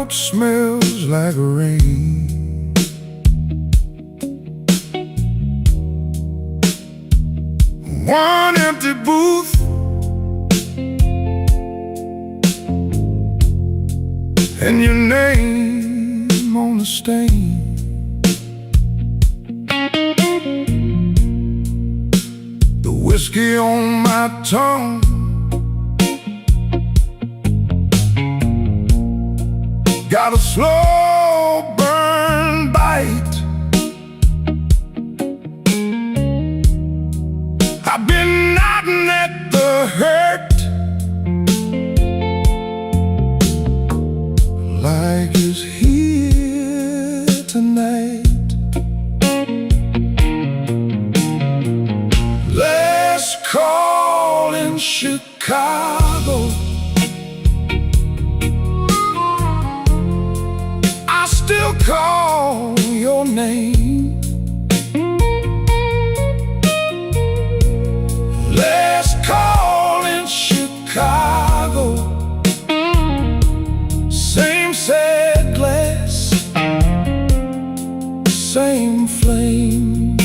heart smells like rain. One empty booth, and your name on the stain. The whiskey on my tongue, got a slow burn bite. I've been knocking at the hurt like it's here tonight. Let's call in Chicago. I still call your name. Let's call in Chicago. Same sad glass, same flame.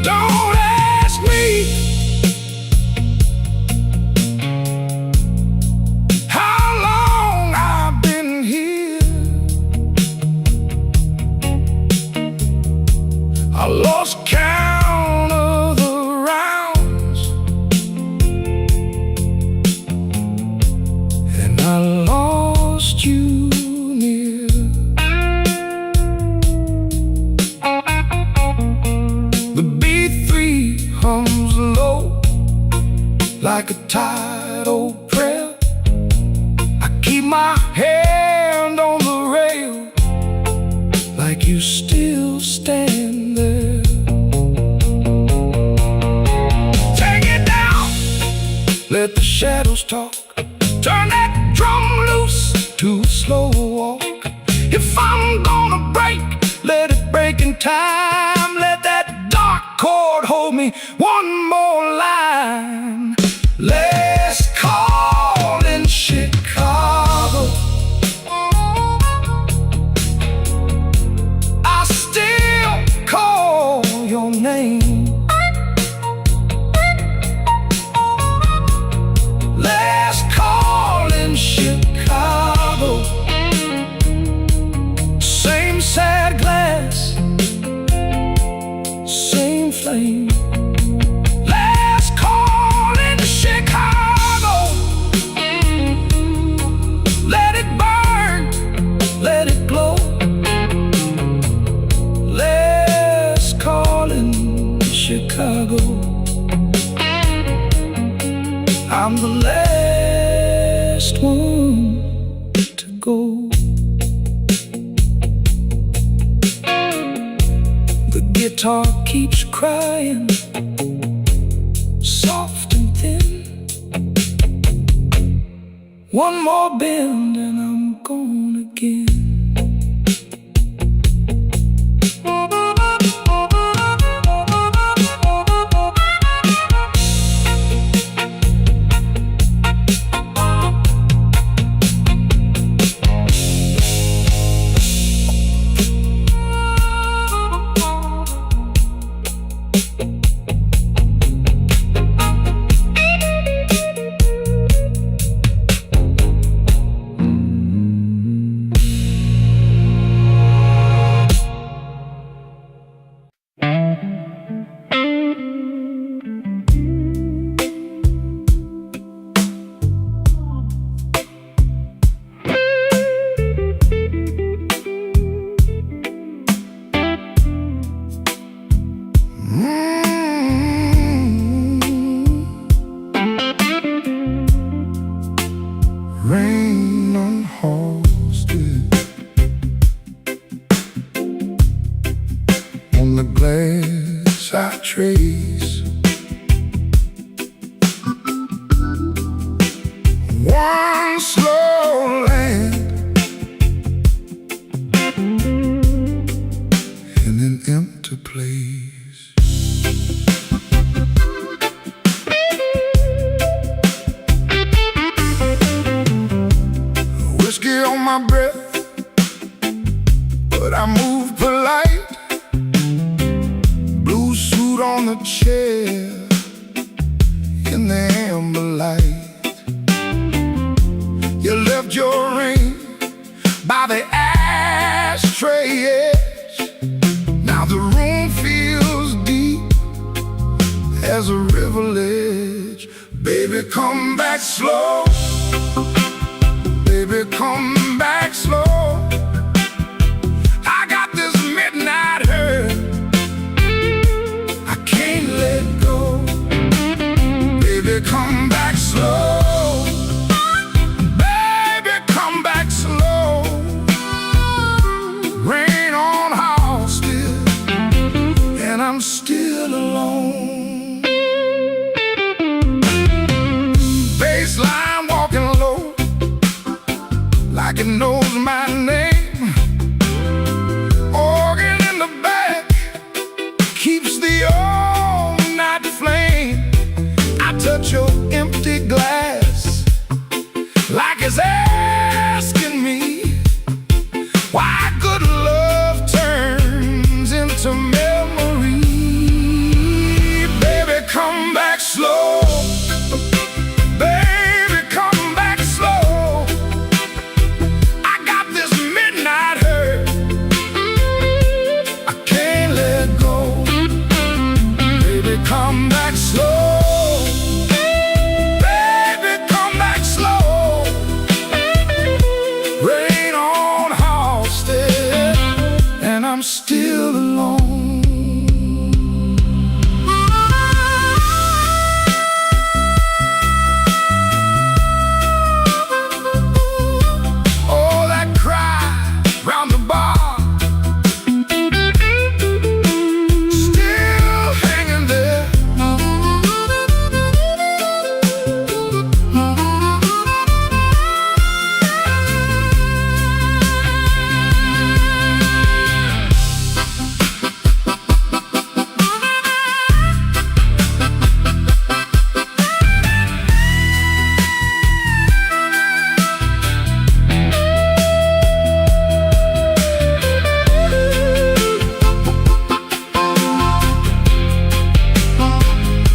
Don't ask me how long I've been here. I lost count of the rounds, and I lost you near. Hums low like a tidal prayer. I keep my hand on the rail like you still stand there. Take it down, let the shadows talk. Turn that drum loose to a slow walk. If I'm gonna break, let it break in time. Let that dark chord hold me one more line. Let's call in Chicago. I still call your name. Let's call in Chicago. Same sad glass, same flame. Let's call in Chicago. Let it burn, let it glow. Let's call in Chicago. I'm the last one to go. The guitar keeps crying, soft and thin. One more bend and I'm gone again. my breath, but I move polite. Blue suit on the chair in the amber light. You left your ring by the ashtray edge. Now the room feels deep as a river ledge. Baby, come back slow. Baby, come back slow. I got this midnight hurt, I can't let go. Baby, come back slow. Baby, come back slow. Rain on house still, and I'm still alone. Baseline walking low, like it knows my name. Organ in the back keeps the all-night flame. I touch your empty glass like it's asking me why good love turns into memory. Baby, come back slow. Baby, come back slow. I got this midnight hurt, I can't let go. Baby, come back slow. Baby, come back slow. Rain on Halsted, and I'm still alone. Oh, that cry round the bar, still hanging there.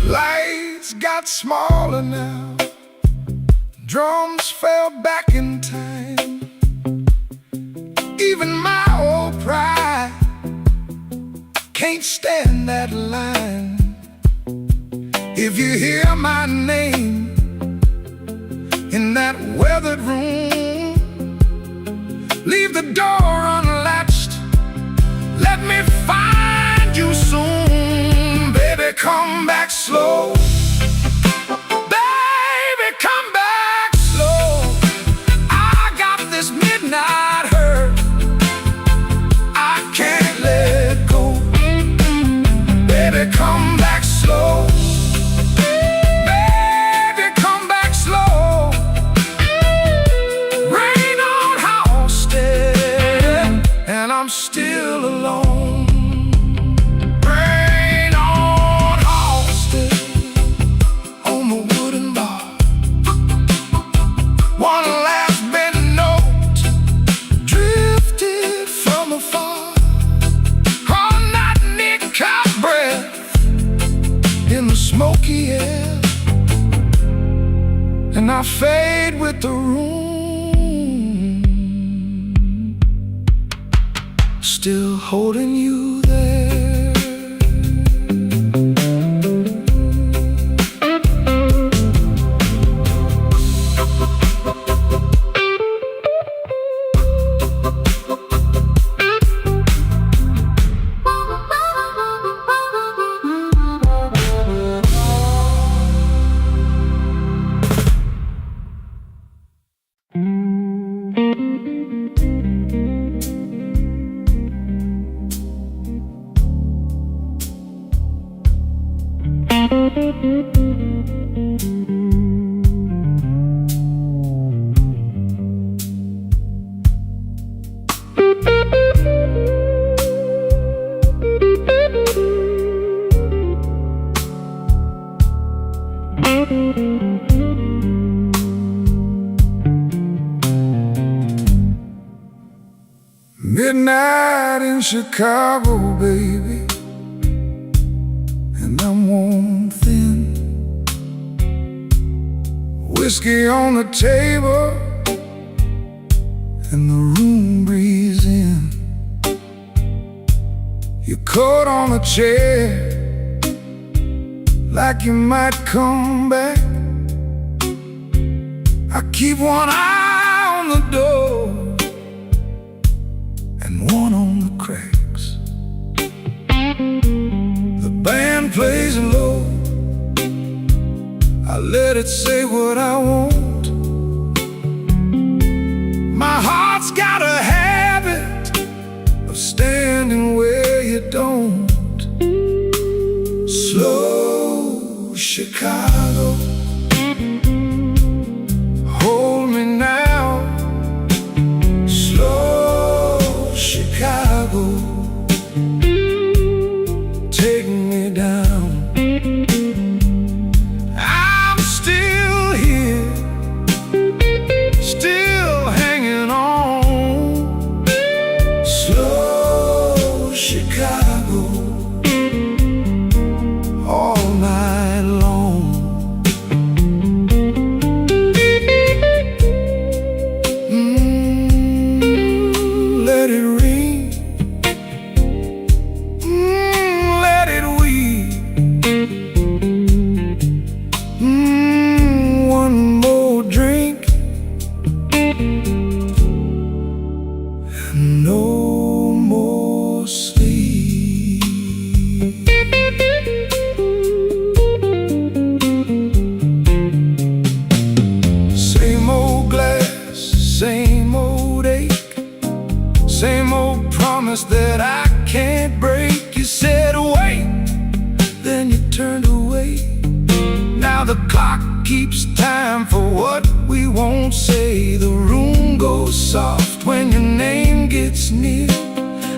Lights got smaller now, drums fell back in time. Even my old pride can't stand that line. If you hear my name in that weathered room, leave the door unlatched, let me find you soon. Baby, come back slow. Baby, come back slow. I got this midnight hurt, I can't let go. Baby, come back slow. Baby, come back slow. Rain on Halsted, and I'm still alone. Rain on Halsted, on the wooden bar. One last bent note drifted from afar. All night nick-hot breath in the smoky air, and I fade with the room, still holding you there. Midnight in Chicago, baby, and I'm worn thin. Whiskey on the table and the room breeze in. Your coat on a chair, like you might come back. I keep one eye on the door and one on the cracks. The band plays low, I let it say what I want. My heart's got a habit of standing where you don't. Slow Chicago, hold me now. Slow Chicago, take me down. I'm still here, still hanging on. Slow Chicago, all night long. Let it ring, let it weep. One more drink and no more sleep. Same old glass, same old ache, same old promise that I can't break. You said wait, then you turned away. Now the clock keeps time for what we won't say. The room goes soft when your name gets near.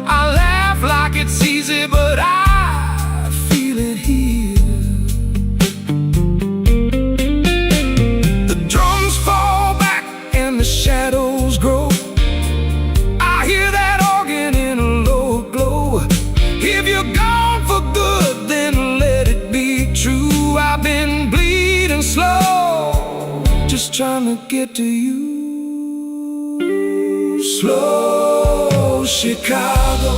I laugh like it's easy, but I feel it here. The drums fall back and the shadows grow. I hear that organ in a low glow. If you're gone for good, then let it be true. I've been bleeding slow, just trying to get to you. Slow Chicago,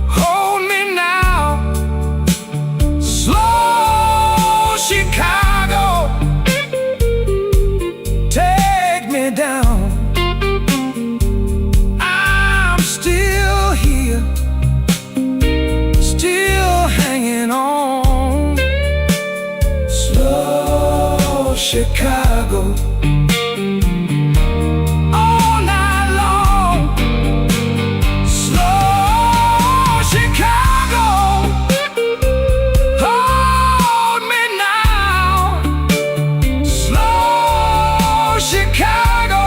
hold me now. Slow Chicago, take me down. I'm still here, still hanging on. Slow Chicago, all night long. Slow Chicago, hold me now. Slow Chicago,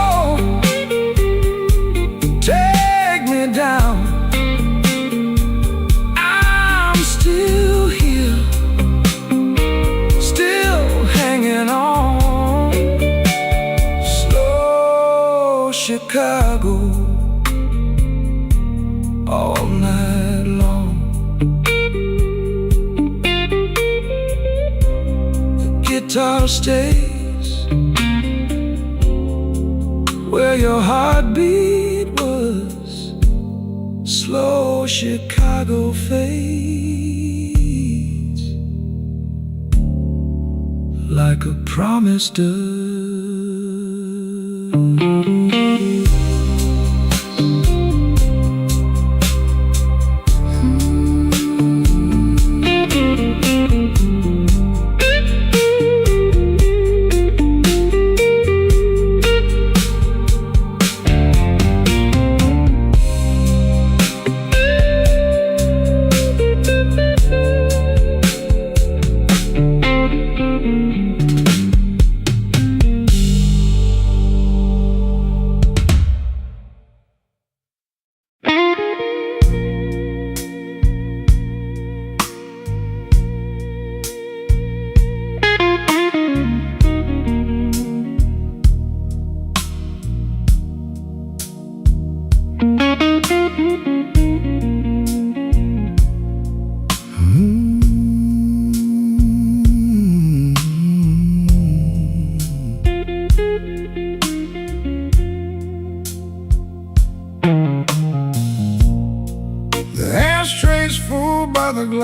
take me down. I'm still here, still hanging on. Slow Chicago, all night long. The guitar stays where your heartbeat was. Slow Chicago fades like a promise does.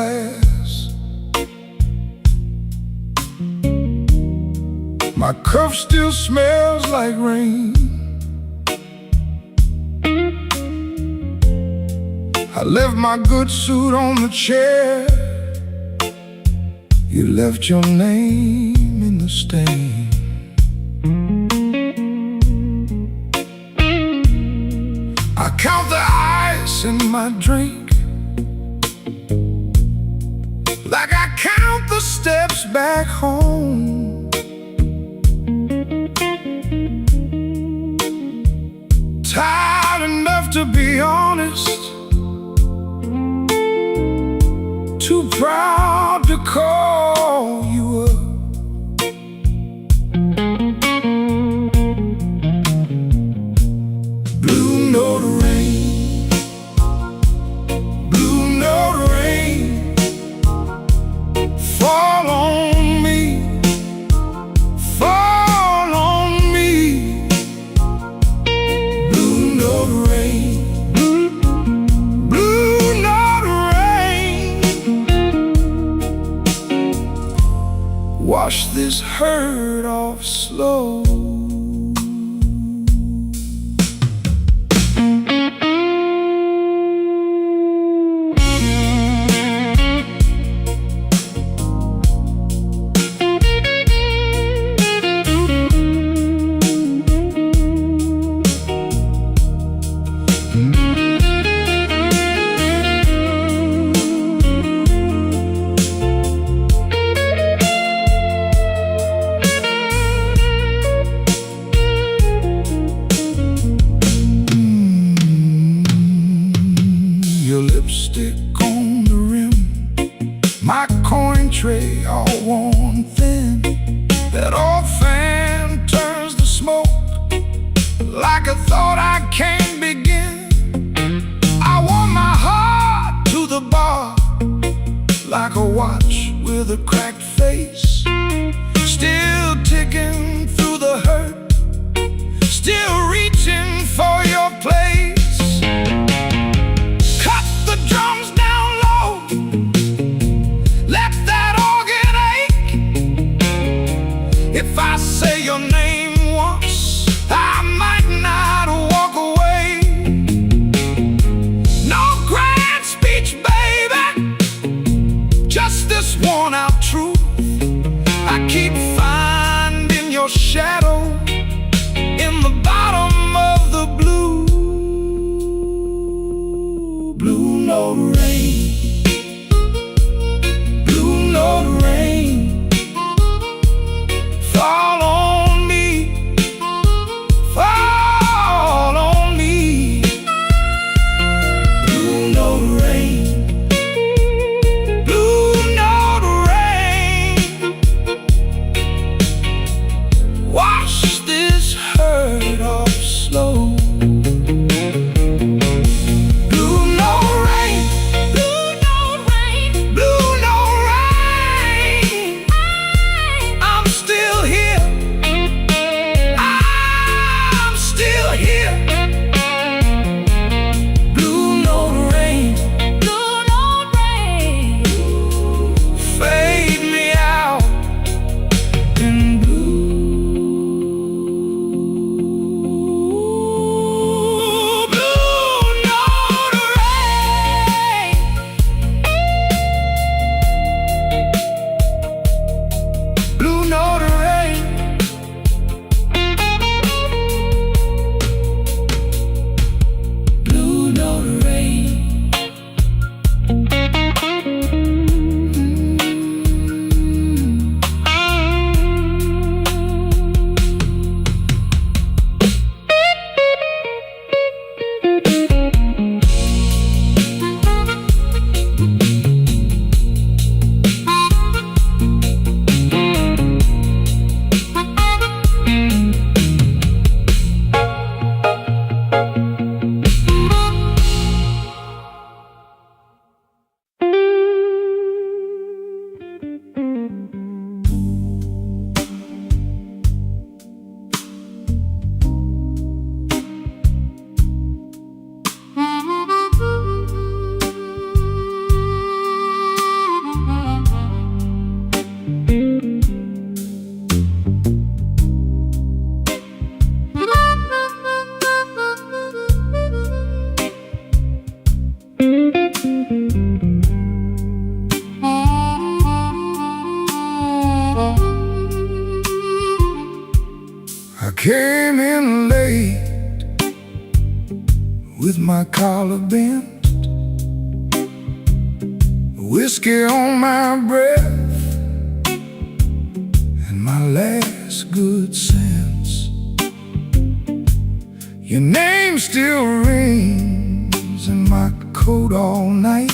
glass. My cup still smells like rain. I left my good suit on the chair. You left your name in the stain. I count the ice in my drink, like I count the steps back home. Tired enough to be honest, too proud to call you up. Blue note rain, blue note rain, fall on me, fall on me. Blue note rain, blue note rain, wash this hurt off slow. Your lipstick on the rim, my coin tray all worn thin. That old fan turns to smoke, like a thought I can't begin. I want my heart to the bar, like a watch with a cracked face, still ticking through the hurt, still reaching for your place. If I say your name once, I might not walk away. No grand speech, baby, just this worn out truth. I keep finding your shadow in the bottom of the blue. Blue note rain, blue note rain, fall on me, fall on me. Blue note rain, blue note rain, I came in late with my collar bent, whiskey on my breath, and my last good sense. Your name still rings in my coat all night,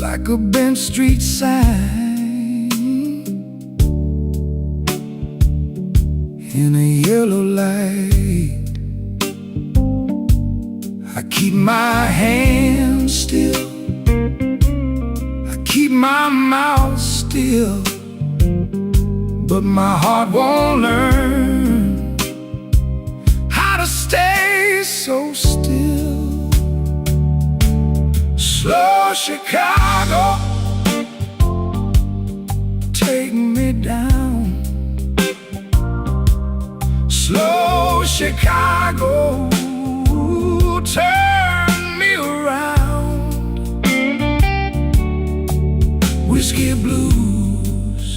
like a bent street sign in a yellow light. I keep my hands still, I keep my mouth still, but my heart won't learn how to stay so still. Slow Chicago, take me down. Slow Chicago, turn me around. Whiskey blues,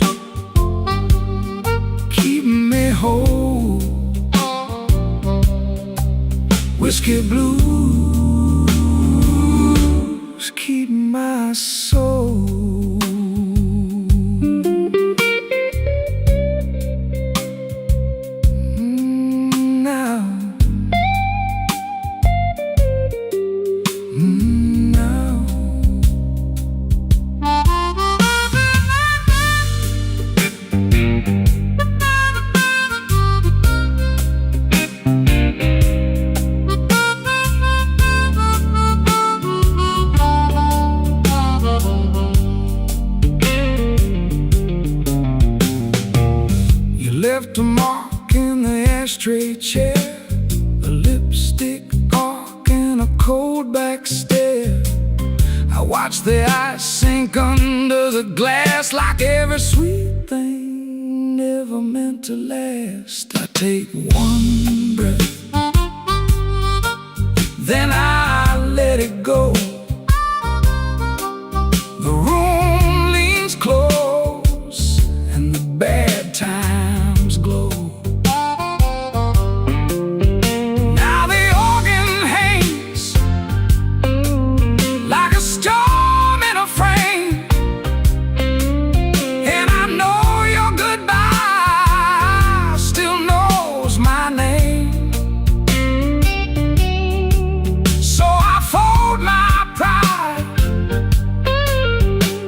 keep me whole. Whiskey blues, keep my soul. Left a mark in the ashtray chair, a lipstick mark and a cold back stare. I watch the ice sink under the glass, like every sweet thing never meant to last. I take one breath, then I let it go. The room leans close and the bad times glow. Now the organ hangs like a storm in a frame, and I know your goodbye still knows my name. So I fold my pride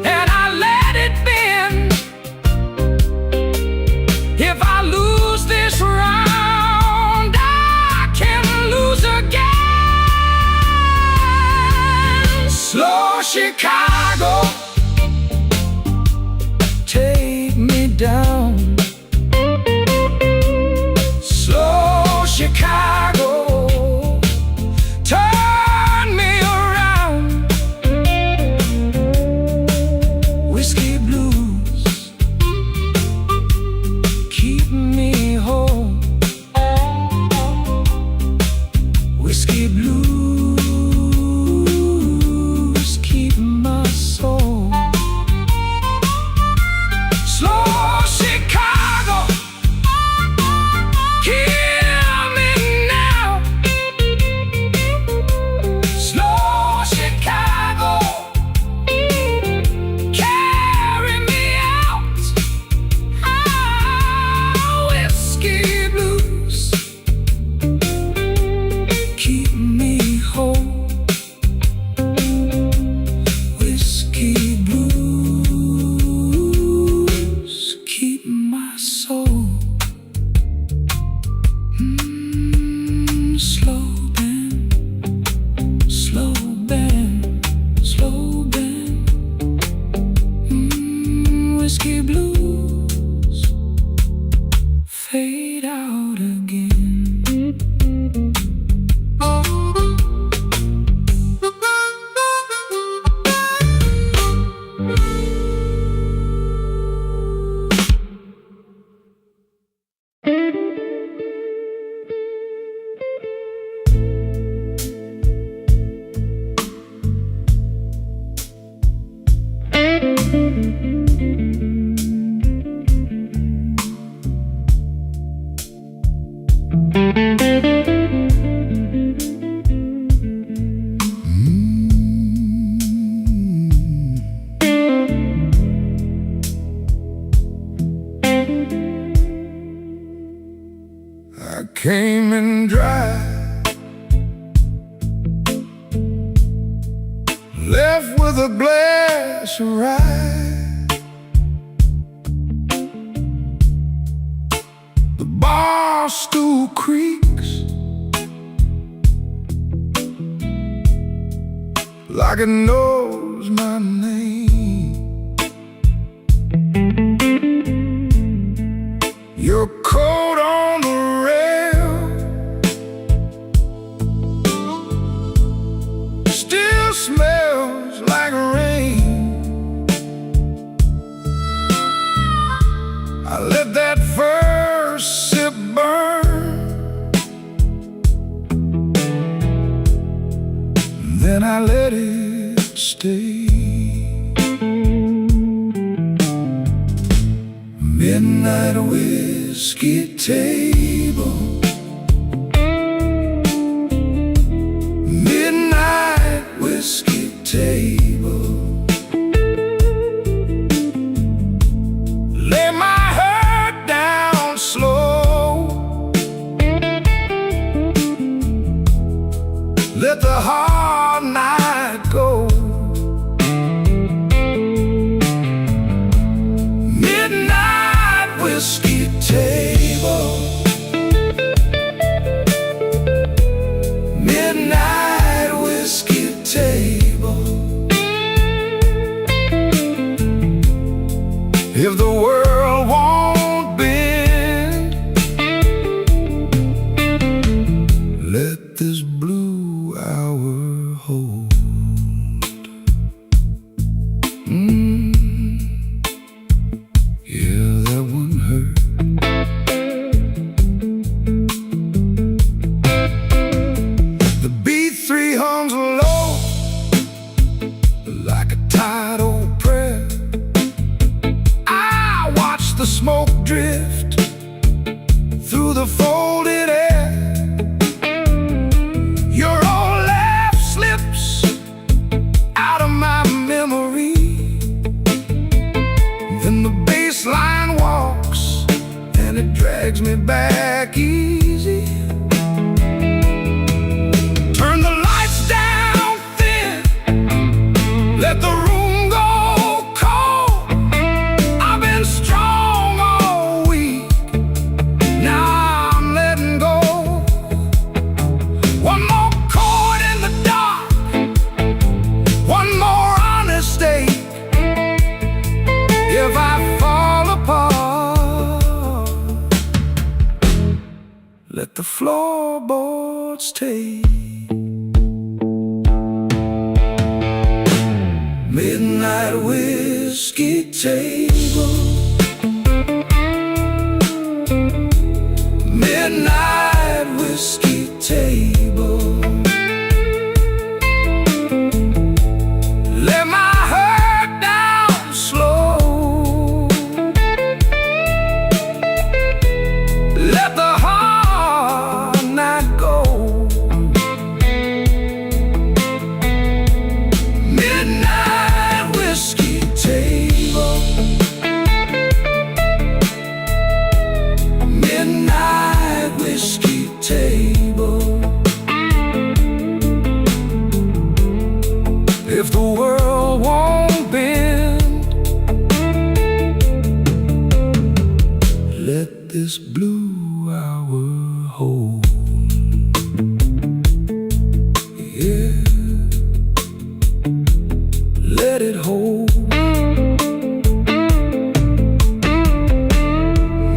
and I let it bend. If I lose this round, I can lose again. Slow Chicago, take me down. Slow Chicago, turn me around. Whiskey blues, keep me home. Whiskey blues, keep my soul. Slow Chicago. came in dry, left with a glass of rye. The bar stool creaks like it knows my name. Your coat on the rail still smells like rain. I let that first sip burn, then I let it stay. Midnight whiskey table, midnight whiskey table. Lay my head down slow, let the hard night go. Whiskey table, midnight whiskey table. If the world won't bend, let this blue hour hold. The smoke drift through the folded air. Your old laugh slips out of my memory. Then the bass line walks and it drags me back easy. Turn the lights down thin, let the room go cold. I've been strong, if I fall apart, let the floorboards take. Midnight whiskey table, midnight whiskey table. Let my head down slow, let the hard night go. Midnight whiskey table, midnight whiskey table. If the world won't bend, let this blue hour hold. Yeah, let it hold.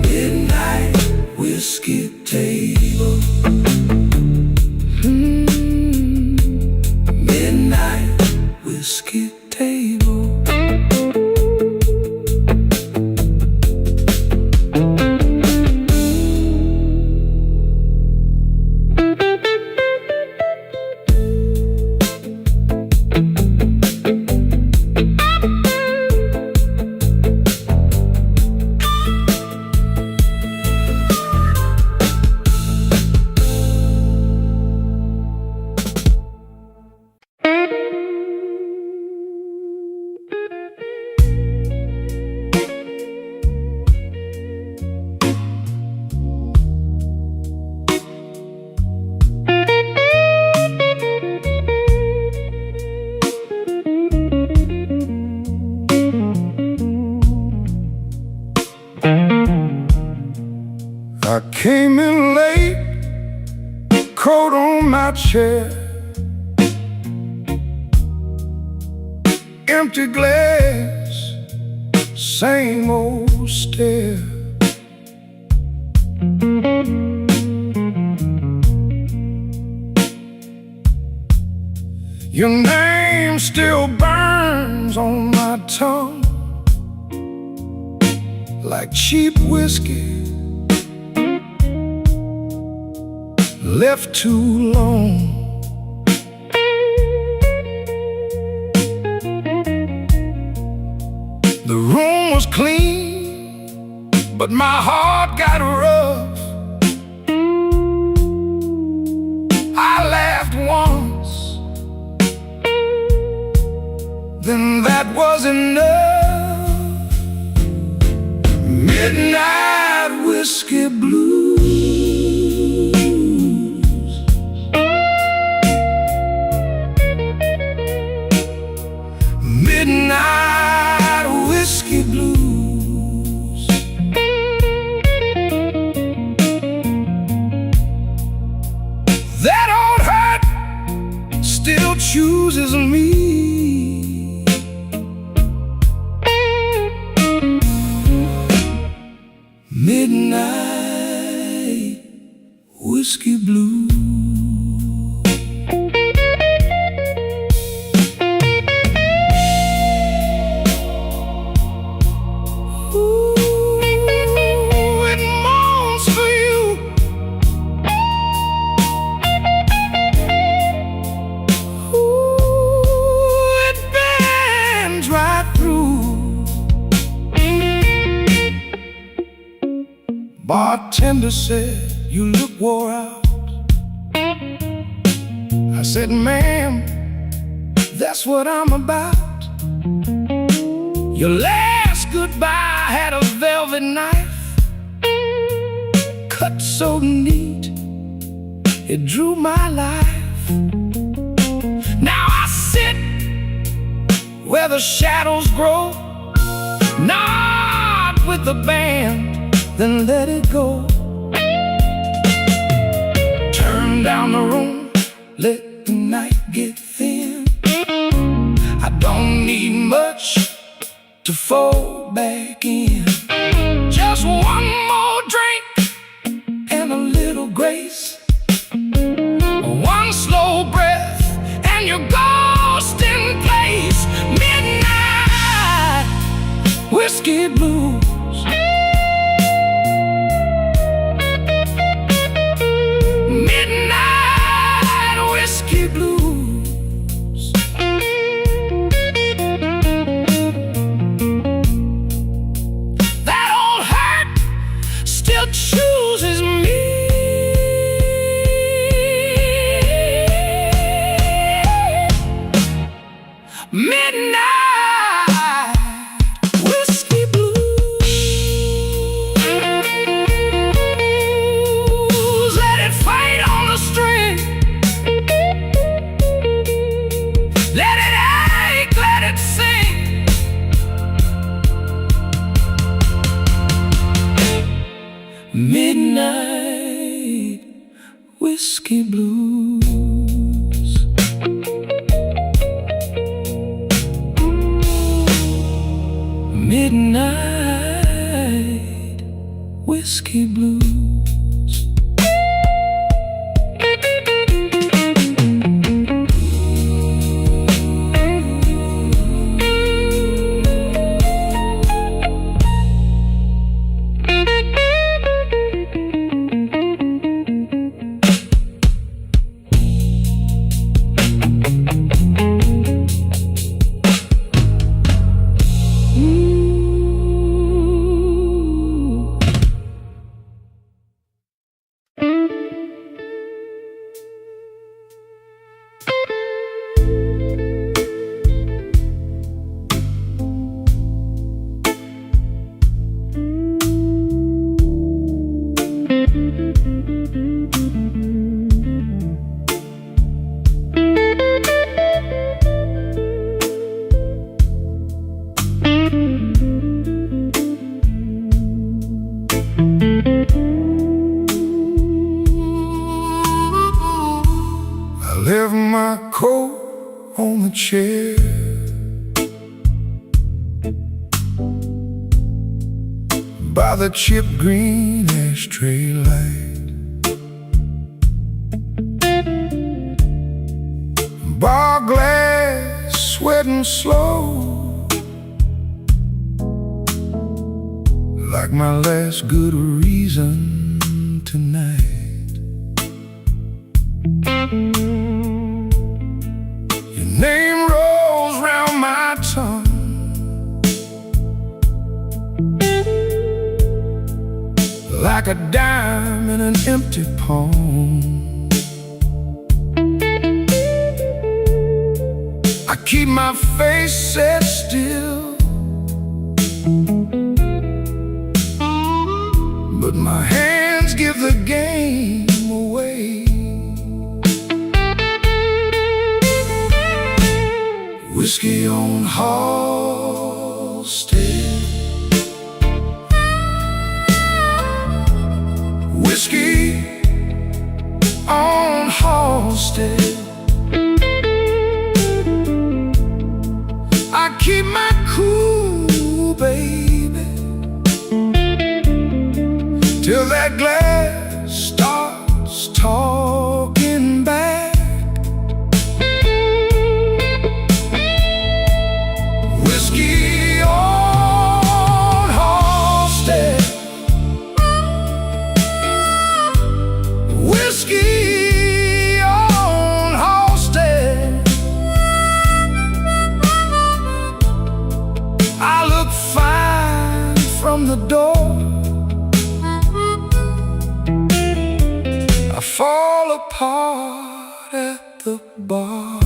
Midnight whiskey table, midnight whiskey table. I came in late, coat on my chair, empty glass, same old stare. Your name still burns on my tongue like cheap whiskey left too long. The room was clean, but my heart got rough. I laughed once, then that was enough. Midnight whiskey blues. Midnight whiskey blues. That old hurt still chooses me. Midnight whiskey blues. Bartender said, "You look wore out." I said, "Ma'am, that's what I'm about." Your last goodbye had a velvet knife, cut so neat, it drew my life. Now I sit where the shadows grow, nod with the band, then let it go. Turn down the room, let the night get thin. I don't need much to fold back in. Just one more drink and a little grace, one slow breath and you're ghost in place. Midnight whiskey blues. Chooses me. Midnight whiskey blues. Let it fight on the string. Let it ache, let it sing. Midnight whiskey blues. Midnight whiskey blues. share. By the chip green ashtray light, bar glass sweating slow, like my last good reason tonight. Your name rolls round my tongue, like a dime in an empty palm. I keep my face set still, but my hands give the game away. Whiskey on Halstead, whiskey on Halstead. I keep my cool, baby, till that glass starts talking back. Whiskey on Halstead, whiskey on Halstead. I look fine from the door, I fall apart at the bar.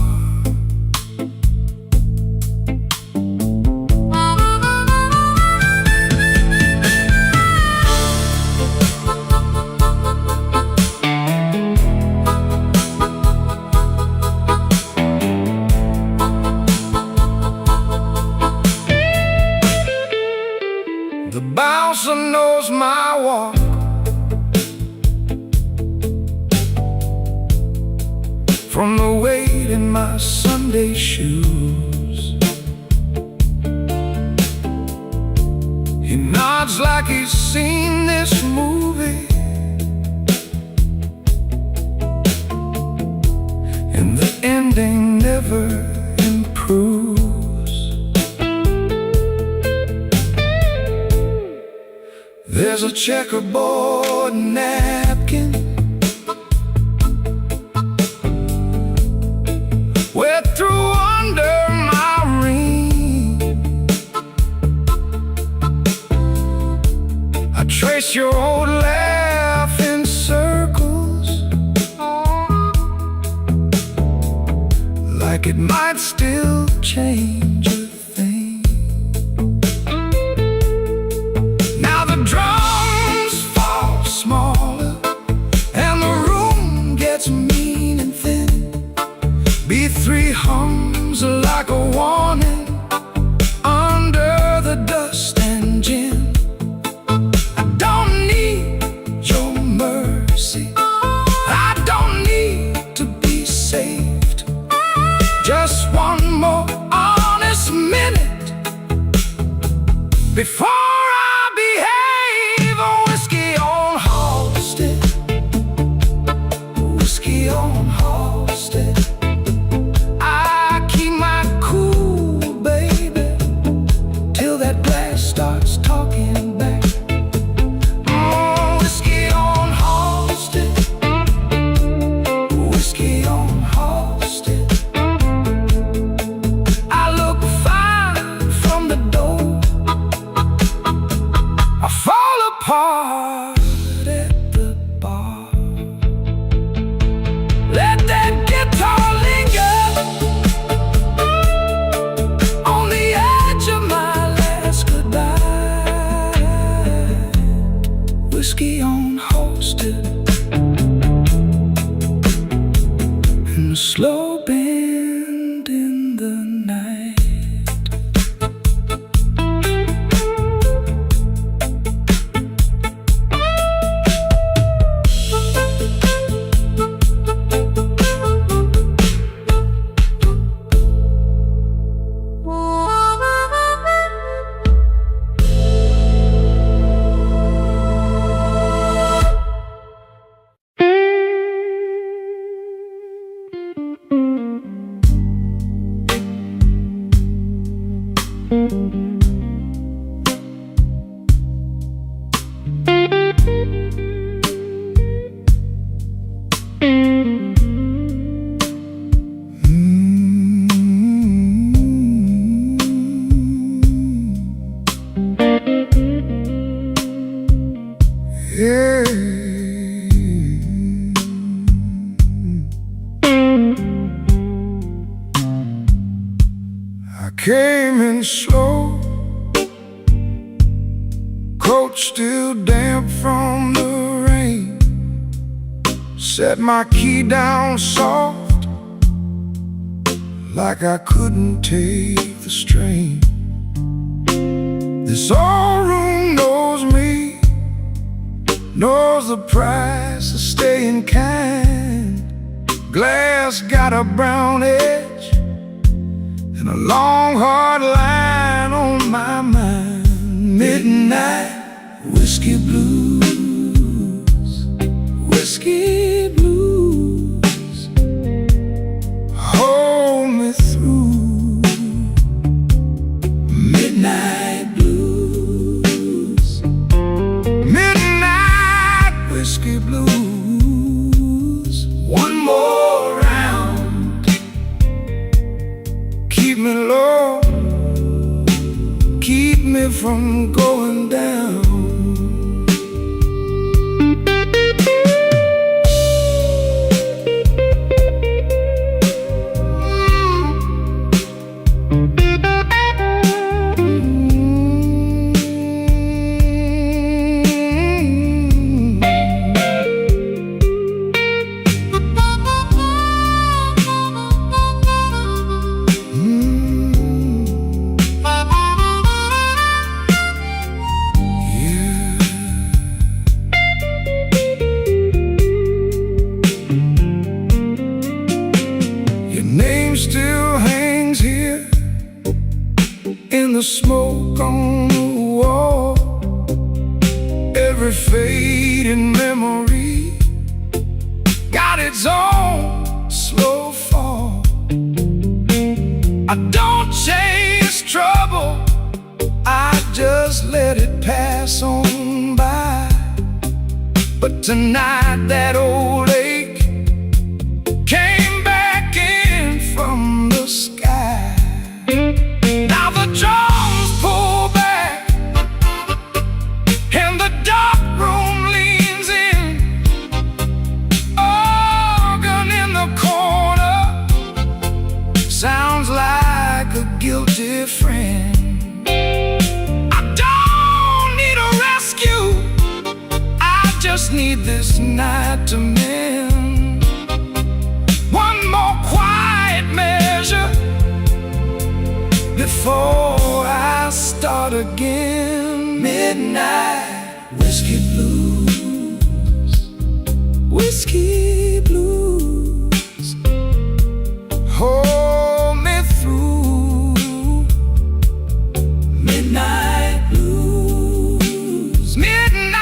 The bouncer knows my walk, from the weight in my Sunday shoes. He nods like he's seen this movie, and the ending never improves. There's a checkerboard napkin wet through under my ring. I trace your old laugh in circles, like it might still change a thing. Now the drums fall smaller and the room gets mean and thin. B3 hums like a warning under the dust and gin. I don't need your mercy, I don't need to be saved. Just one more honest minute before I behave. Oh, whiskey on Halstead, whiskey on Halstead. I keep my cool, baby, till that glass starts talking back. Oh, whiskey on Halstead, whiskey on Halstead. I look fine from the door, I fall apart at the bar. Let that guitar linger on the edge of my last goodbye. Whiskey on Halstead, and a slow bend in the night. Yeah. I came in slow, coat still damp from the rain. Set my key down soft, like I couldn't take the strain. This old room knows me, knows the price of staying kind. Glass got a brown edge and a long hard line on my mind. Midnight whiskey blues, whiskey blues, hold me through. Midnight blues, midnight whiskey blues. One more round, keep me low, keep me from going down. Still hangs here in the smoke on the wall. Every fading memory got its own slow fall. I don't chase trouble, I just let it pass on by. But tonight that old ache came back in from the sky. Now the drums pull back and the dark room leans in. Organ in the corner sounds like a guilty friend. I don't need a rescue, I just need this night to mend. One more quiet measure before I start again. Midnight whiskey blues, whiskey blues, hold me through. Midnight blues, midnight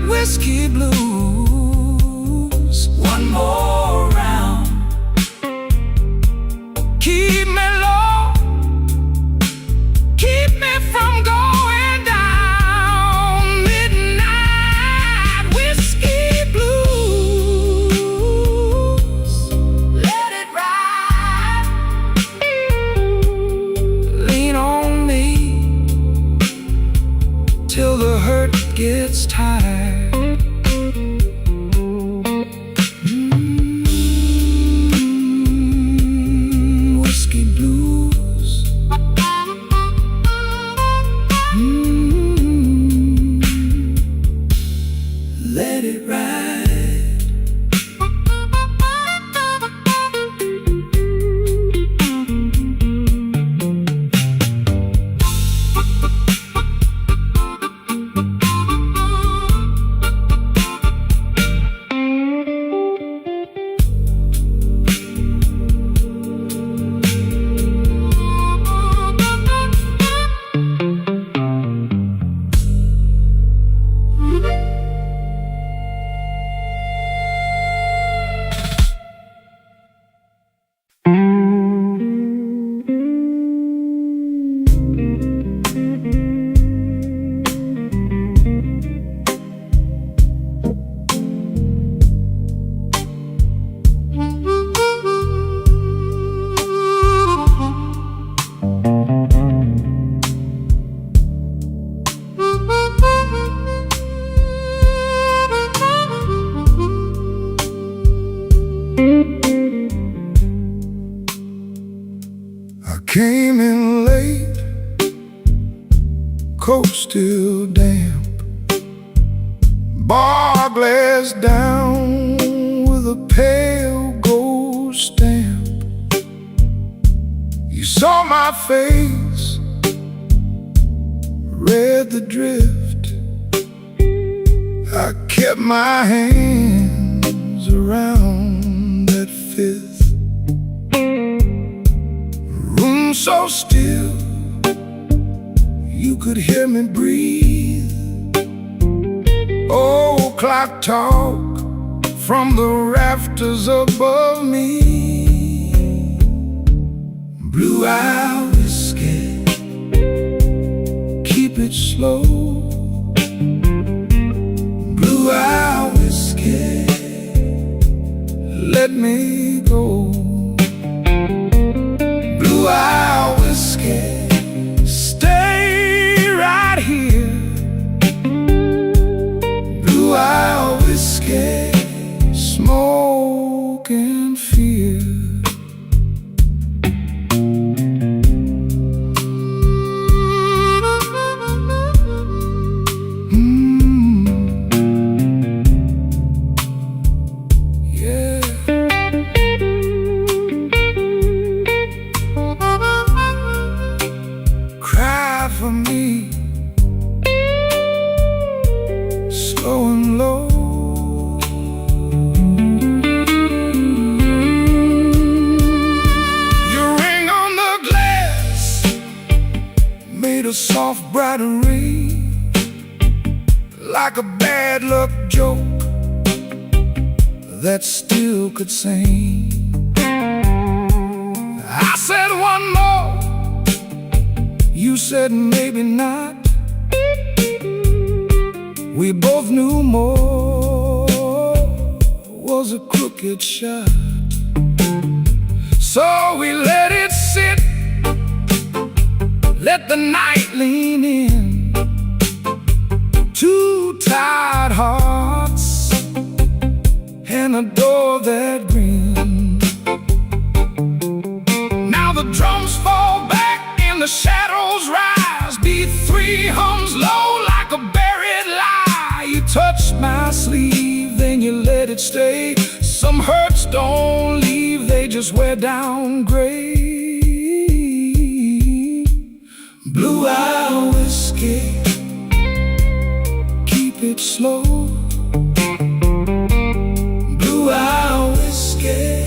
whiskey blues. One more round, keep me low, keep me from going down. Midnight whiskey blues, let it ride. Lean on me till the hurt gets tired. Whiskey blues, let it ride. coat still damp, bar glass down with a pale gold stamp. You saw my face, read the drift. I kept my hands around that fifth. Room so still, you could hear me breathe. Old clock talk from the rafters above me. Blue-eye whiskey, keep it slow. Blue-eye whiskey, let me go. Blue-eye whiskey, stay right here. Blue-eye whiskey, smoke and fear. For me, slow and low. Your ring on the glass made a soft bright ring, like a bad luck joke that still could sing. I said one more, you said maybe not. We both knew more was a crooked shot. So we let it sit, let the night lean in. Two tired hearts and a door that grinned. Now the drums fall back and the shadows rise. Beat three hums low like a buried lie. You touched my sleeve, then you let it stay. Some hurts don't leave, they just wear down gray. Blue-eye whiskey, keep it slow. Blue-eye whiskey,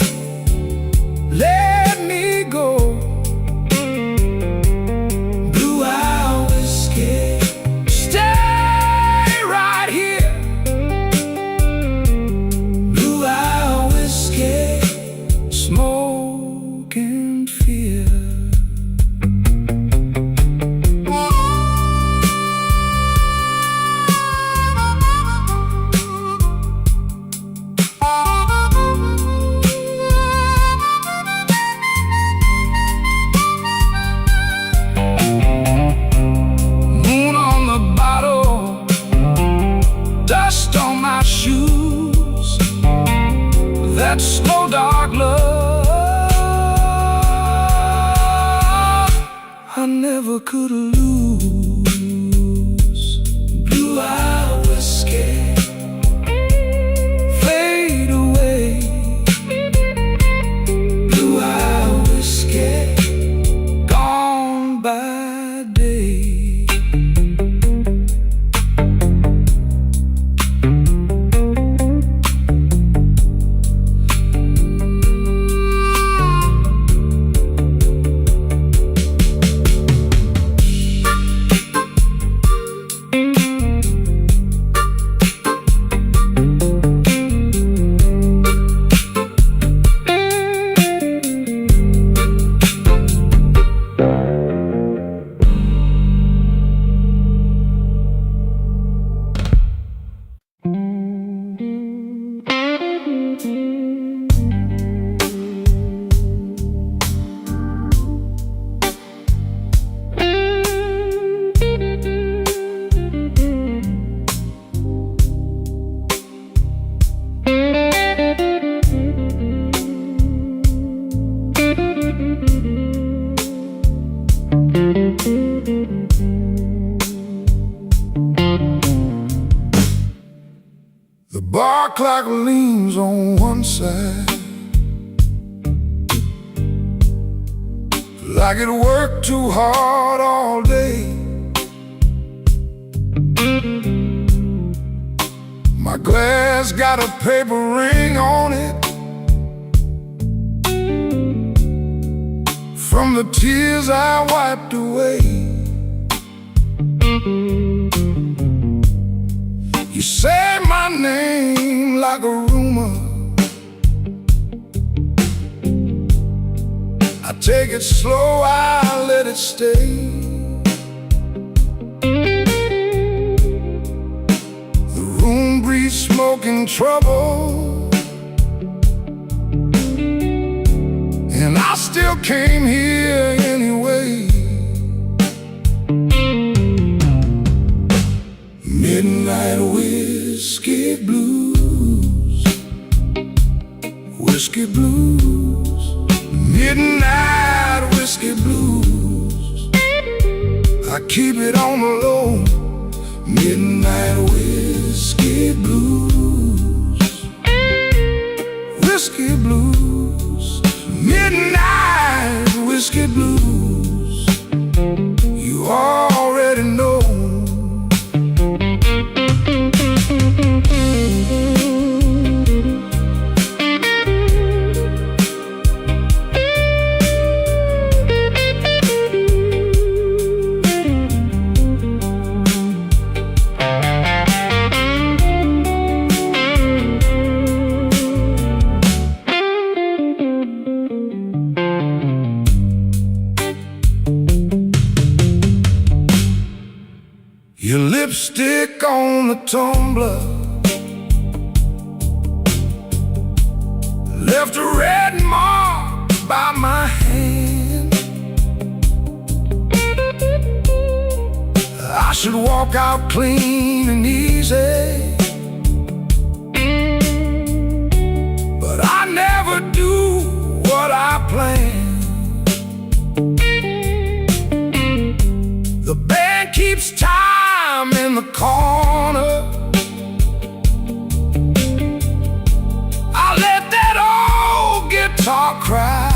let me go. Blue-eye whiskey, stay right here. Blue-eye whiskey, smoke and fear. Dust on my shoes, that slow dark love I never could lose. Blue-eye whiskey, fade away. Blue-eye whiskey, gone by day. The bar clock leans on one side, like it worked too hard all day. My glass got a paper ring on it from the tears I wiped away. You say my name like a rumor, I take it slow, I let it stay. The room breathes smoking trouble, and I still came here anyway. Midnight whiskey blues, whiskey blues, midnight whiskey blues. I keep it on the low. Midnight whiskey blues, whiskey blues, midnight whiskey blues. You already know. Your lipstick on the tumbler left a red mark by my hand. I should walk out clean and easy, but I never do what I plan. The band keeps time in the corner. I let that old guitar cry.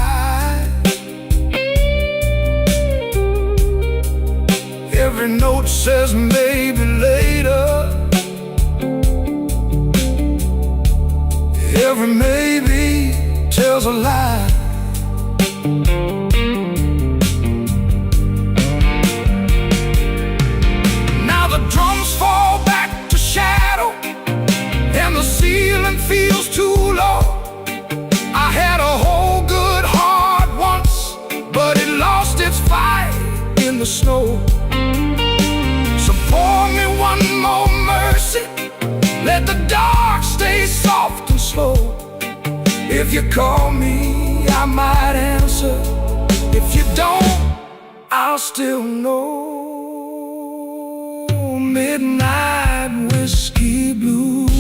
Every note says maybe later, every maybe tells a lie. Feels too low. I had a whole good heart once, but it lost its fight in the snow. So pour me one more mercy, let the dark stay soft and slow. If you call me, I might answer. If you don't, I'll still know. Midnight whiskey blues,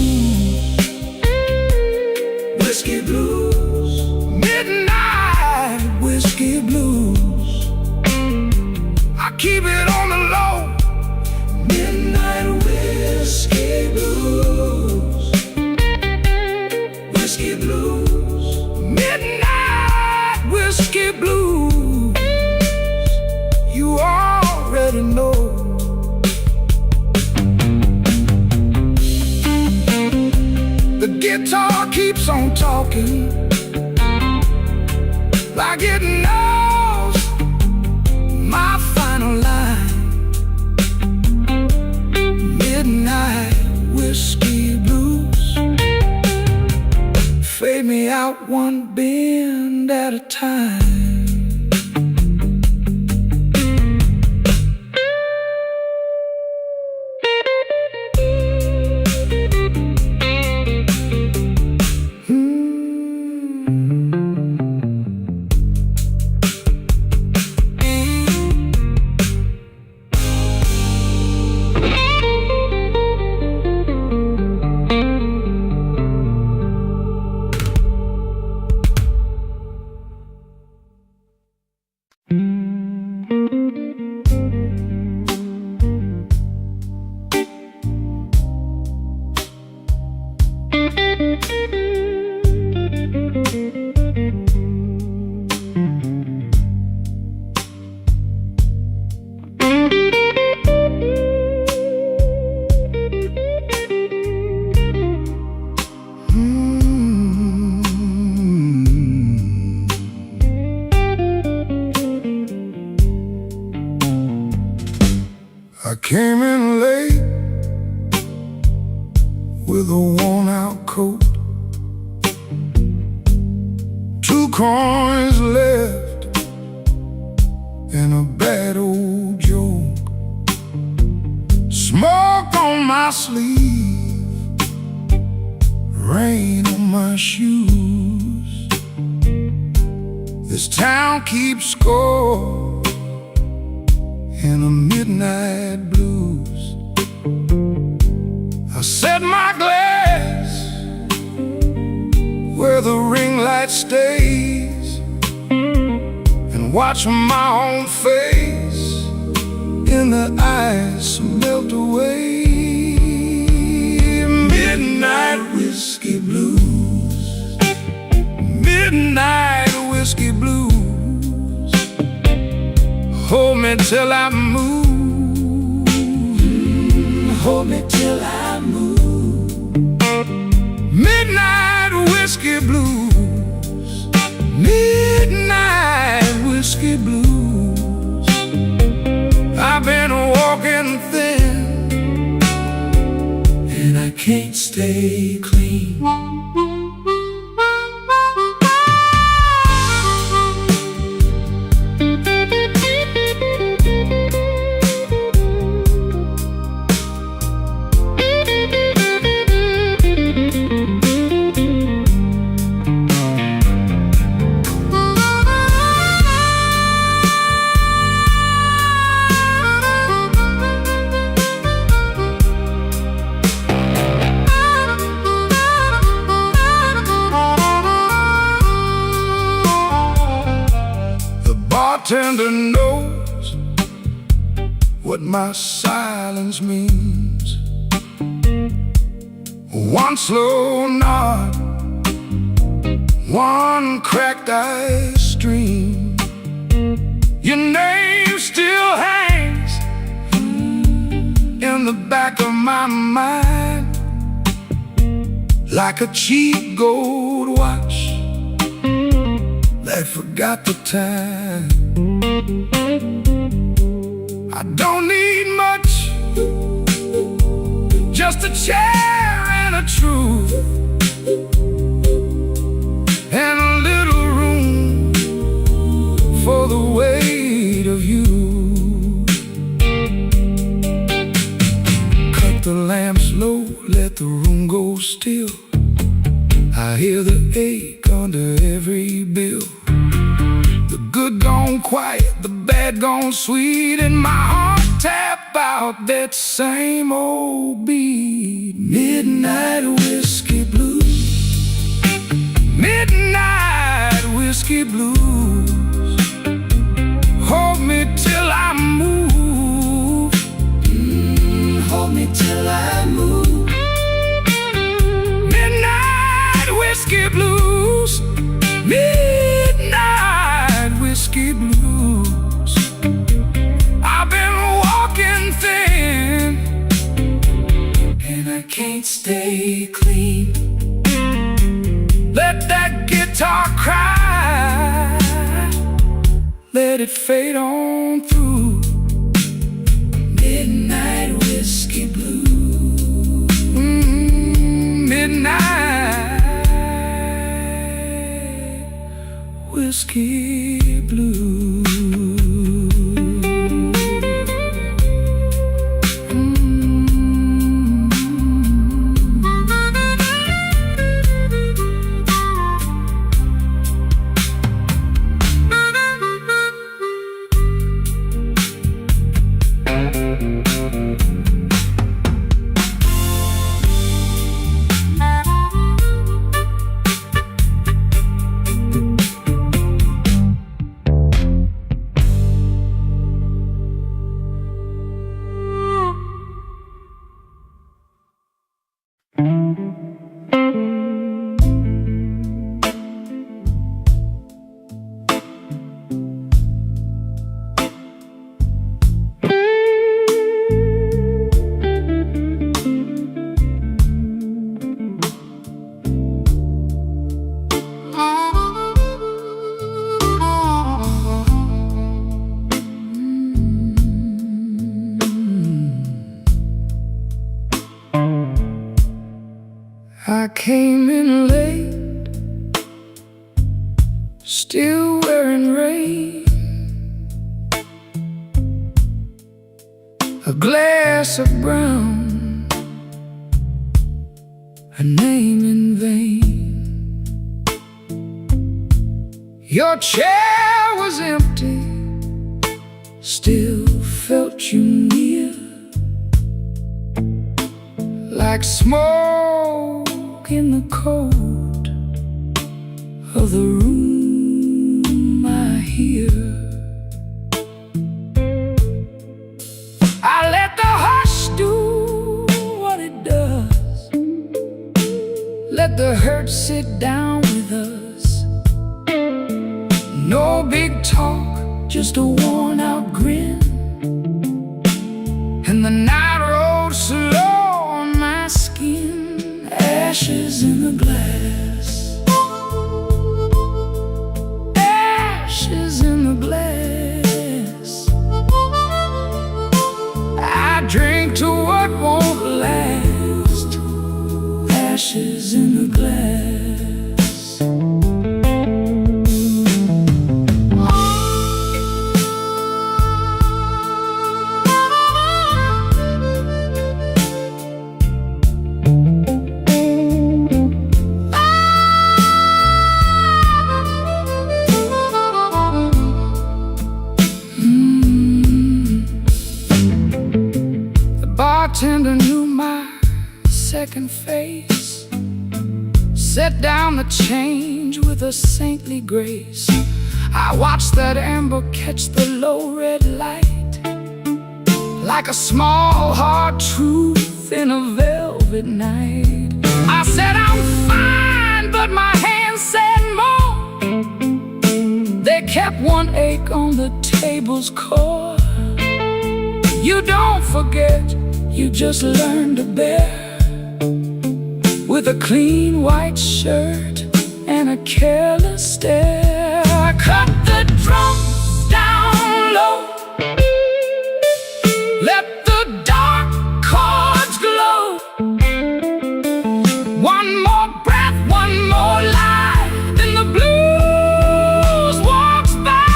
whiskey blues, midnight whiskey blues. I keep it on the low. Midnight whiskey blues, whiskey blues, midnight whiskey blues. You already know. The guitar keeps on talking like it knows my final line. Midnight whiskey blues, fade me out one bend at a time. coins left and a bad old joke. Smoke on my sleeve, rain on my shoes. This town keeps score in the midnight blues. I set my glass where the ring light stays and watch my own face in the ice melt away. Midnight whiskey blues, midnight whiskey blues. Hold me till I move, hold me till I move. Midnight whiskey blues, midnight whiskey blues. I've been walking thin and I can't stay clean. Bartender knows what my silence means. One slow nod, one cracked ice stream. Your name still hangs in the back of my mind like a cheap gold watch that forgot the time. I don't need much, just a chair and a truth, and a little room for the weight of you. Cut the lamps low, let the room go still. I hear the ache under every bill. The good gone quiet, the bad gone sweet, and my heart tap out that same old beat. Midnight whiskey blues, midnight whiskey blues. Hold me till I move, hold me till I move. Midnight whiskey blues, midnight whiskey blues. I've been walking thin and I can't stay clean. Let that guitar cry, let it fade on through. Midnight whiskey blues, midnight whiskey blues. I came in late, still wearing rain, a glass of brown, a name in vain. Your chair was empty, still felt you near, like smoke in the cold of the room I hear. I let the hush do what it does, let the hurt sit down with us. No big talk, just a worn-out grin, and the night rolled slow on my skin. Ashes in the glass, ashes in the glass. I drink to what won't last, ashes in the glass. Bartender knew my second face, set down the change with a saintly grace. I watched that amber catch the low red light, like a small hard truth in a velvet night. I said I'm fine, but my hands said more. They kept one ache on the table's core. You don't forget, you just learn to bear, with a clean white shirt and a careless stare. I cut the drum down low, let the dark chords glow. One more breath, one more life, then the blues walks by.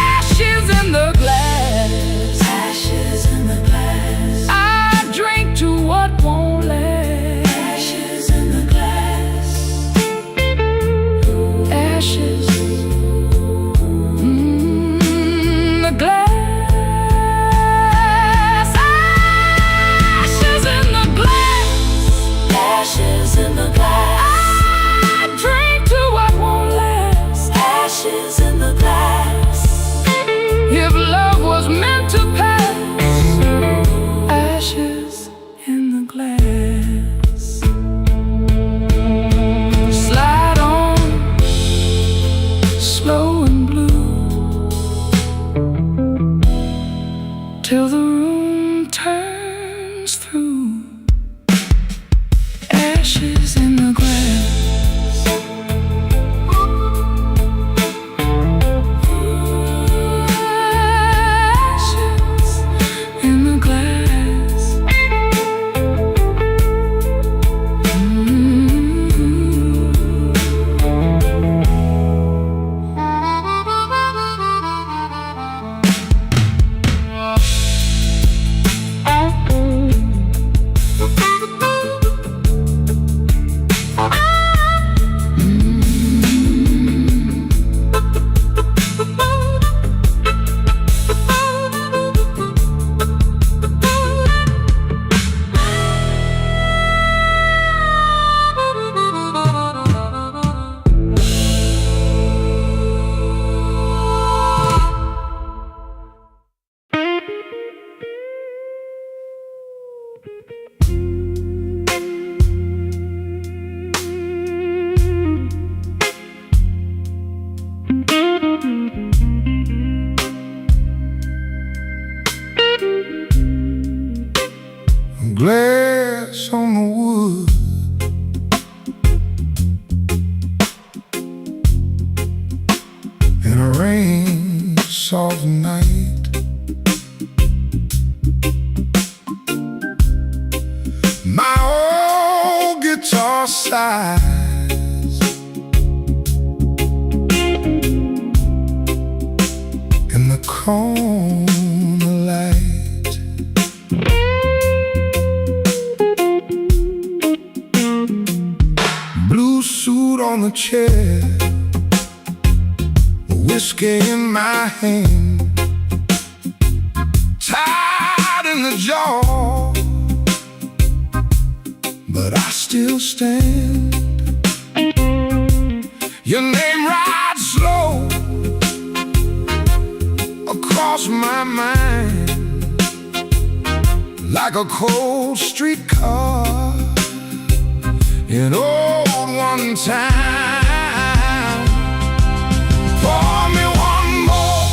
Ashes in the glass, ashes in the glass. I drink to what won't last, ashes in the glass. Ashes, the glass. Ashes in the glass, ashes in the glass. I drink to what won't last, ashes in the glass. If love was meant to pass, ashes in the glass. Slide on, slow and blue, till the room turns through. Ashes in the glass. Ashes in the glass. Glass on the wood, in a rain soft night. My old guitar sighs, on the chair, whiskey in my hand, tied in the jaw, but I still stand. Your name rides slow across my mind, like a cold streetcar in old one time. Pour me one more,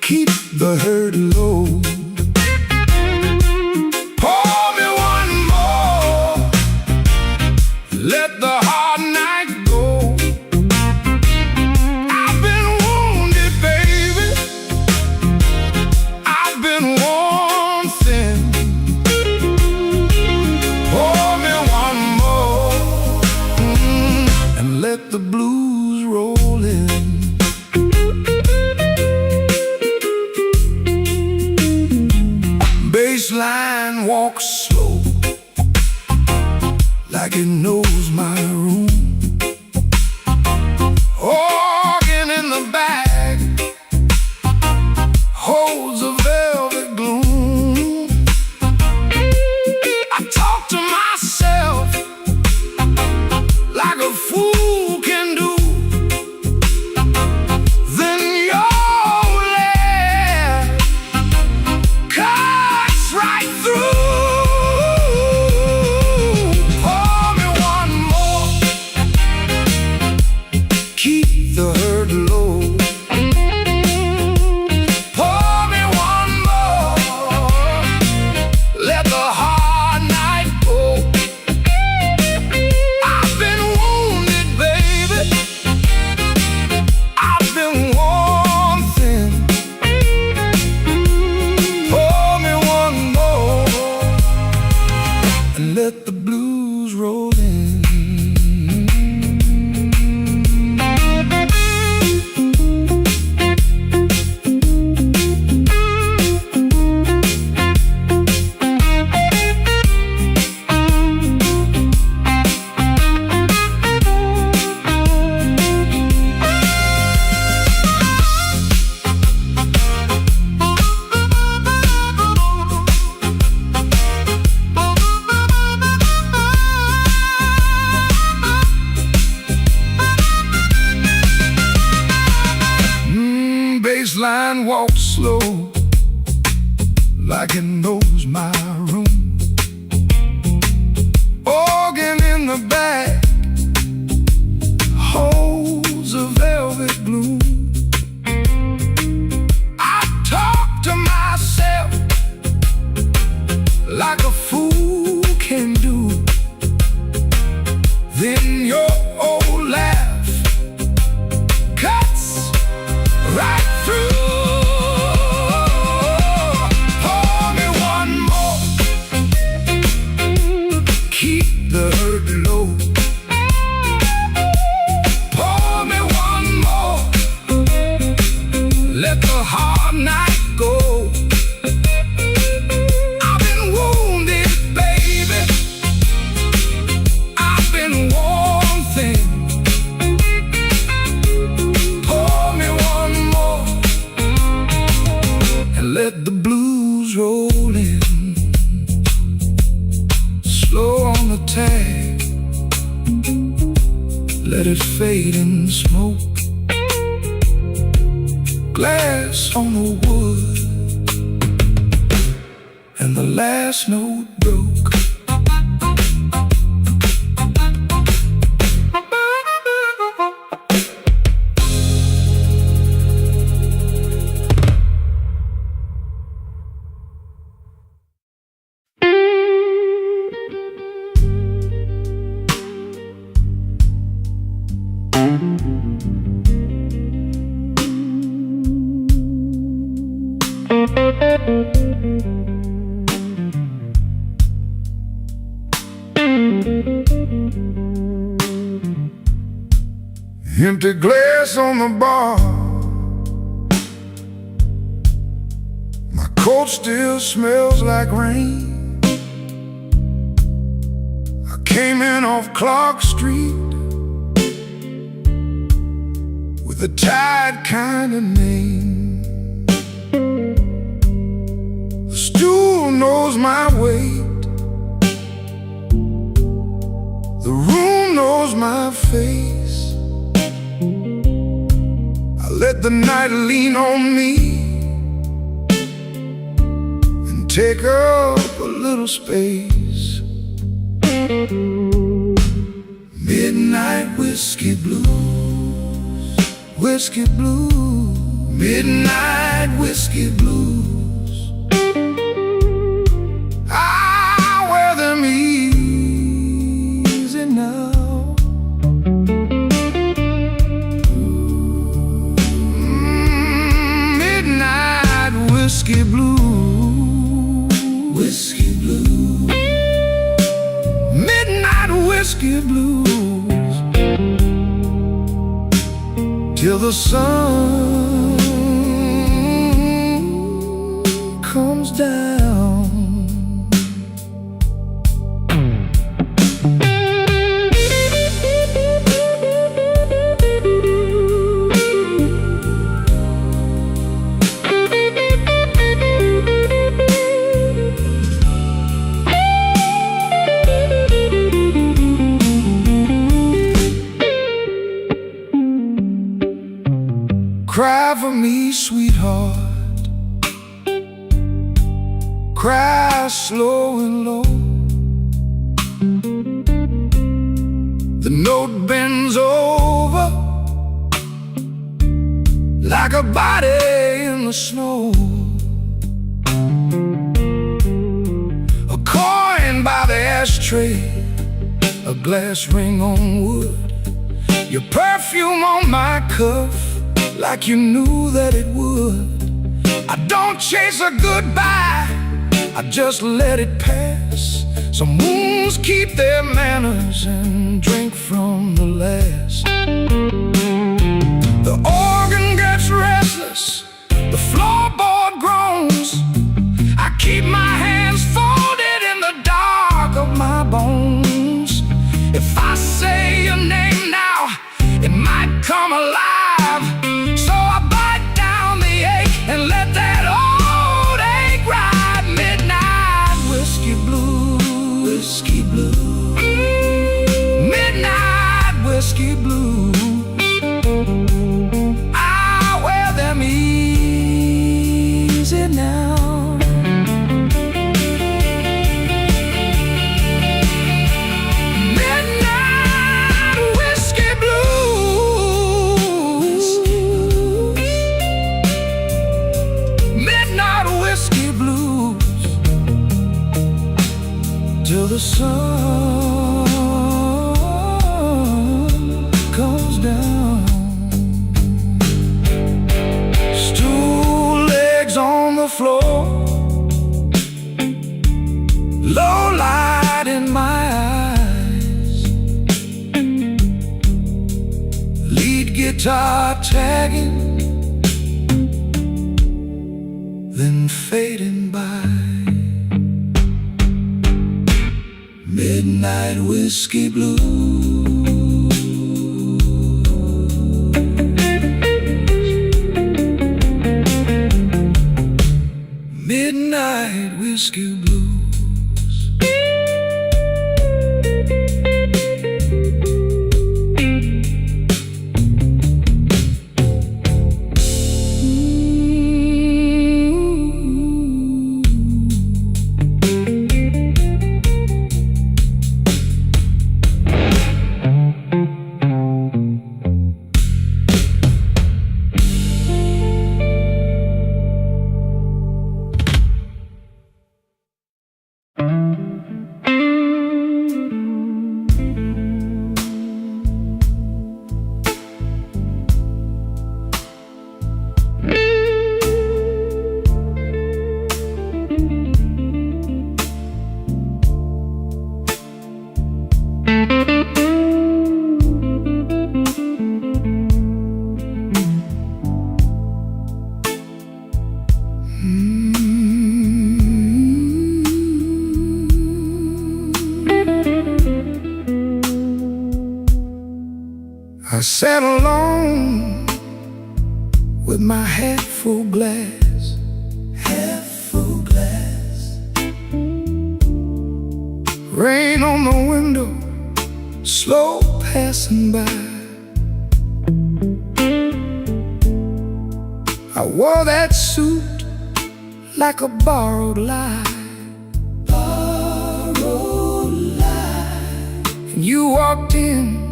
keep the hurt low. Pour me one more, let the hard night go. I've been wounded, baby, I've been worn thin. Pour me one more, and let the blues roll in. Baseline walks slow, like it knows my room. Organ in the back holds a velvet gloom. I talk to myself like a fool can do. Then your laugh cuts right through. Pour me one more, keep the hurt low. Pour me one more, let the hard night go. I've been wounded, baby, I've been worn thin. Pour me one more, and let the blues roll in. Baseline walks slow, like it knows my room. Organ in the back holds a velvet gloom. I talk to myself like a fool can do. Then your old laugh cuts right through. Pour me one more, keep the hurt low. Pour me one more, let the hard night go. I've been wounded, baby, I've been worn thin. Pour me one more, and let the blues roll in. Slow on the tag, let it fade in smoke. Glass on the wood, and the last note broke. Empty glass on the bar, my coat still smells like rain. I came in off Clark Street with a tired kind of name. The stool knows my weight, the room knows my face. I let the night lean on me and take up a little space. Midnight whiskey blues, whiskey blues, midnight whiskey blues. I wear them easy now. Midnight whiskey blues, whiskey blues, midnight whiskey blues. Till the sun comes down. Cry for me, sweetheart. Cry slow and low. The note bends over like a body in the snow. A coin by the ashtray, a glass ring on wood, your perfume on my cuff, like you knew that it would. I don't chase a goodbye, I just let it pass. Some wounds keep their manners and drink from the last. The organ gets restless, the floorboard groans. I keep my hands folded in the dark of my bones. If I say your name now, it might come alive. And let that old ache ride. Midnight whiskey blues, whiskey blues, midnight whiskey blues. I wear them easy now. Midnight whiskey blues, whiskey blues, till the sun comes down. Stool legs on the floor, low light in my eyes, lead guitar tagging, then fading by. Midnight whiskey blues, midnight whiskey blues. I sat alone with my head full glass, rain on the window, slow passing by. I wore that suit like a borrowed lie, and you walked in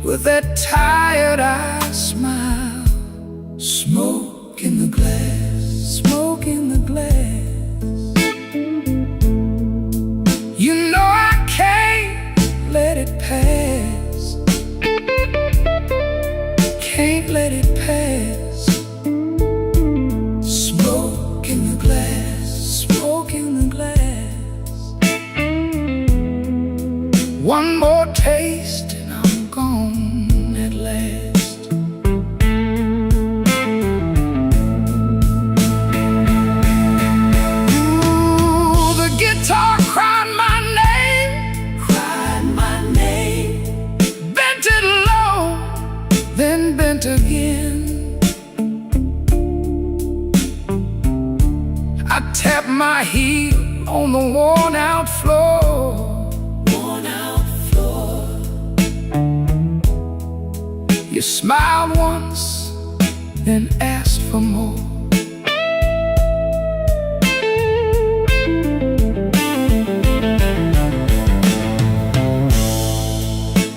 with that tired-eyed smile. Smoke in the glass, smoke in the glass. You know I can't let it pass, can't let it pass. Smoke in the glass, smoke in the glass. One more taste and I'm gone at last. Ooh, the guitar cried my name, bent it low, then bent again. I tapped my heel on the worn-out floor. You smiled once, then asked for more.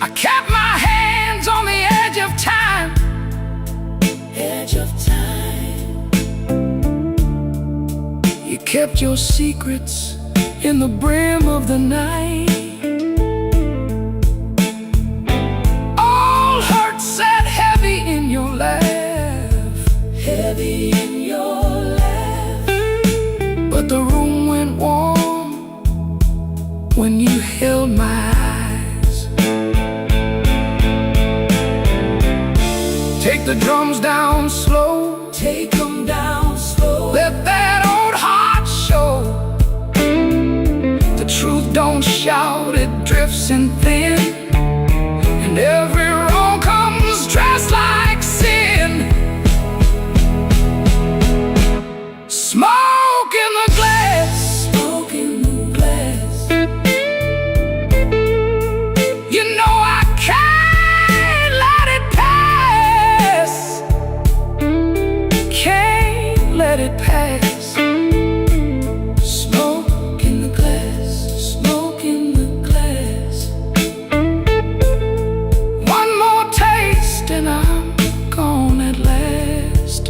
I kept my hands on the edge of time, You kept your secrets in the brim of the night. All hurt sat heavy in your laugh, but the room went warm when you held my eyes. Take the drums down slow, Take 'em down slow. let that old heart show. The truth don't shout, it drifts in thin, and every wrong comes dressed like sin. Smoke in the glass, Smoke in the glass. you know I can't let it pass, can't let it pass. Smoke in the glass. Smoke in the glass. One more taste and I'm gone at last.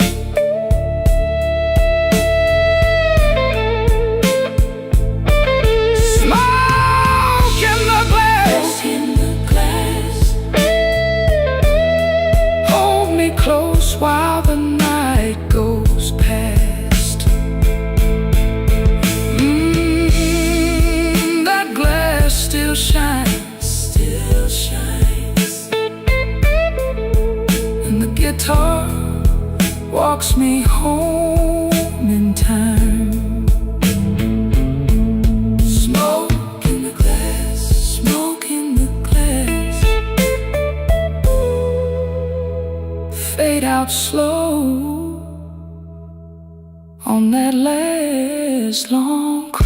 Smoke in the glass, Smoke in the glass. hold me close while the night goes past. That glass still shines, Still shines. and the guitar walks me home in time. Smoke in the glass. Smoke in the glass, fade out slow on that last long cry.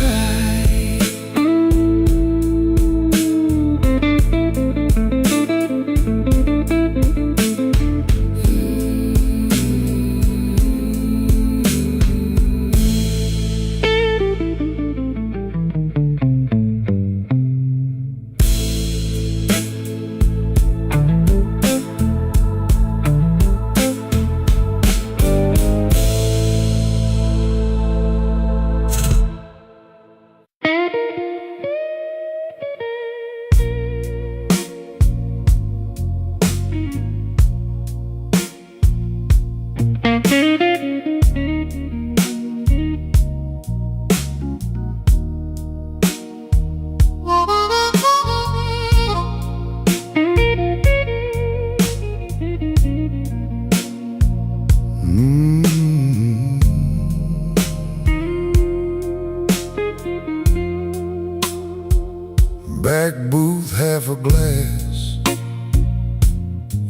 Back booth, half a glass.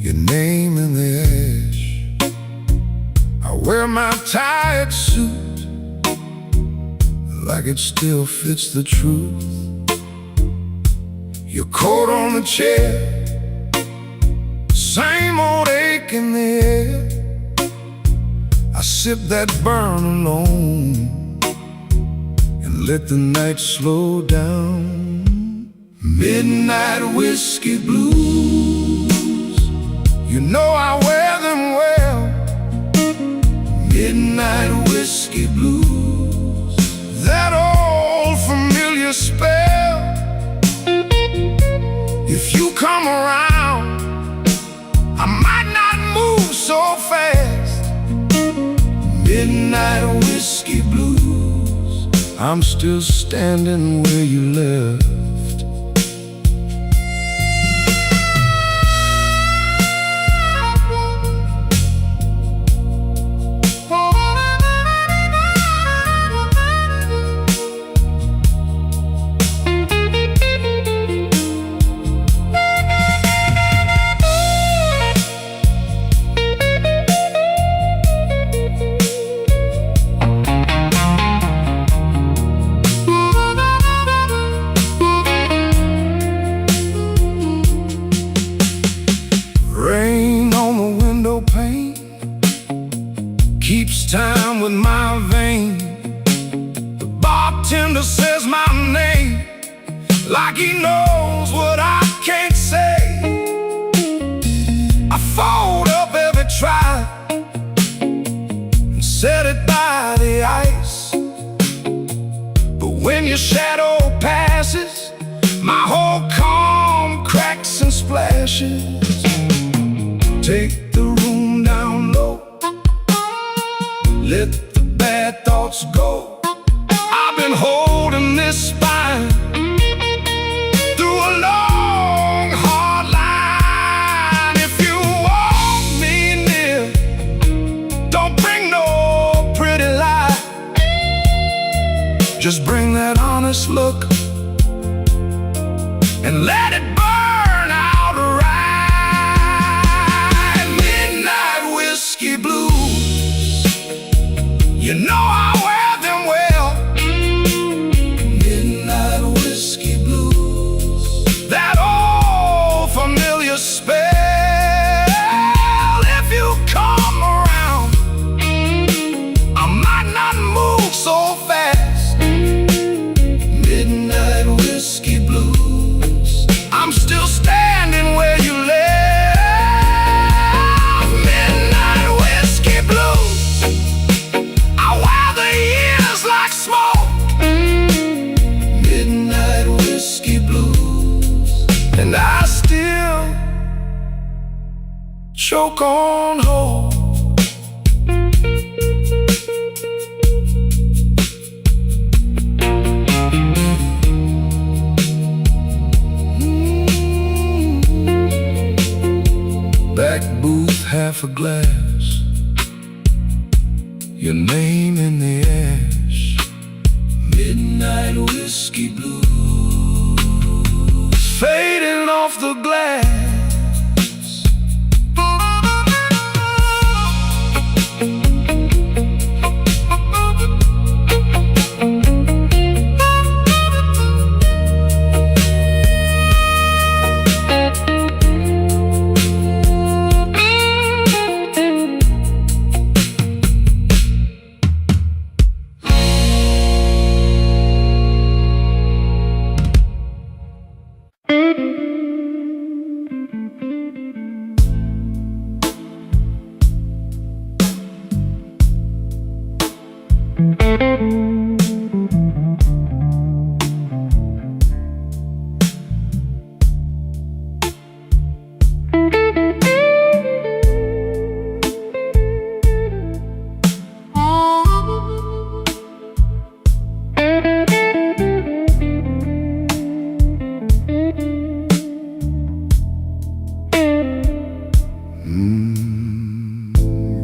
You name in the ash. I wear my tired suit like it still fits the truth. Your coat on the chair, same old ache in the air. I sip that burn alone and let the night slow down. Midnight whiskey blues, you know I wear them well. Midnight whiskey blues, that old familiar spell. If you come around, I might not move so fast. Midnight whiskey blues, I'm still standing where you left. Keeps time with my vein. The bartender says my name like he knows what I can't say. I fold up every try and set it by the ice. But when your shadow passes, my whole calm cracks and splashes. Take the room down low, let the bad thoughts go. I've been holding this spine through a long, hard line. If you want me near, don't bring no pretty lie. Just bring that honest look and let it burn out right. Midnight whiskey blues, you know I wear them well. Midnight whiskey blues, that old familiar spell. If you come around, I might not move so fast. Midnight whiskey blues, I'm still standing where you left. Midnight whiskey blues, I wear the years like smoke. Midnight whiskey blues, and I still choke on hope. Back booth, half a glass, your name in the ash. Midnight whiskey blues, fading off the glass.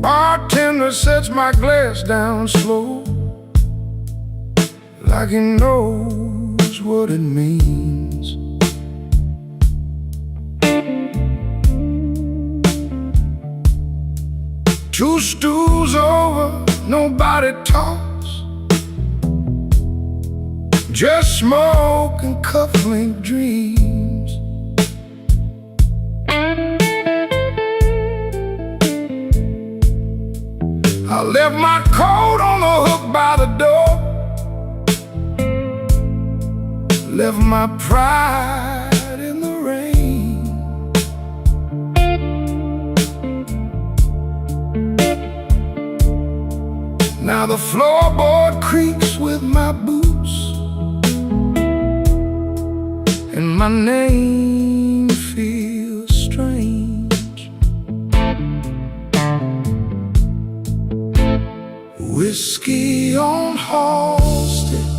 Bartender sets my glass down slow, like he knows what it means. Two stools over, nobody talks, just smoke and cufflink dreams. I left my coat on the hook by the door, left my pride in the rain. Now the floorboard creaks with my boots, and my name feels strange. Whiskey on Halsted,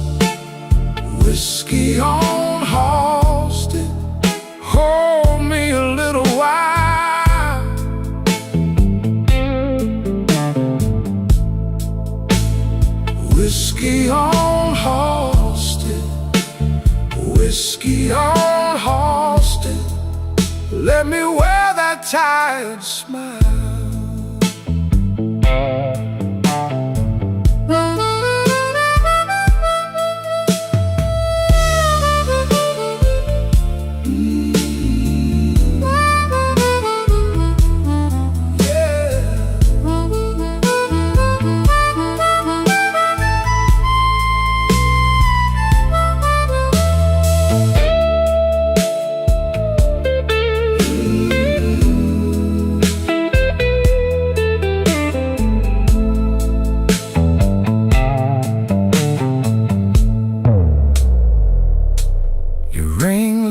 whiskey on Halsted, hold me a little while. Whiskey on Halsted, whiskey on Halsted, let me wear that tired smile.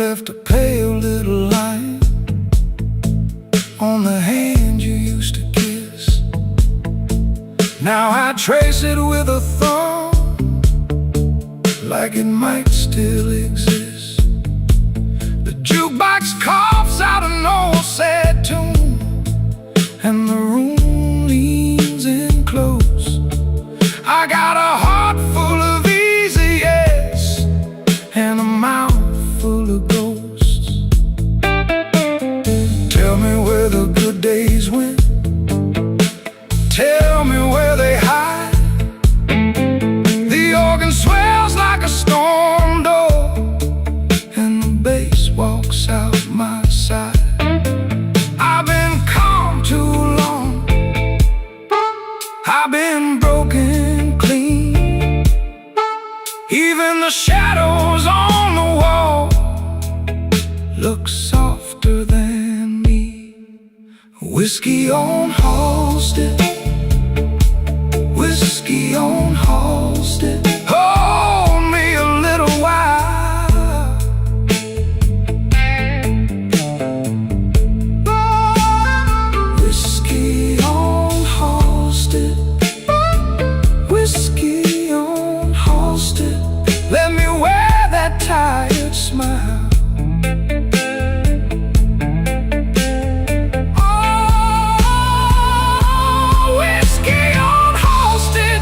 Left a pale little line on the hand you used to kiss. Now I trace it with a thumb, like it might still exist. The jukebox coughs out an old sad tune, and the room leans in close. I got a heart full of easy yes, and a mouth full of ghosts. Tell me where the good days went, tell me where they hide. The organ swells like a storm door, and the bass walks out my side. I've been calm too long, I've been broken clean. Even the shadows on the wall look softer than me. Whiskey on Halsted, whiskey on Halsted, hold me a little while. Whiskey on Halsted, whiskey on Halsted, let me wear that tired smile. Whiskey on Halsted,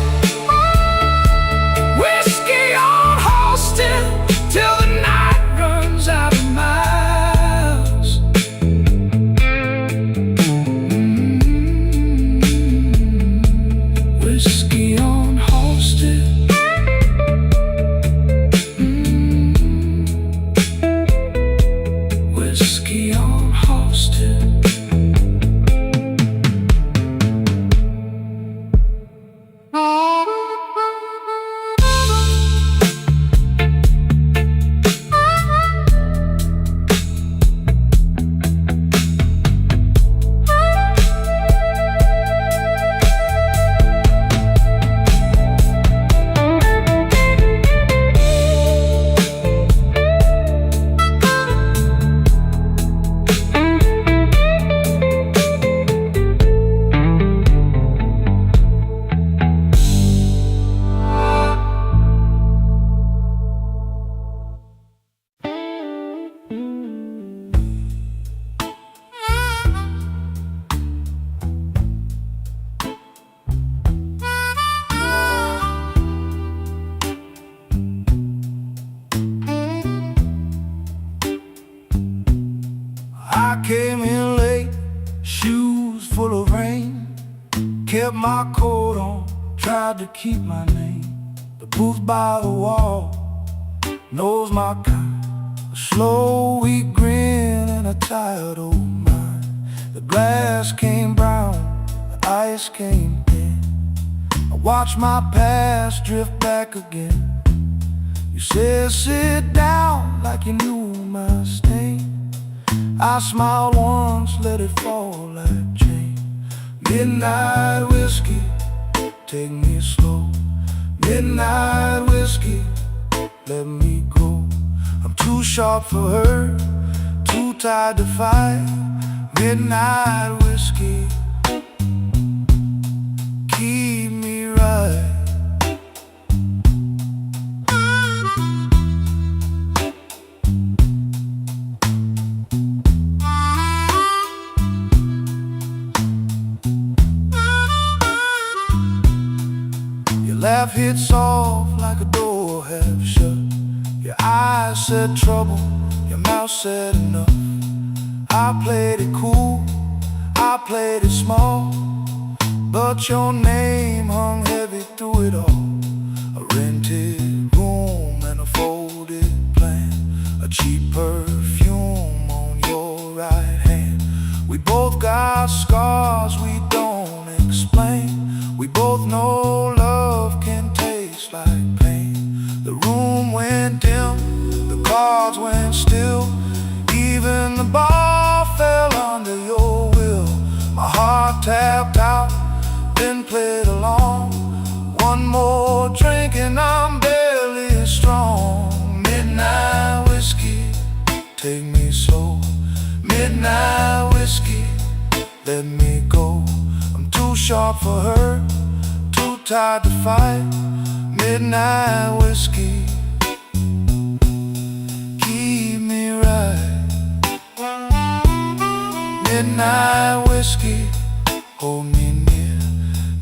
whiskey on Halsted. my coat on, tried to keep my name. The booth by the wall knows my kind. A slow, weak grin and a tired old mind. The glass came brown, the ice came thin. I watched my past drift back again. You said sit down like you knew my stain. I smiled once, let it fall like chain. Midnight whiskey, take me slow. Midnight whiskey, let me go. I'm too sharp for her, too tired to fight. Midnight whiskey, keep me right. Laugh hit soft like a door half shut. Your eyes said trouble, your mouth said enough. I played it cool, I played it small, but your name hung heavy through it all. A rented room and a folded plan, a cheap perfume on your right hand. We both got scars we don't explain. We both know love can taste like pain. The room went dim, the cards went still. Even the ball fell under your will. My heart tapped out, then played along. One more drink and I'm barely strong. Midnight whiskey, take me slow. Midnight whiskey, let me go. I'm too sharp for her, too tired to fight. Midnight whiskey, keep me right. Midnight whiskey, hold me near.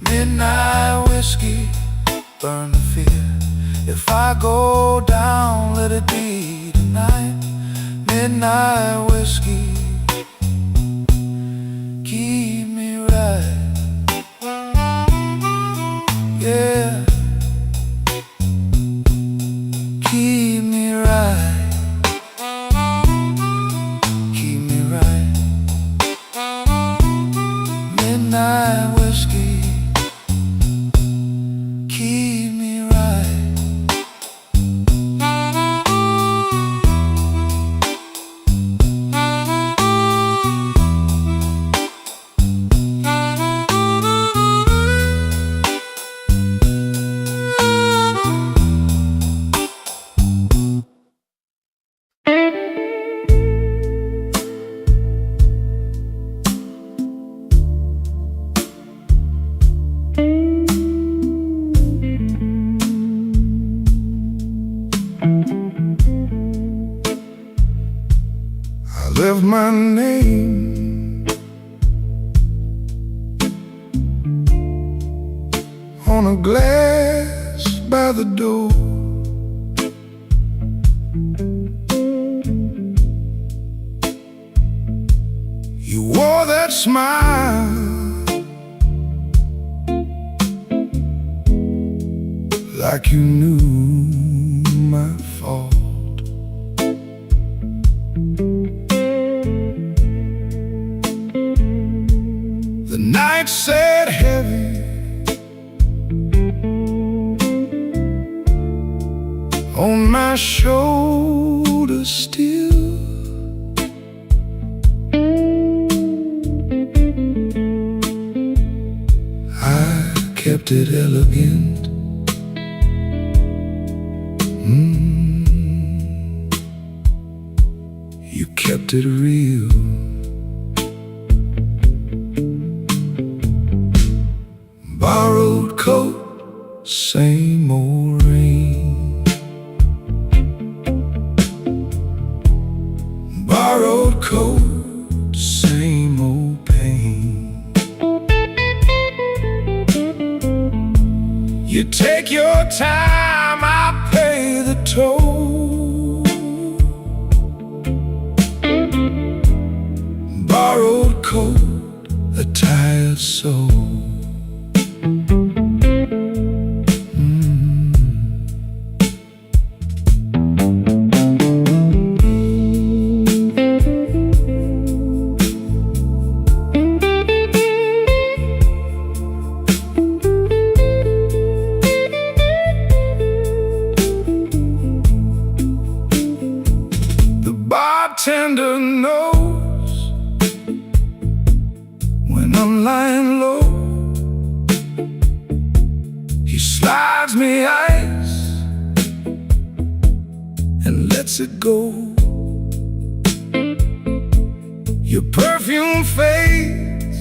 Midnight whiskey, burn the fear. If I go down, let it be tonight. Midnight whiskey, keep me right. Yeah, keep me right. Keep me right. Midnight whiskey, keep me right. I left my name on a glass by the door. You wore that smile like you knew my fault. The night sat heavy on my shoulders still. I kept it elegant. You kept it real. Borrowed coat, same old rain. Borrowed coat, same old pain. You take your time, I pay the toll. Borrowed coat, a tired soul. bartender knows when I'm lying low. He slides me ice and lets it go. Your perfume fades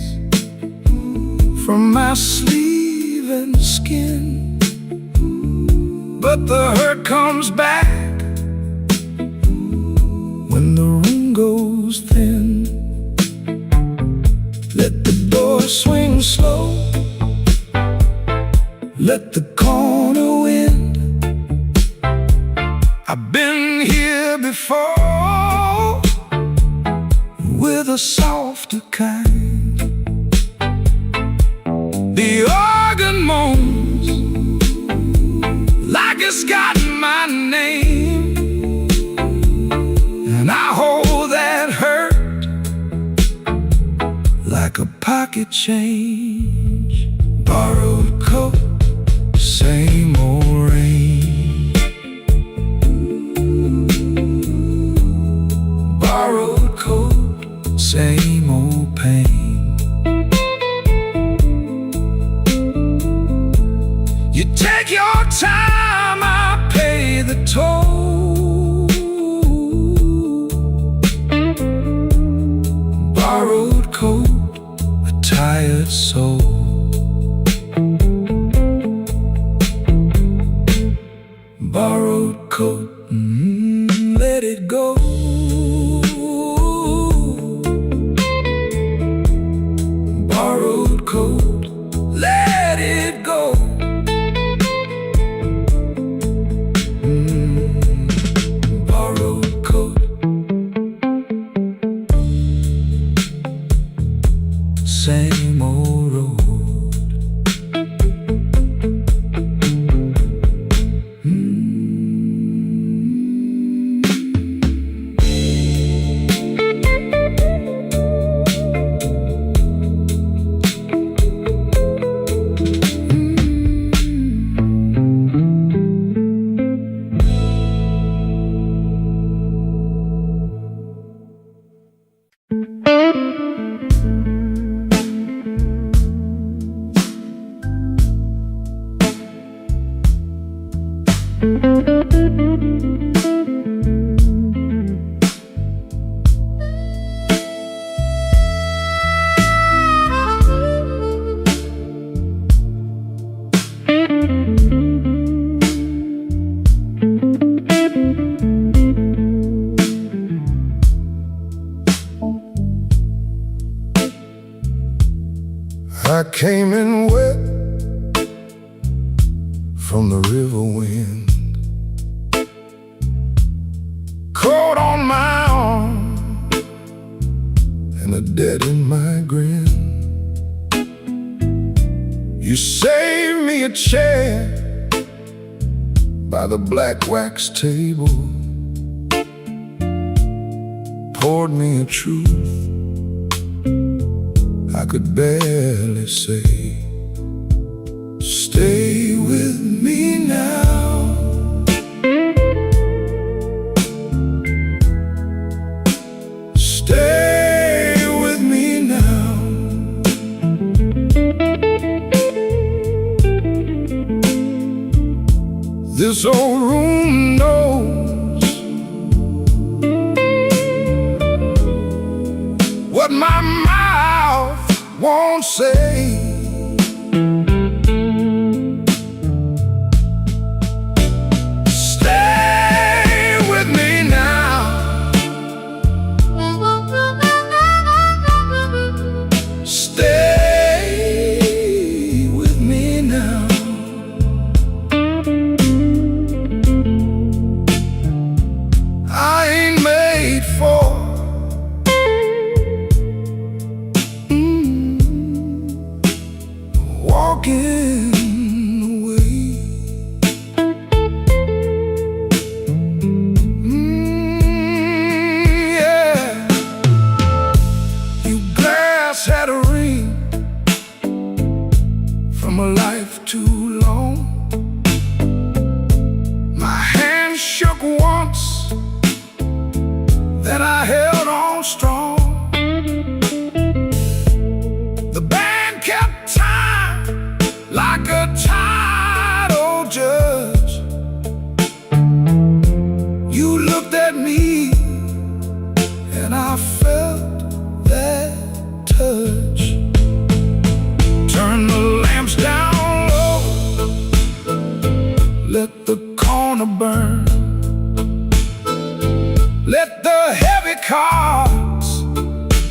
from my sleeve and skin, but the hurt comes back when the room goes thin. Let the door swing slow, let the corner wind. I've been here before with a softer kind. The organ moans like it's got my name, and I hold that hurt like a pocket change. Borrowed coat, same old rain. Borrowed coat, same old pain. You take your time, I pay the toll. Borrowed coat, a tired soul. Borrowed coat, let it go. Borrowed coat, let it go. Borrowed coat, same old road. I came in wet from the river wind, cold on my arm and a debt in my grin. You saved me a chair by the black wax table, poured me a truth I could barely say. Stay with me now. Stay with me now. This old room knows what my mouth won't say. Stay with me now. Stay with me now. I ain't made for that I held on strong. The band kept time like a title judge. You looked at me and I felt that touch. Turn the lamps down low, let the corner burn. Let the heavy cards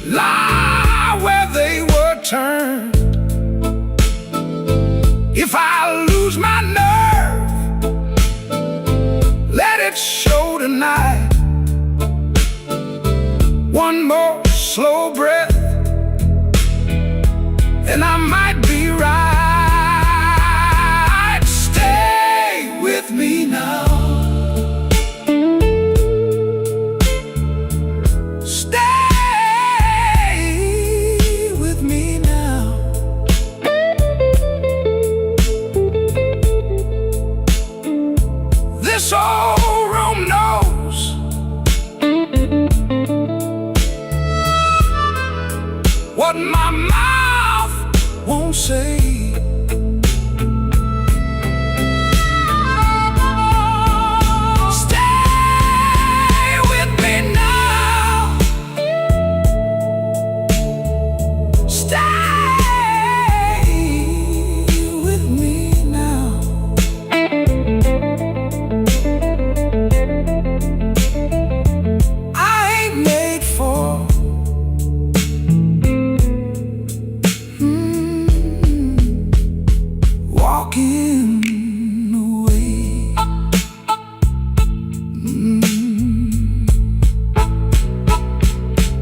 lie where they were turned. If I lose my nerve, let it show tonight. One more slow breath and I might be right. Stay with me now. This old room knows what my mouth won't say. Stay with me now. Stay with me now. Walking away.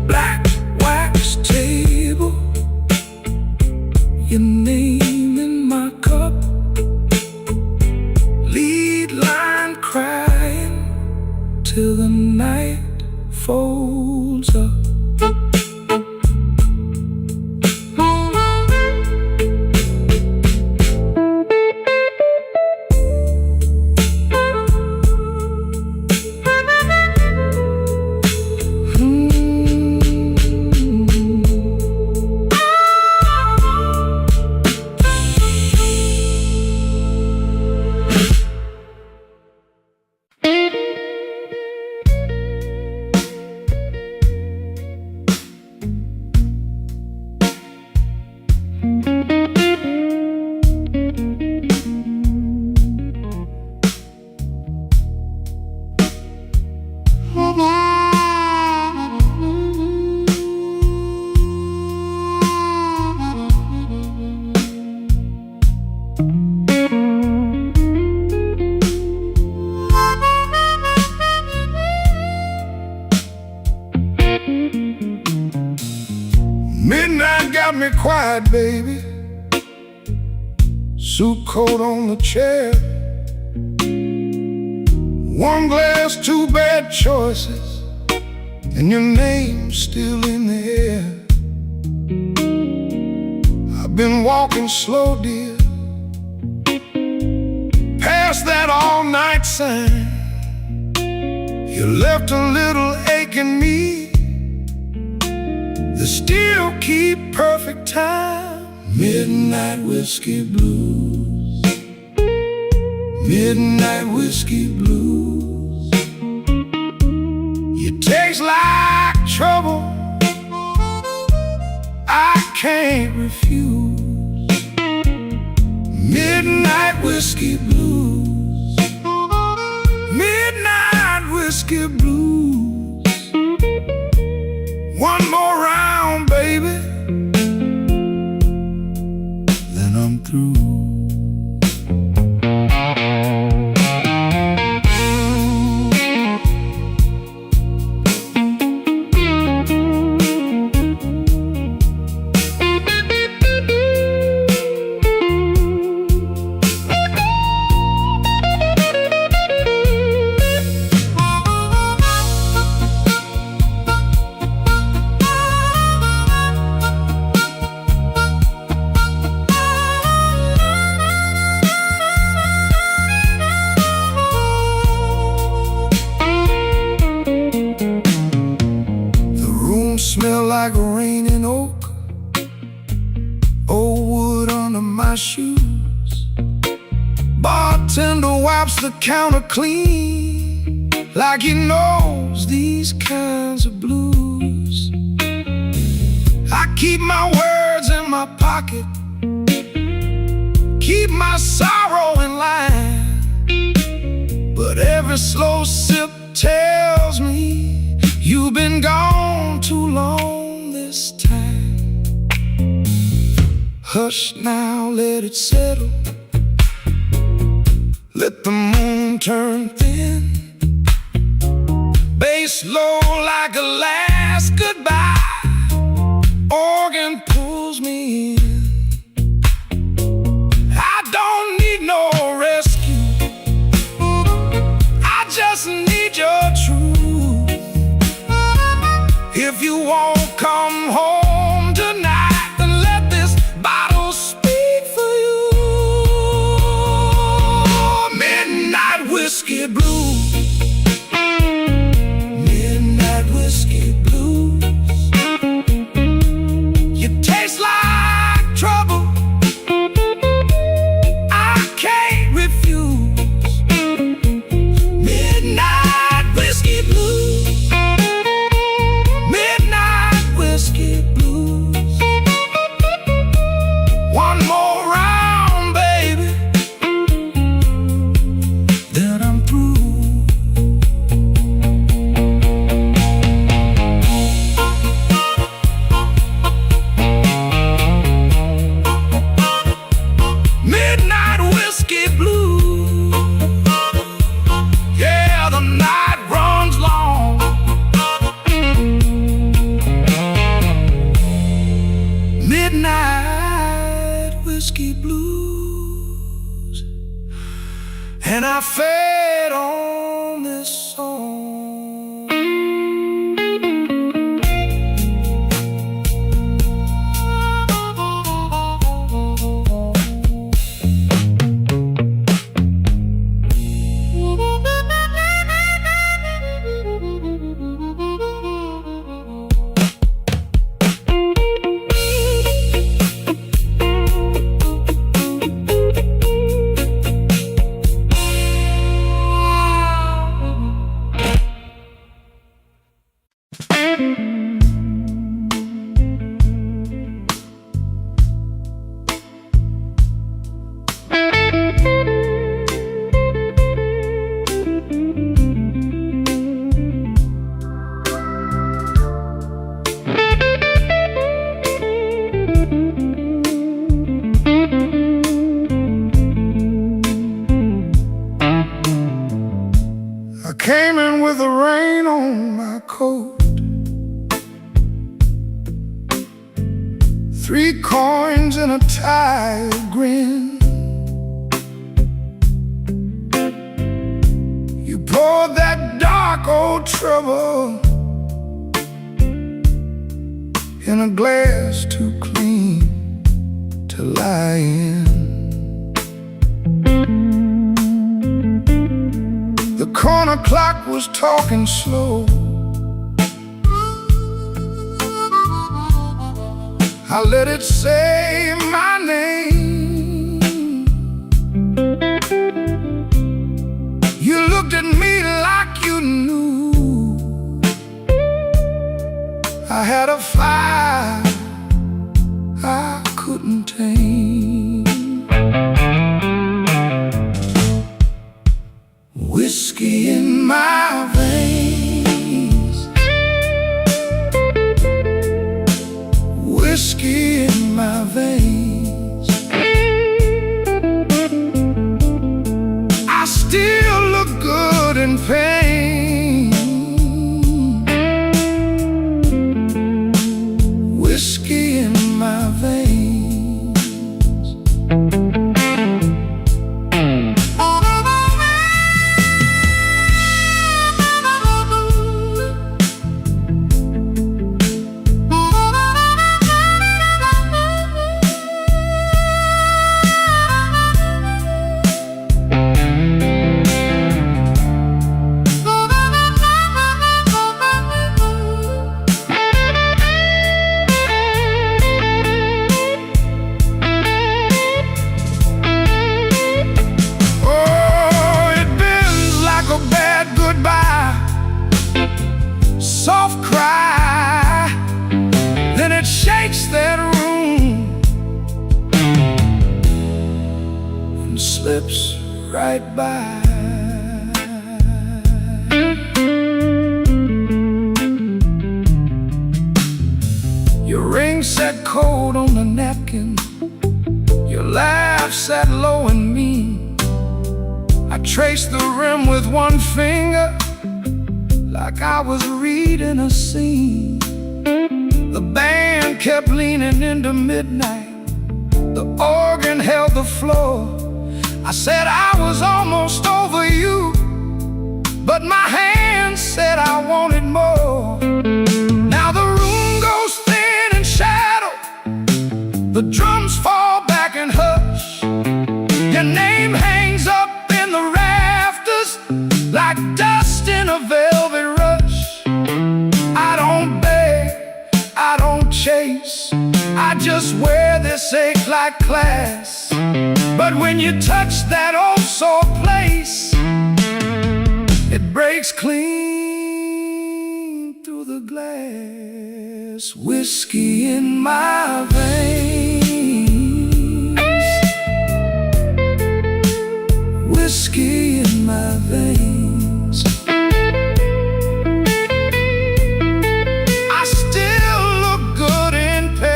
Black wax table, your name in my cup. Lead line crying till the night folds up. Midnight got me quiet, baby. Suit coat on the chair. One glass, two bad choices, and your name's still in the air. I've been walking slow, dear, past that all-night sign. You left a little ache in me that still keep perfect time. Midnight whiskey blues, midnight whiskey blues. You taste like trouble, I can't refuse. Midnight whiskey blues, midnight whiskey blues. One more round, baby, then I'm through. shoes. Bartender wipes the counter clean, like he knows these kinds of blues. I keep my words in my pocket, keep my sorrow in line, but every slow sip tells me you've been gone too long this time. Hush now, let it settle, let the moon turn thin, bass low like a last goodbye, organ pulls me in. I don't need no rescue, I just need your truth. If you won't come home tonight, then let this bottle speak for you. Midnight whiskey blues, midnight whiskey blues. You taste like trouble, I can't refuse. Midnight whiskey blues, midnight whiskey blues. One more round, baby, then I'm through. Midnight whiskey blues. Yeah, the night runs long. Midnight whiskey blues. And I fed on this song. I came in with the rain on my coat, 3 coins and a tired grin. You poured that dark old trouble in a glass too clean to lie in. The corner clock was talking slow. I let it say my name. You looked at me like you knew I had a fire I couldn't tame. Whiskey in my veins, whiskey in my veins. I still look good in pain. Whiskey in my veins. soft cry, then it shakes that room and slips right by. Your ring sat cold on the napkin, your laugh sat low and mean. I traced the rim with one finger, like I was reading a scene. The band kept leaning into midnight, the organ held the floor. I said I was almost over you, but my hand said I wanted more. Now the room goes thin and shadow, the drums fall back and hush. Your name hangs up in the rafters like dust in a velvet rush. I don't beg, I don't chase, I just wear this ache like class. But when you touch that old sore place, it breaks clean through the glass. Whiskey in my veins, whiskey in my veins. I still look good in pain.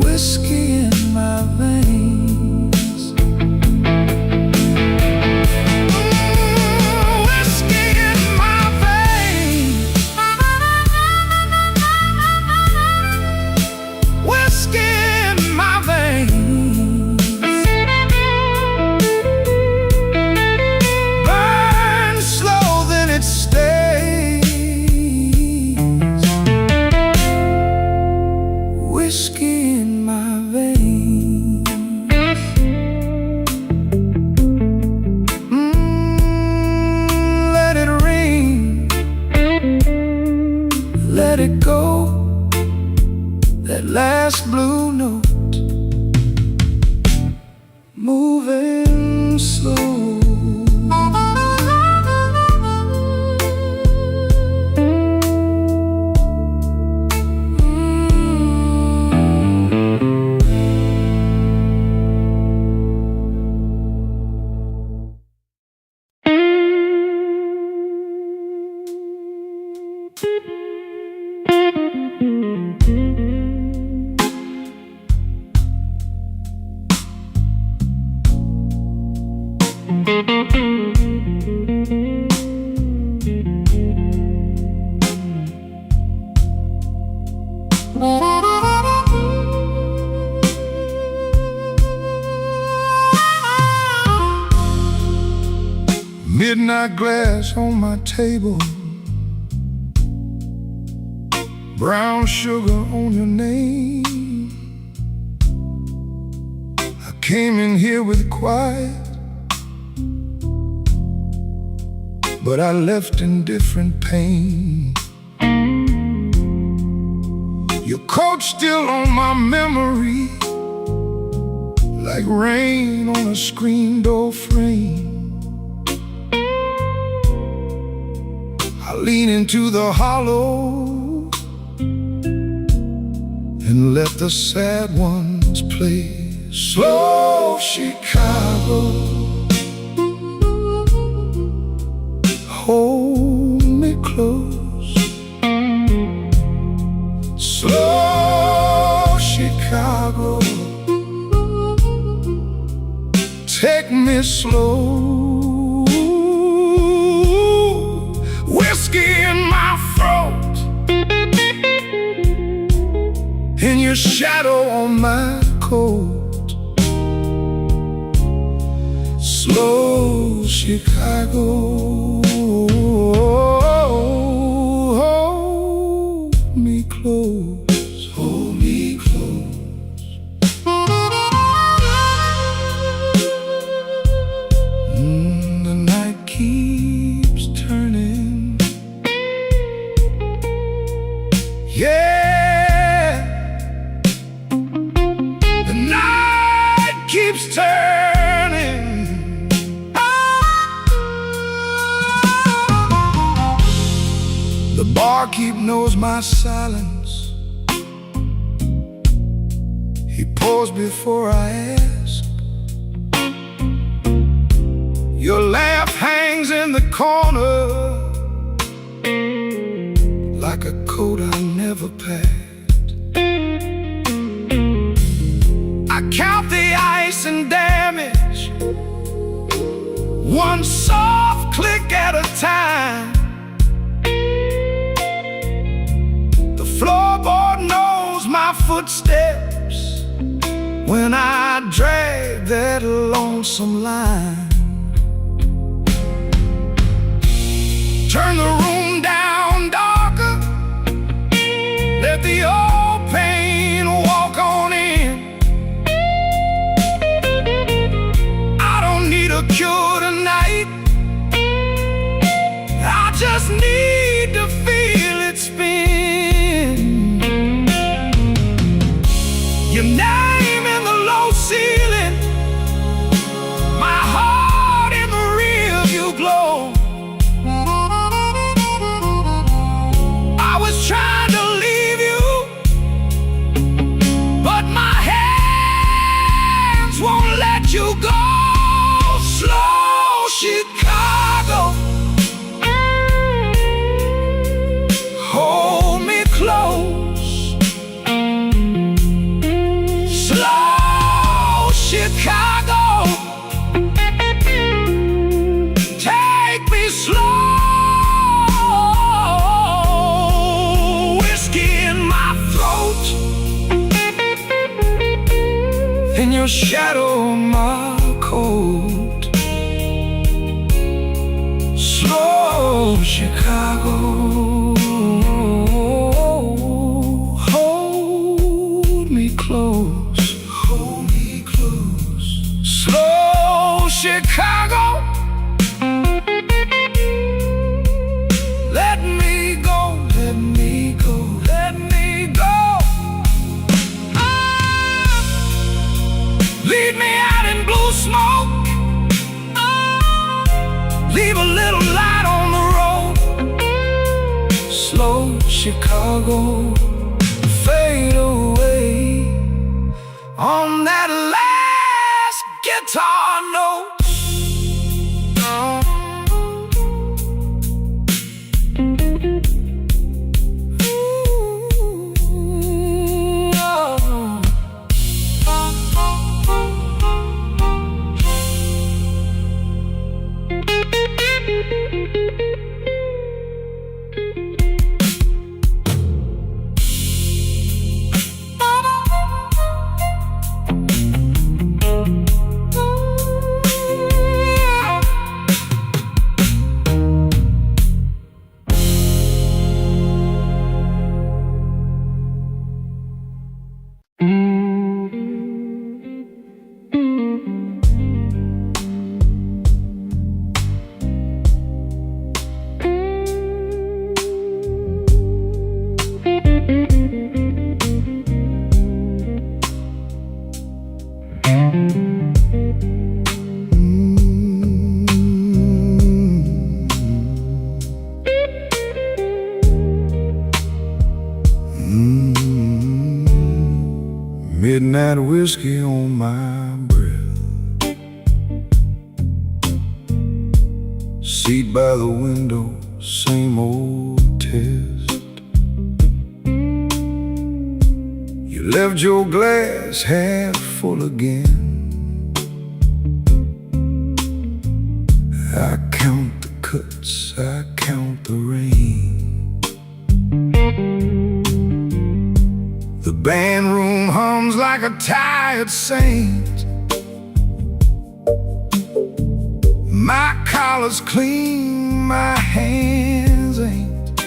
Whiskey in my veins. Whiskey in my veins. Whiskey in my veins. Burn slow, then it stays. Whiskey in my veins. Let it ring, let it go, that last blue note, moving slow. Midnight glass on my table, brown sugar on your name. I came in here with quiet, but I left in different pain. Your coat still on my memory, like rain on a screen door frame. I lean into the hollow and let the sad ones play. Slow Chicago, hold me close. Slow Chicago, take me slow. Whiskey in my throat, and your shadow on my coat. Slow Chicago, hold me close, hold me close. The night keeps turning, yeah. The night keeps turning. barkeep knows my silence. He pours before I ask. Your laugh hangs in the corner like a coat I never packed. I count the ice and damage, one soft click at a time. The floorboard knows my footsteps when I drag that lonesome line. Turn the room down darker, let the old pain walk on in. I don't need a cure tonight, I just need to feel it spin. Your name in the low ceiling, my heart in the rear view glow. Trying to leave you, but my hands won't let you go. Slow Chicago, hold me close. Slow Chicago, take me slow. In your shadow, my coat. Slow Chicago, hold me close. Hold me close. Slow Chicago, let me go, let me go, let me go. Lead me out in blue smoke, leave a little light on the road. Slow Chicago, fade away on that last guitar note. Midnight whiskey on my breath, seat by the window, same old test. You left your glass half full again. I count the cuts, I count the rain. The band room hums like a tired saint. My collar's clean, my hands ain't.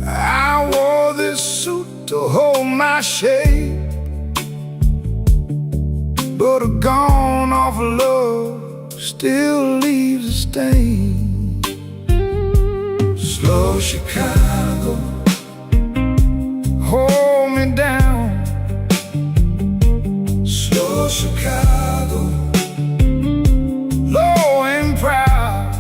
I wore this suit to hold my shape, but a gone off love still leaves a stain. Slow Chicago, hold me down. Slow Chicago, low and proud.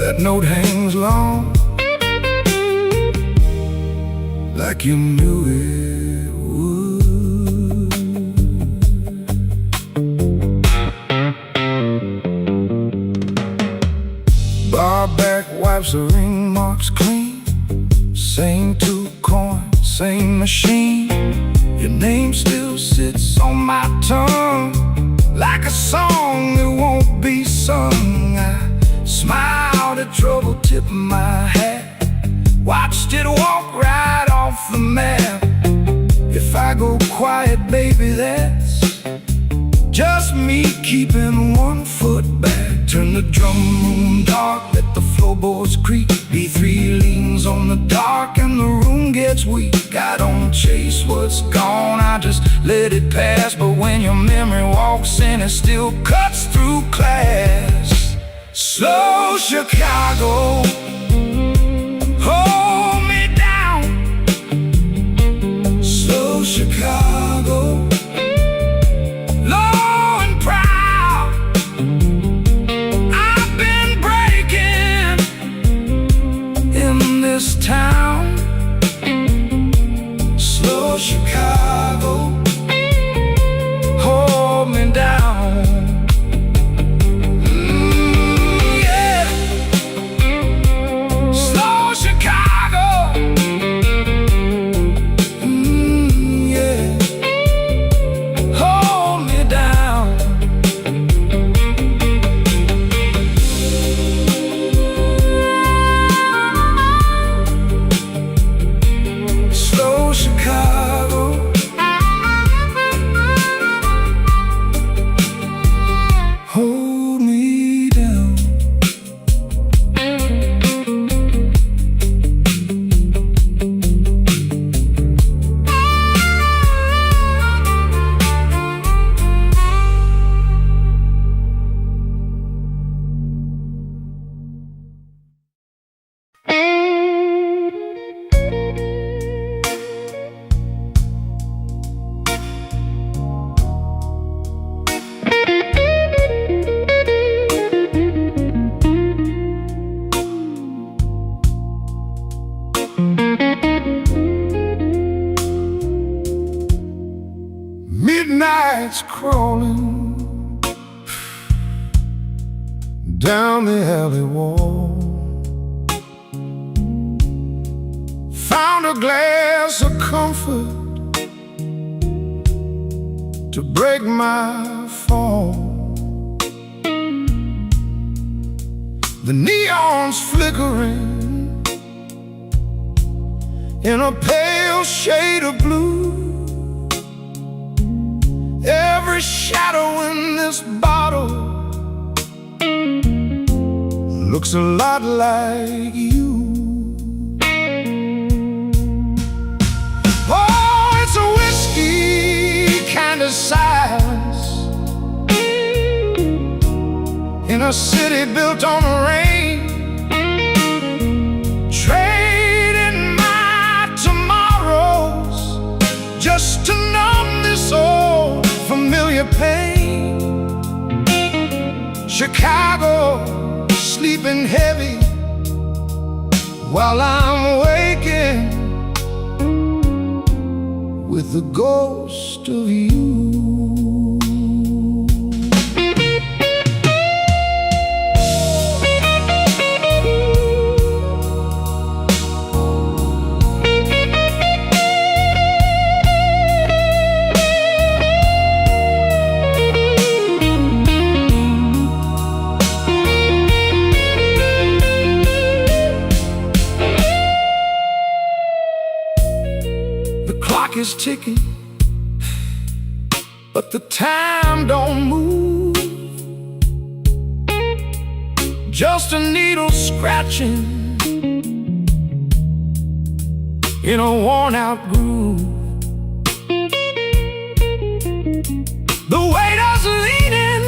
That note hangs long, like you knew it would. Bar back wipes the ring marks clean. Same two coins, same machine. Your name still sits on my tongue, like a song that won't be sung. I smiled at trouble, tipped my hat, watched it walk right off the map. If I go quiet, baby, that's just me keeping one foot back. Turn the drum room dark, let the floorboards creak. B3 leans on the dark and the room gets weak. I don't chase what's gone, I just let it pass. But when your memory walks in, it still cuts through class. Slow Chicago, hold me down. Slow Chicago, low and proud. I've been breaking in this town. Slow Chicago, hold me down. Midnight's crawling down the alley wall. Found a glass of comfort to break my fall. The neon's flickering in a pale shade of blue. Every shadow in this bottle looks a lot like you. Oh, it's a whiskey kind of silence in a city built on the rain. Trading my tomorrows just to numb this old familiar pain. Chicago sleeping heavy while I'm waking with the ghost of you. Is ticking, but the time don't move. Just a needle scratching in a worn-out groove. The waiter's leaning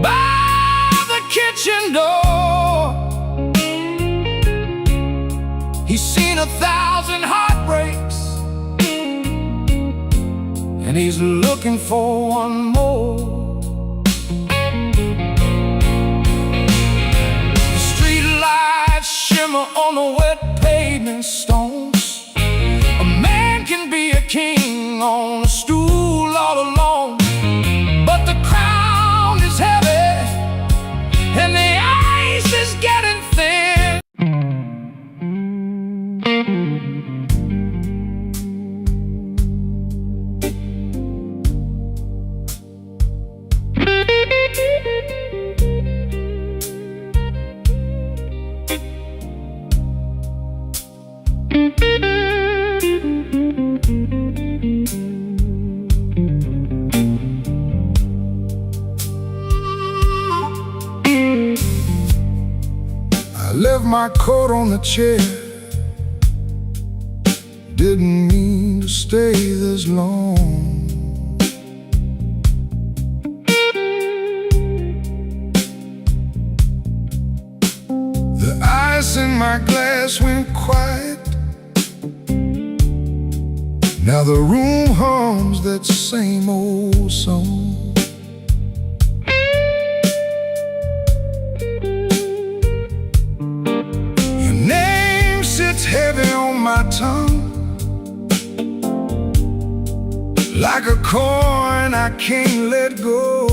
by the kitchen door. He's seen 1,000 heartbreaks, and he's looking for one more. on the wet pavement stones. A man can be a king on a stool all alone, but the crown is heavy and the ice is getting thin. I left my coat on the chair. Didn't mean to stay this long. The ice in my glass went quiet. Now the room hums that same old song. It's heavy on my tongue, like a coin I can't let go.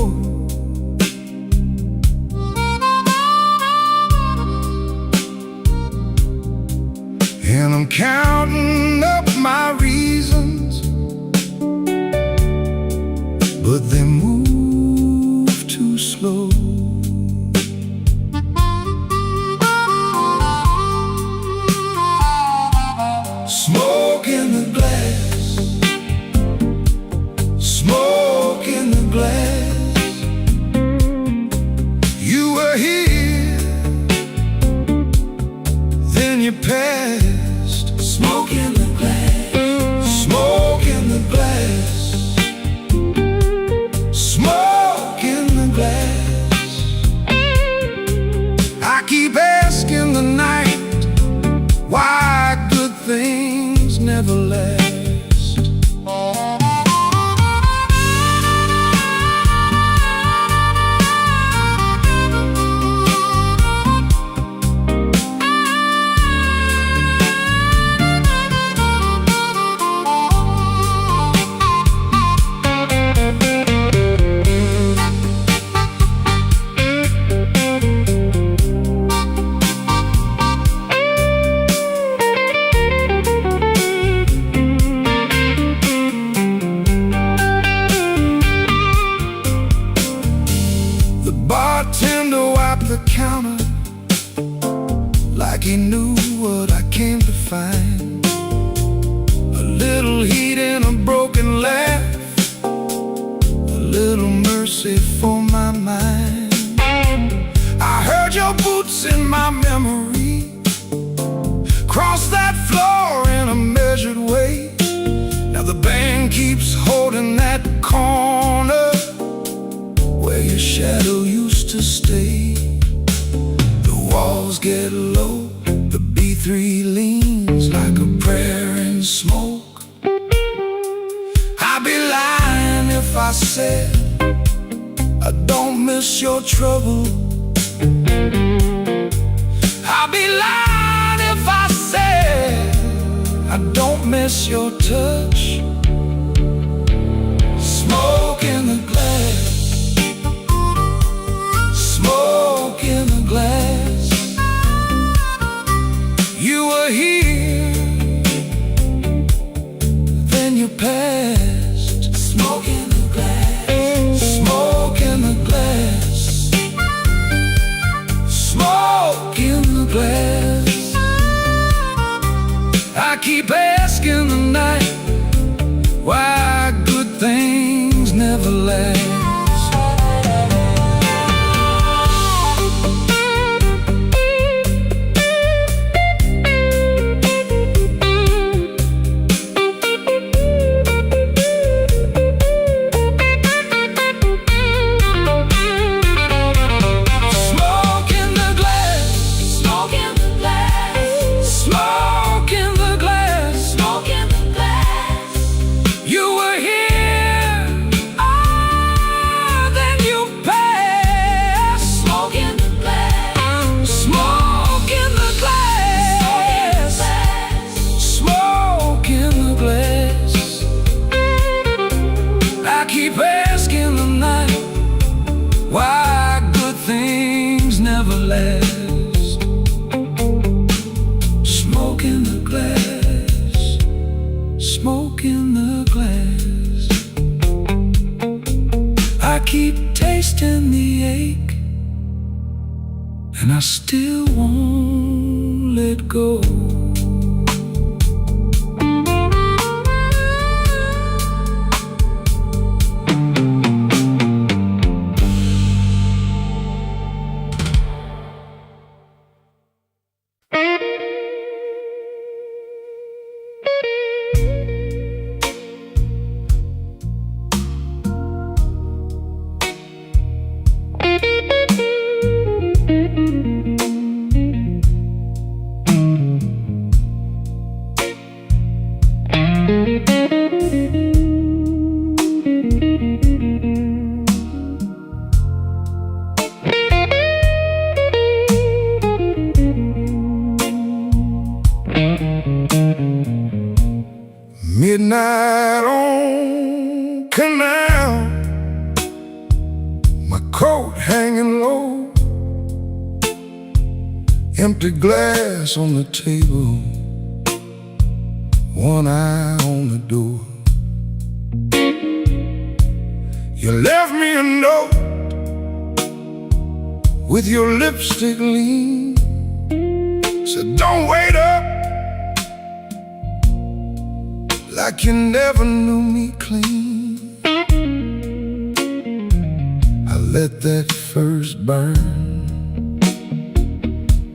And I'm counting up my reasons, but they move too slow. Smoke in the glass, smoke in the glass. You were here, then you passed. Smoke in the glass, smoke in the glass, smoke in the glass. I keep asking the night why good things never last. Bartender wiped the counter like he knew what I came to find. A little heat and a broken laugh, a little mercy for my mind. I heard your boots in my memory cross that floor in a measured way. Now the band keeps holding that corner where your shadow used to stay. The walls get low, the B3 leans like a prayer in smoke. I'd be lying if I said I don't miss your trouble. I'd be lying if I said I don't miss your touch. Smoke in the glass, smoke in the glass. You were here, then you passed. Smoke in the glass, smoke in the glass, smoke in the glass. I keep asking the night never last. Smoke in the glass, smoke in the glass. I keep tasting the ache, and I still won't let go. Midnight on Canal, my coat hanging low, empty glass on the table, one eye on the door. You left me a note with your lipstick lean, said don't wait up, like you never knew me clean. I let that first burn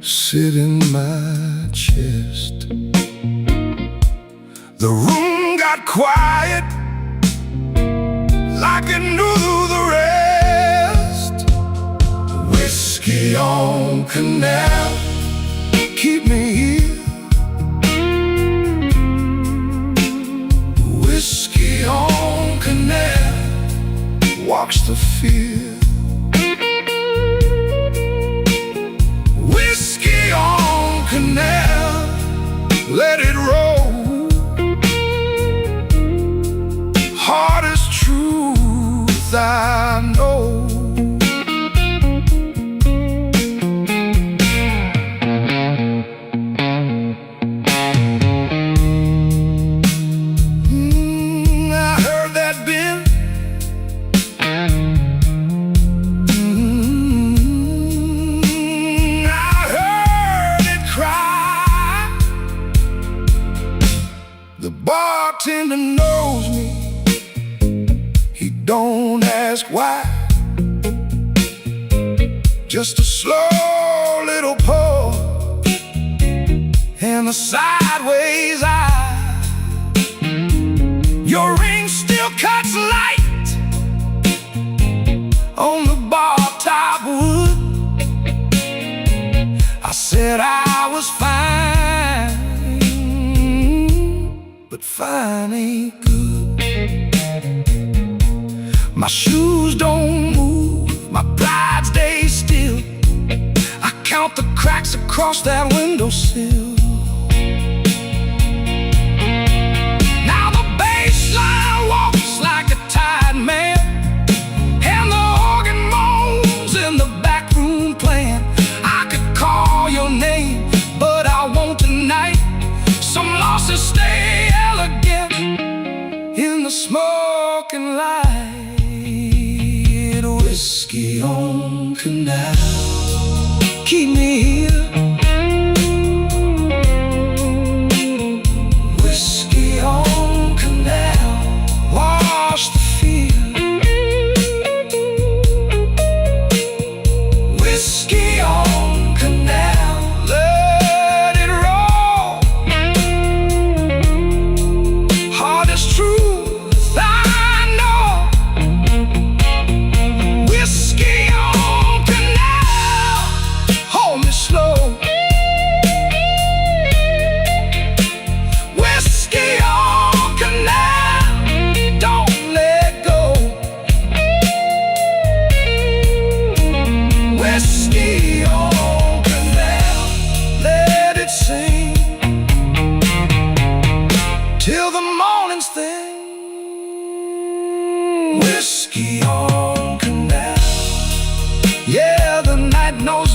sit in my chest. The room got quiet, like it knew the rest. Whiskey on Canal, keep me here. Whiskey on Canal, walks the field. Whiskey on Canal, let it roll. Hardest truth I know. The bartender knows me, he don't ask why. Just a slow little pour and a sideways eye. Your ring still cuts light on the bar top wood. I said I was fine, but fine ain't good. My shoes don't move, my pride stays still. I count the cracks across that windowsill. Now the bass line walks like a tired man, and the organ moans in the back room playing. I could call your name, but I won't tonight. Some losses stay elegant in the smoking light. Whiskey on Canal, keep me here. Whiskey on Canal, wash the field. Whiskey on Canal, let it roll. Hardest truth I know. Whiskey on Canal, hold me slow.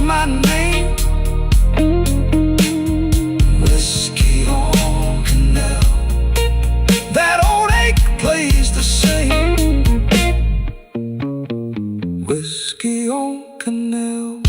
my name. Whiskey on Canal. That old ache plays the same. Whiskey on Canal.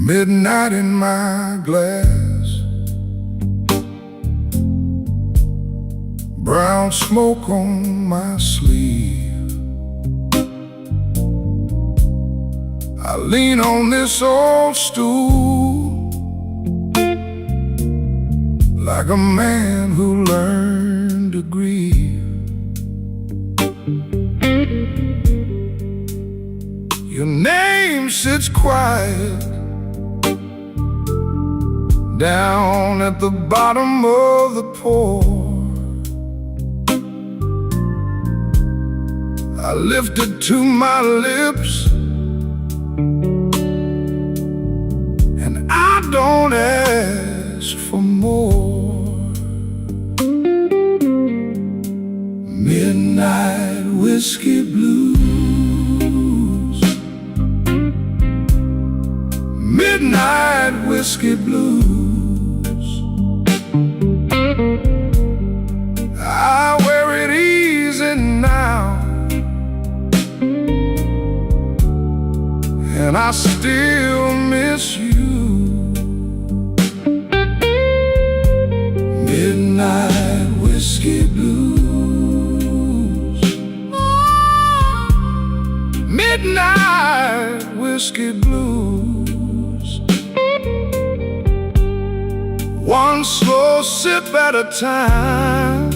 Midnight in my glass, brown smoke on my sleeve. I lean on this old stool like a man who learned to grieve. Your name sits quiet down at the bottom of the pour. I lift it to my lips, and I don't ask for more. Midnight whiskey blues. Midnight whiskey blues. I wear it easy now, and I still miss you. Midnight whiskey blues. Midnight whiskey blues. One slow sip at a time,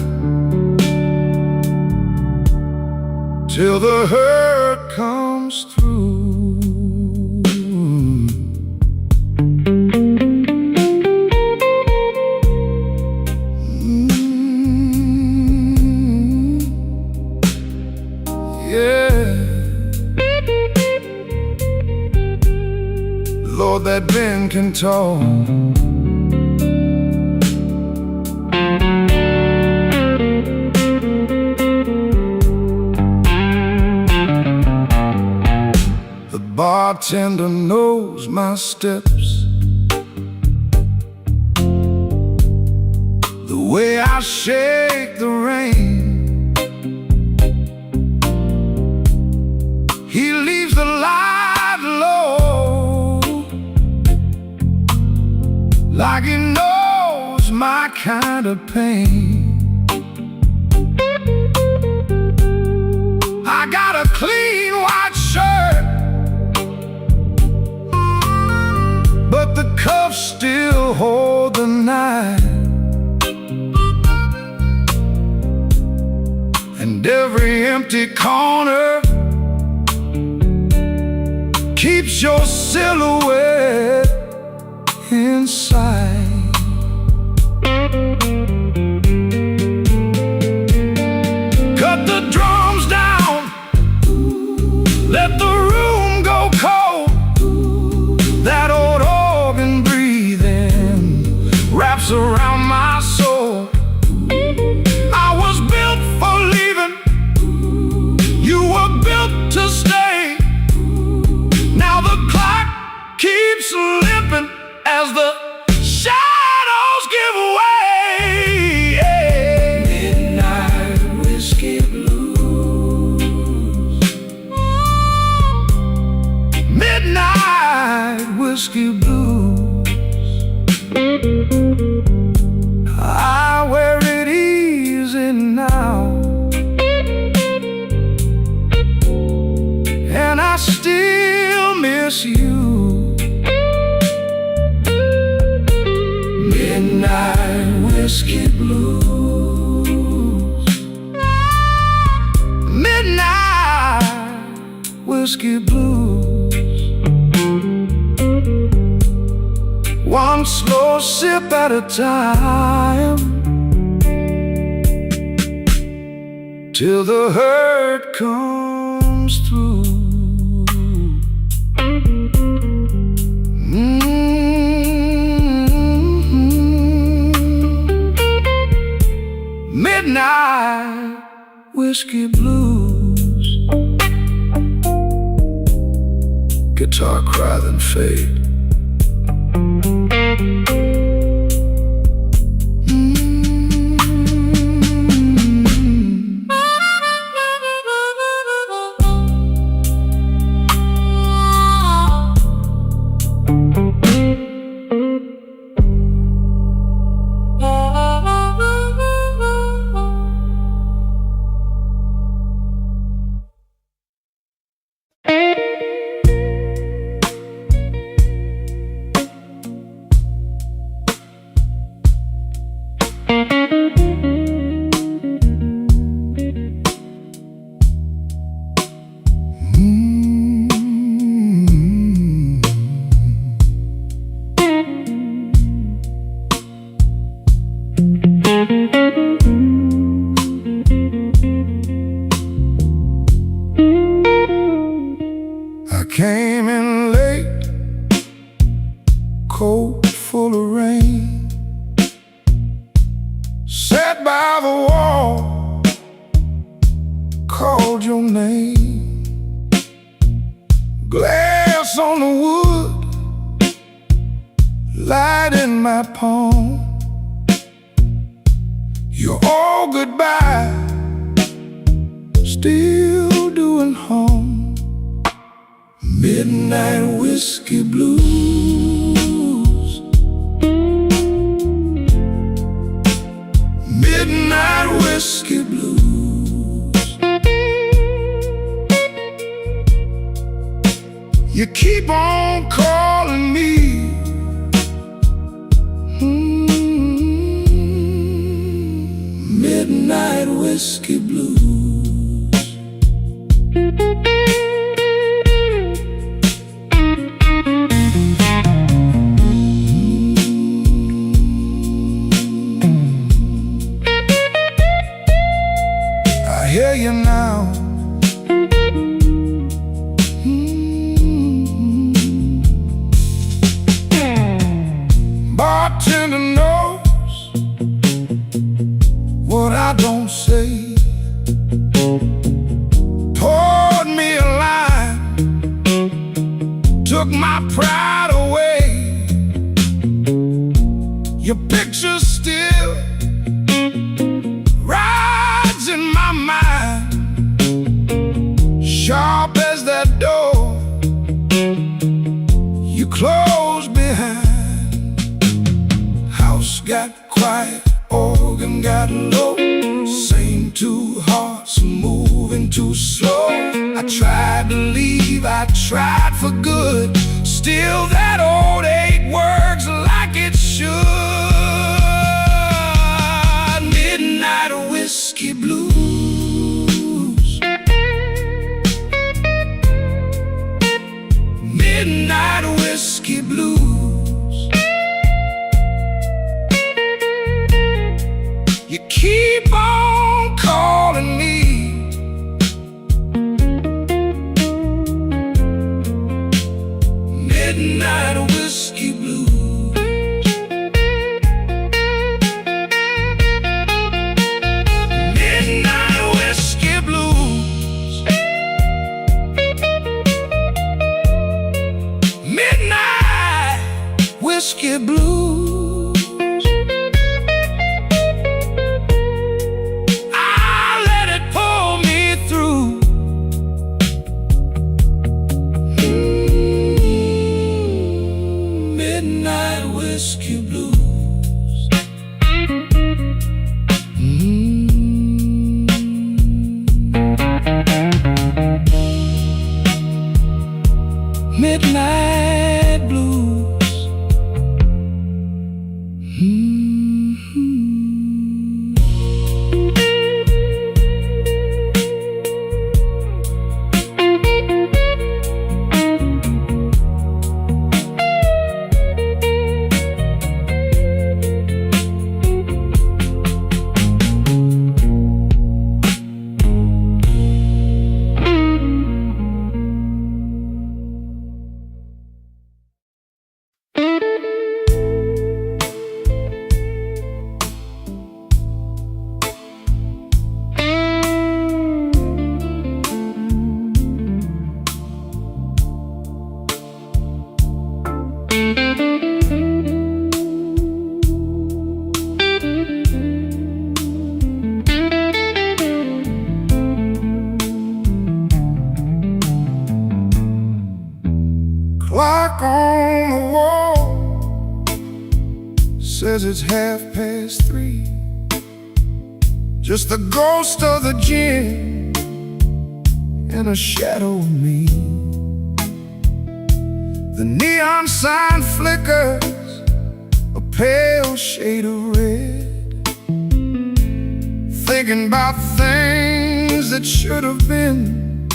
till the hurt comes through. Yeah. Lord, that Ben can talk. Bartender knows my steps, the way I shake the rain. He leaves the light low, like he knows my kind of pain. I got a clean white shirt, but the cuffs still hold the knife. And every empty corner keeps your silhouette inside. Cut the drums down, let the room go cold. That old organ breathing wraps around my soul. I was built for leaving, you were built to stay. Now the clock keeps I wear it easy now, and I still miss you. Midnight whiskey blues. Midnight whiskey blues. One slow sip at a time, till the hurt comes through. Midnight whiskey blues. Guitar cry then fade. I came in late, coat full of rain, sat by the wall, called your name. Glass on the wood, light in my palm. You're all goodbye, still doing harm. Midnight whiskey blues. Midnight whiskey blues. You keep on calling me. Midnight whiskey blues. I hear you now. Bartender knows what I don't say. Poured me a line, took my pride away. Your picture still rides in my mind, sharp as that door you closed behind. House got quiet, organ got low. Same two hearts moving too slow. I tried to leave, I tried for good. Still that old ache works like it should. Midnight whiskey blues. Midnight whiskey blues. You keep on calling me. Midnight whiskey blues. Midnight whiskey blues. Midnight whiskey blues. I let it pull me through. Midnight whiskey blues. says it's 3:30. Just the ghost of the gin and a shadow of me. The neon sign flickers a pale shade of red, thinking about things that should have been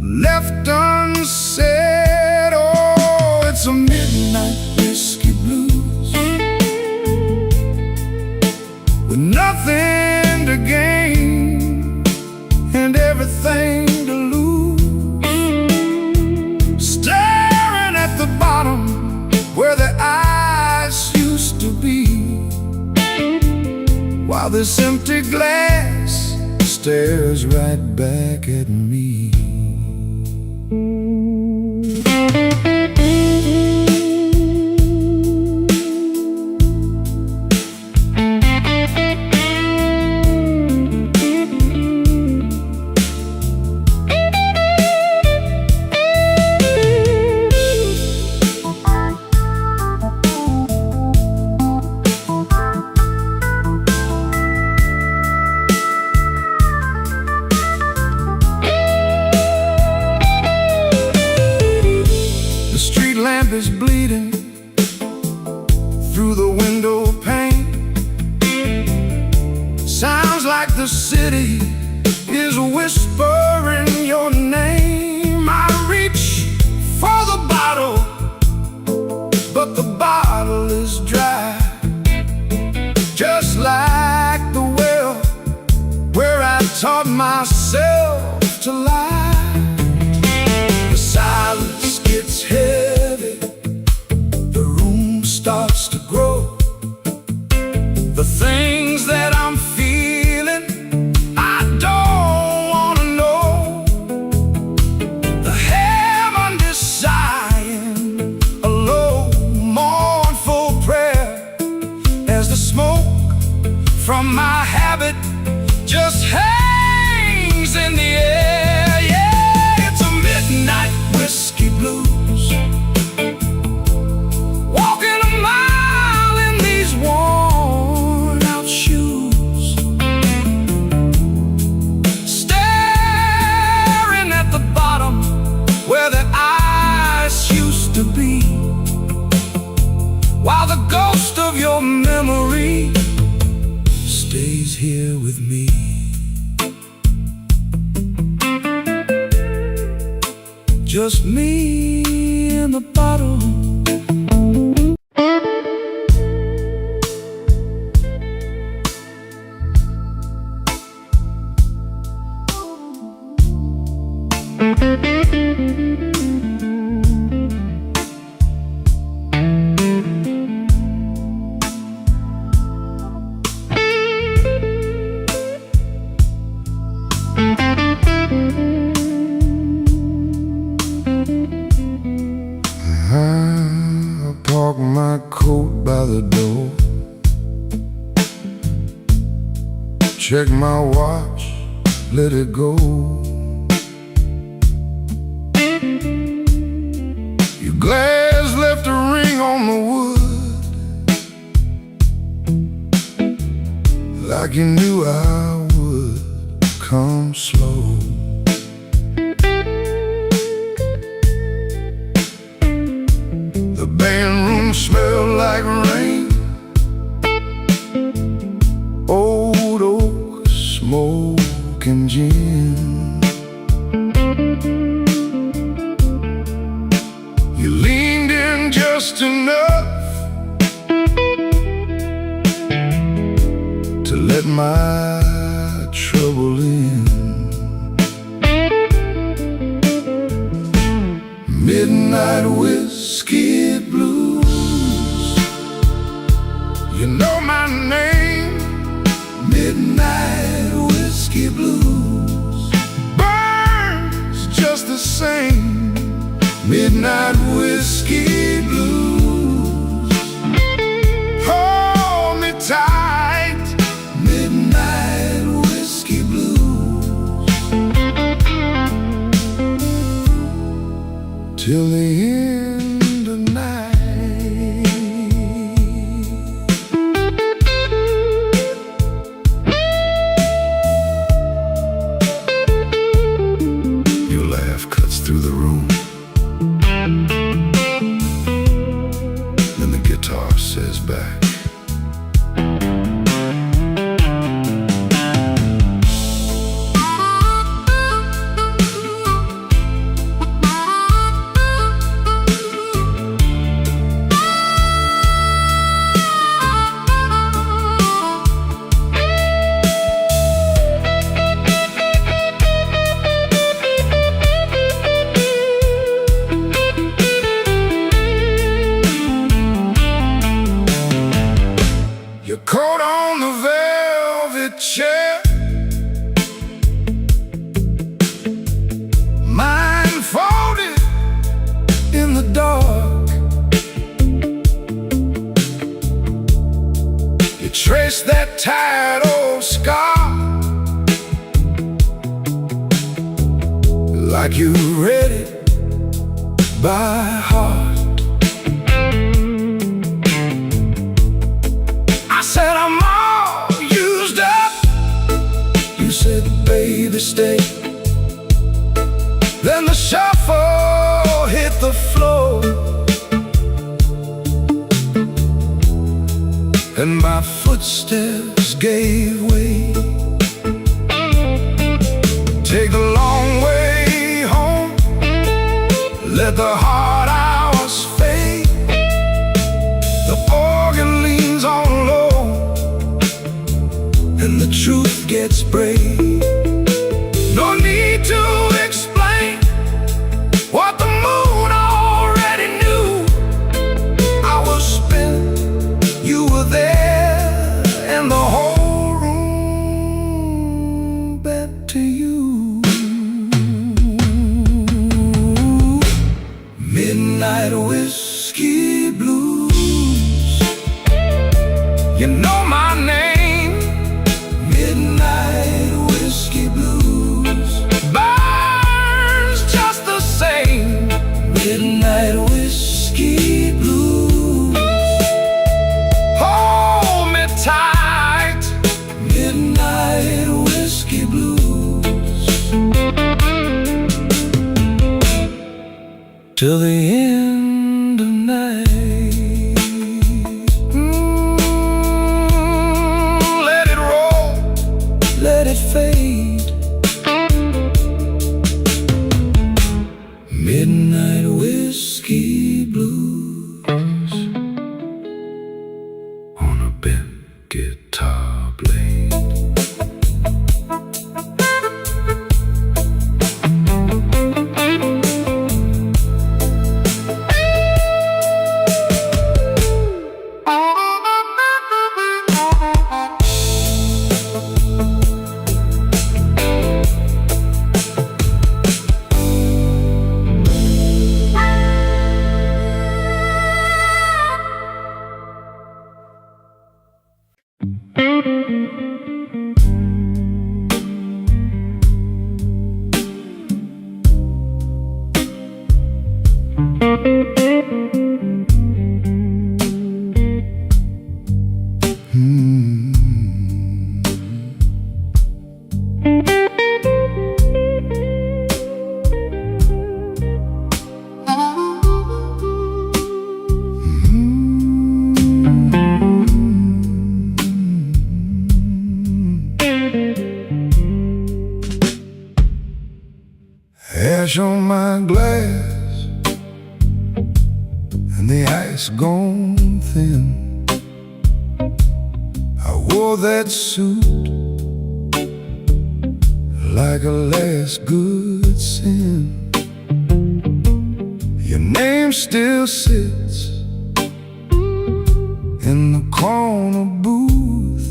left unsaid. Oh, it's a midnight whiskey blues with nothing to gain and everything to lose. Staring at the bottom where the eyes used to be, while this empty glass stares right back at me. Lamp is bleeding through the window pane. Sounds like the city is whispering your name. I reach for the bottle, but the bottle is dry, just like the well where I taught myself to lie. The silence gets heavy, the room starts to grow. The things that I'm feeling, I don't want to know. The heaven is sighing a low, mournful prayer as the smoke from my habit just hangs in the air. Yeah, it's a midnight whiskey blues, walking a mile in these worn out shoes, staring at the bottom where the ice used to be, while the ghost of your memory stays here with me. Just me and the bottle. I park my coat by the door, check my watch, let it go. Your glass left a ring on the wood, like you knew I would come slow. The band room smelled like rain, old oak, smoke and gin. You leaned in just enough to let my trouble in. Midnight whiskey blues, you know my name. Midnight whiskey blues burns just the same. Midnight whiskey blues, hold me tight. Midnight whiskey blues, till the end of night. is back. Your coat on the velvet chair, mine folded in the dark. You trace that tired old scar like you read it by heart. Said I'm all used up. You said, baby, stay. Then the shuffle hit the floor, and my footsteps gave way. Take the long way home, let the hard hours fade. The organ leans on low, and the truth gets brave. No need to explain what the moon already knew. I was spent, you were there, and the whole room bent to you. Midnight whiskey blues, you know my name. Midnight whiskey blues burns just the same. Midnight whiskey blues, hold me tight. Midnight whiskey blues, till the end of night. Let it fade. Midnight whiskey blues on a bent guitar blade. Ash on my glass and the ice gone thin. I wore that suit like a last good sin. Your name still sits in the corner booth.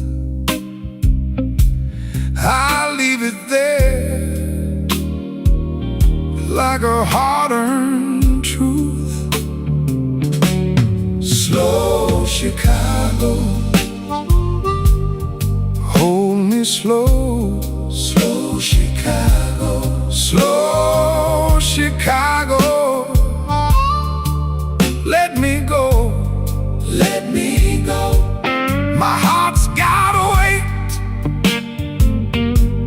I'll leave it there like a hard-earned truth. Slow Chicago, hold me slow. Slow Chicago, slow Chicago. Let me go, let me go. My heart's gotta wait,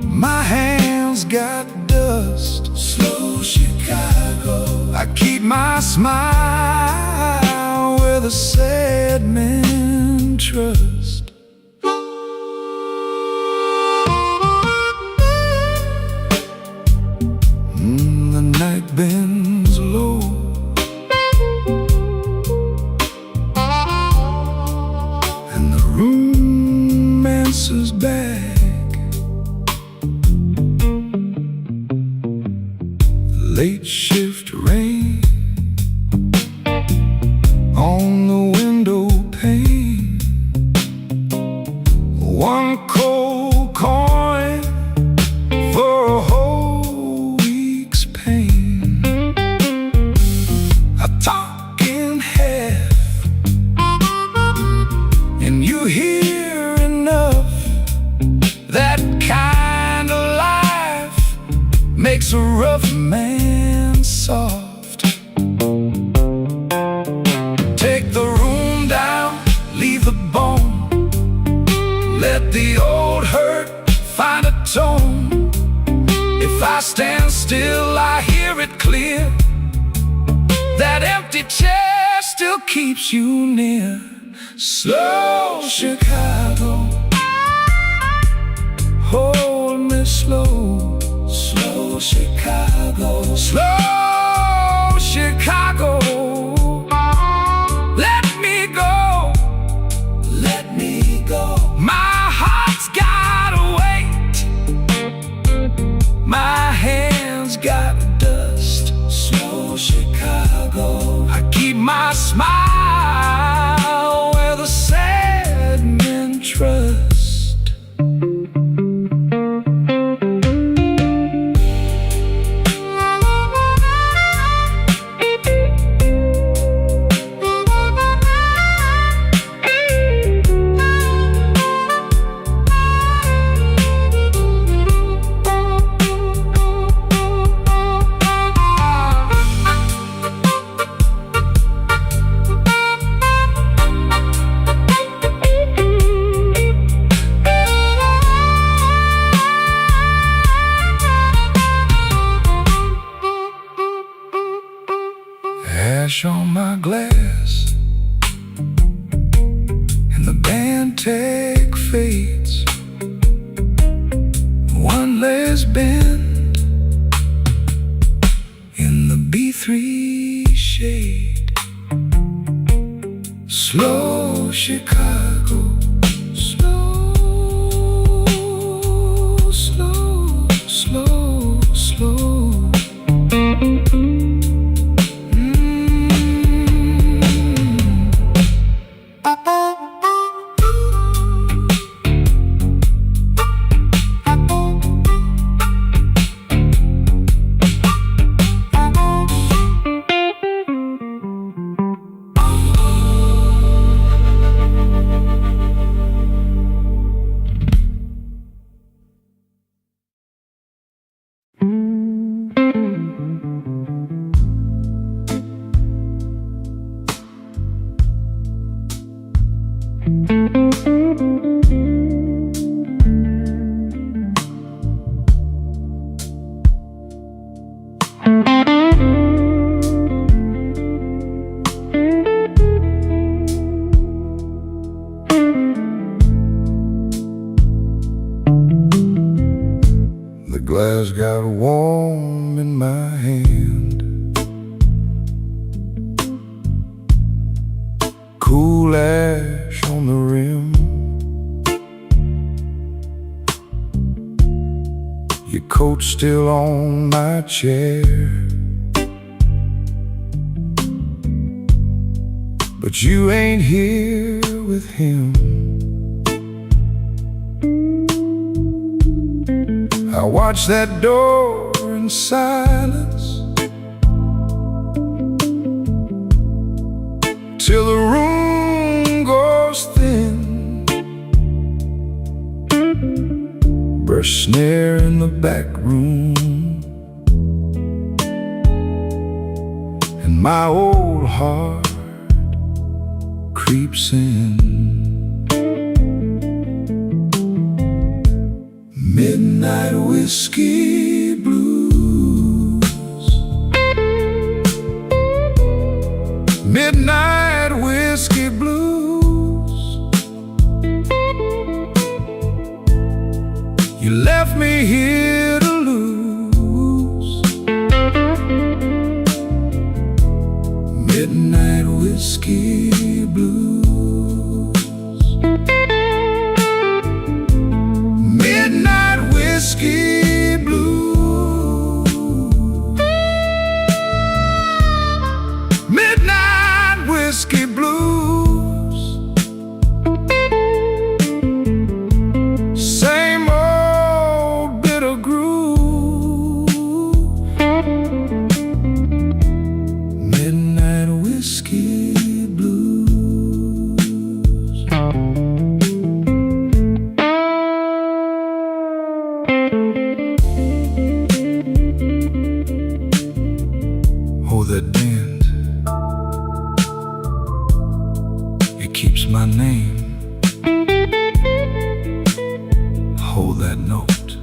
my hands got dust. Slow Chicago, I keep my smile where the sad men back. Late shift rain on the window pane. One cold coin for a whole week's pain. A talking half, and you hear enough. That kind of life makes a rough man soft. Take the room down, leave the bone. Let the old hurt find a tone. If I stand still, I hear it clear. That empty chair still keeps you near. Slow Chicago, hold me slow. Slow Chicago, slow Chicago. Let me go, let me go. My heart's gotta wait, my hands got dust. Slow Chicago, I keep my smile where the sad men trust. Ash on my glass, and the band tag fades. One last bend in the B3 shade. Slow Chicago, slow, slow, slow, slow. The glass got warm in my hand. Cool ash on the rim. Your coat's still on my chair, but you ain't here with him. I watch that door in silence till the room goes thin. Brush snare in the back room, and my old heart creeps in. Midnight whiskey blues, midnight whiskey blues. You left me here to lose. Midnight whiskey blues. It's my name. Hold that note.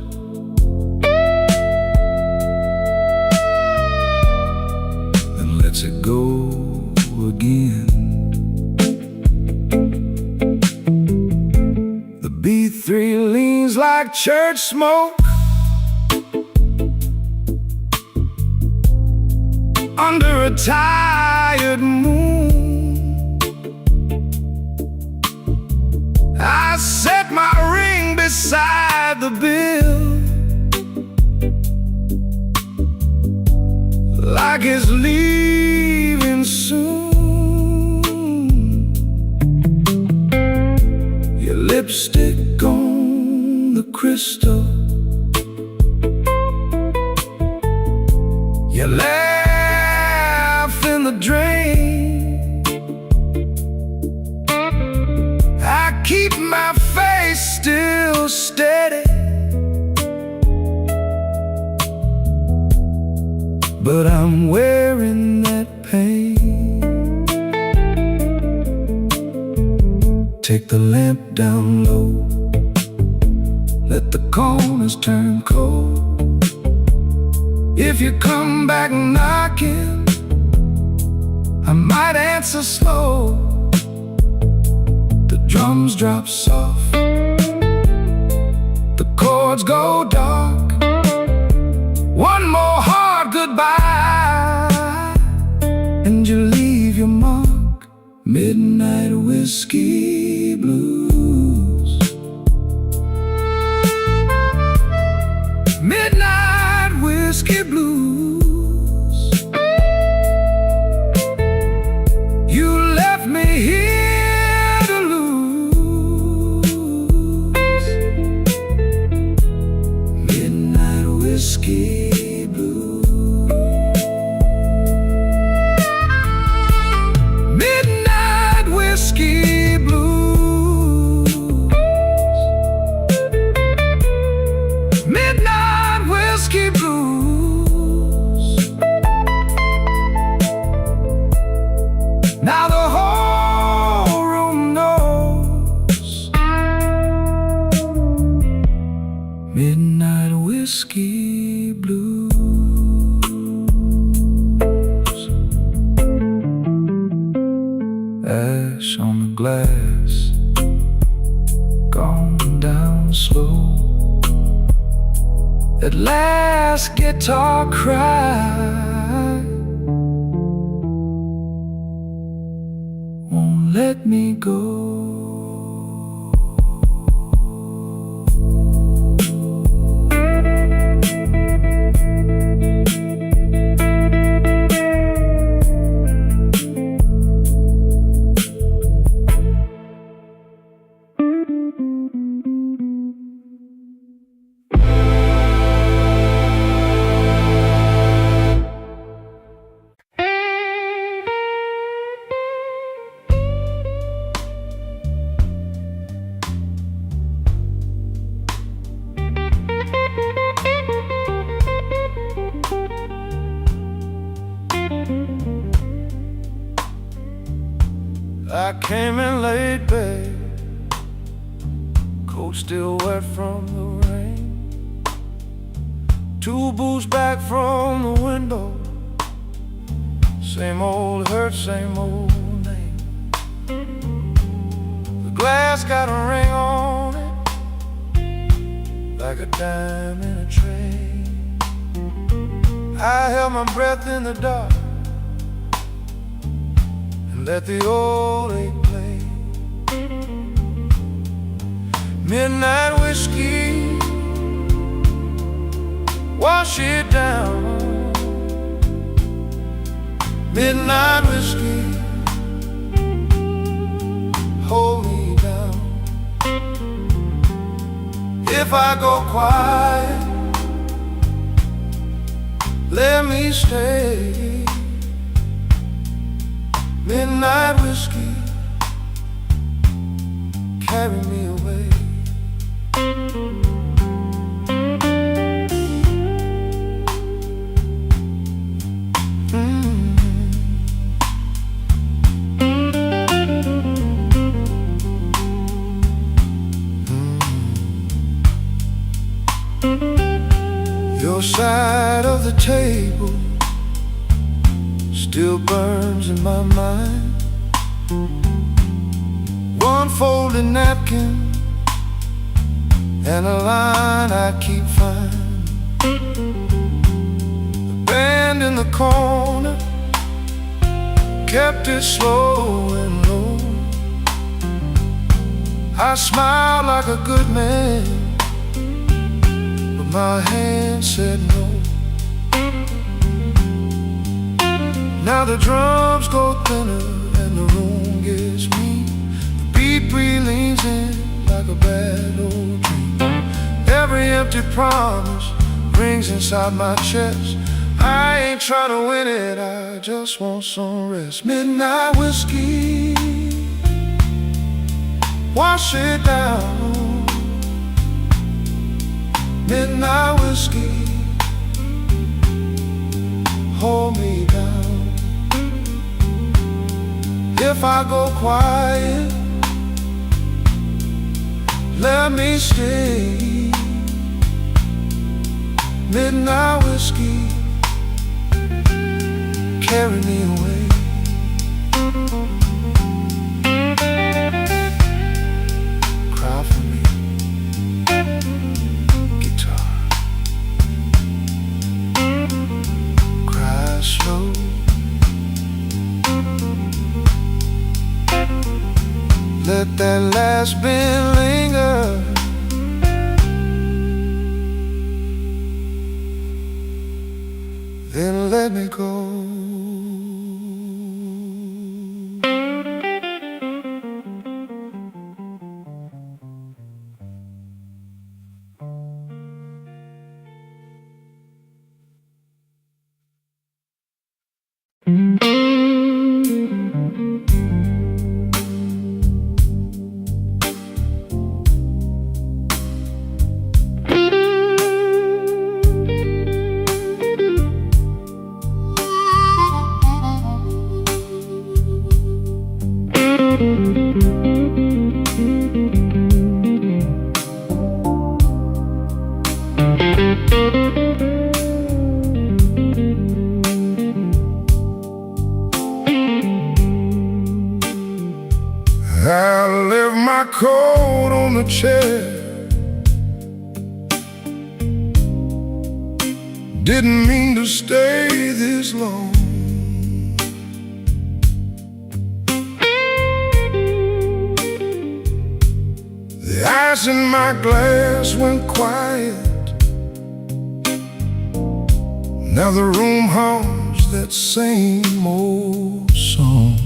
Then let's it go again. The B3 leans like church smoke under a tired moon. I set my ring beside the bill, like it's leaving soon. Your lipstick on the crystal, you laugh in the drain. I keep my face still steady, but I'm wearing that pain. Take the lamp down low, let the corners turn cold. If you come back knocking, I might answer slow. The drums drop soft, the chords go dark. One more hard goodbye, and you leave your mark. Midnight whiskey blues. Midnight whiskey blues. You left me here to lose. Midnight whiskey blues. Midnight whiskey blues. Midnight whiskey blues. Now the whole room knows. Midnight whiskey blues. Ash on the glass, gone down slow. That last guitar cry won't let me go. I came in late, babe, coat still wet from the rain. 2 booths back from the window, same old hurt, same old name. The glass got a ring on it, like a dime in a tray. I held my breath in the dark, let the old ache play. Midnight whiskey, wash it down. Midnight whiskey, hold me down. If I go quiet, let me stay. Midnight whiskey, carry me away. side of the table still burns in my mind. One folded napkin and a line I keep finding. The band in the corner kept it slow and low. I smiled like a good man, but my hand said no. Now the drums go thinner and the room gets mean. The beat leans in like a bad old dream. Every empty promise rings inside my chest. I ain't trying to win it, I just want some rest. Midnight whiskey, wash it down. Midnight whiskey, hold me down. If I go quiet, let me stay. Midnight whiskey, carry me away. Cry for me, guitar. Cry slow. Let that last bit linger. Then let me go. I left my coat on the chair. Didn't mean to stay this long. The ice in my glass went quiet. Now the room hums that same old song.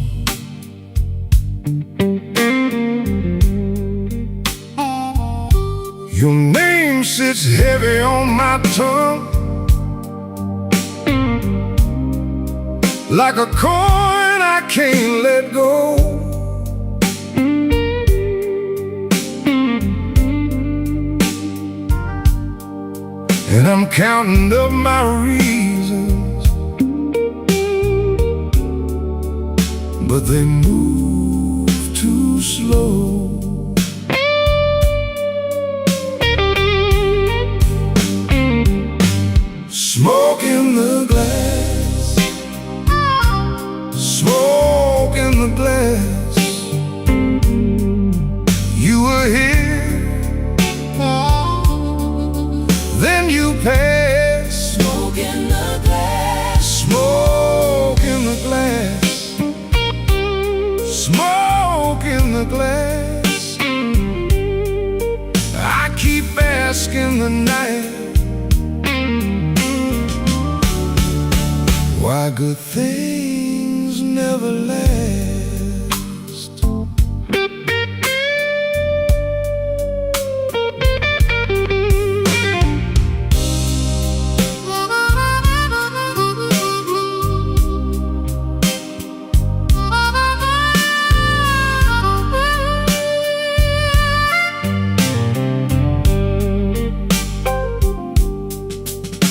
Your name sits heavy on my tongue, like a coin I can't let go. And I'm counting up my reasons, but they move too slow. Smoke in the glass, smoke in the glass. You were here, then you passed. Smoke in the glass, Smoke in the glass, smoke in the glass. I keep asking the night why good things never last.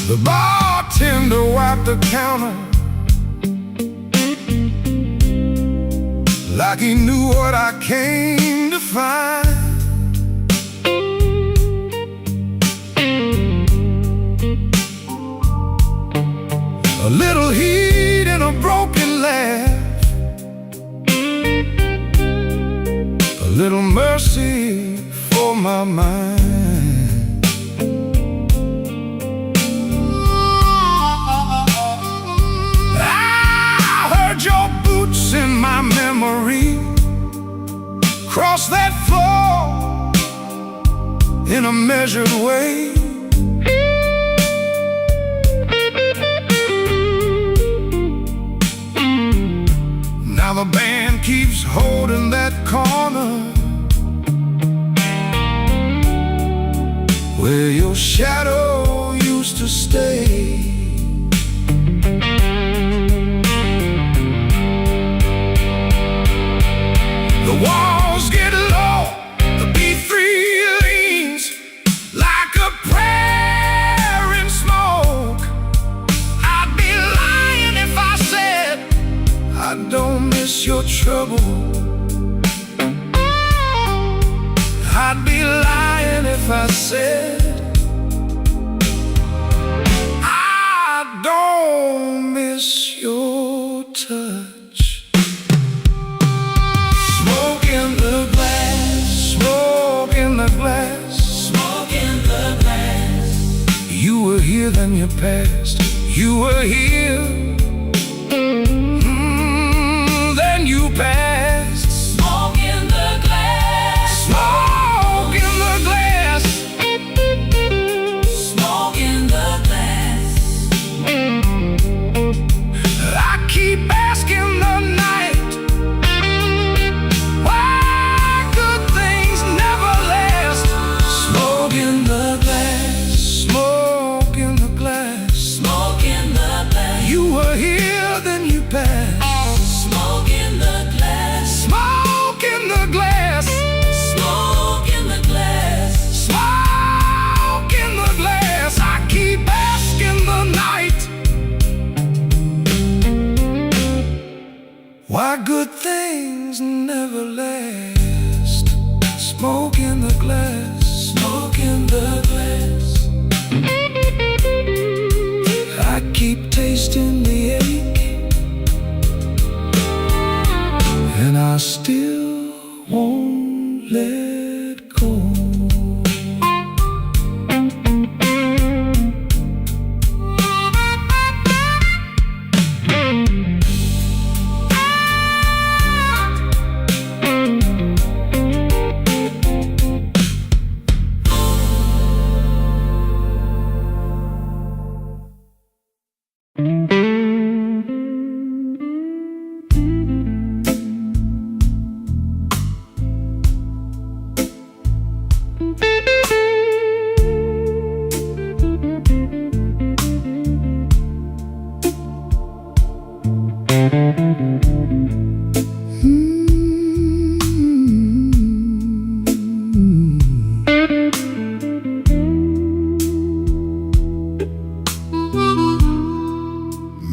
The bartender wiped the counter like he knew what I came to find. little heat and a broken laugh, a little mercy for my mind. I heard your boots in my memory cross that floor in a measured way. Now the band keeps holding that corner where your shadow used to stay. The walls get low, the B3 leans like a prayer in smoke. I'd be lying if I said I don't miss your trouble. I'd be lying if I said I don't miss your touch. Smoke in the glass, smoke in the glass, Smoke in the glass. you were here then you passed. You were here, then you passed. Smoke in the glass. Smoke in the glass, Smoke in the glass. I keep asking the night why good things never last. Smoke in the glass, smoke in the glass, Smoke in the glass. you were here then you passed. Smoke in the glass. Smoke in the glass, Smoke in the glass. smoke in the glass, I keep asking the night why good things never last. Smoke in the glass, smoke in the glass, I keep tasting the ache, and I still won't let go.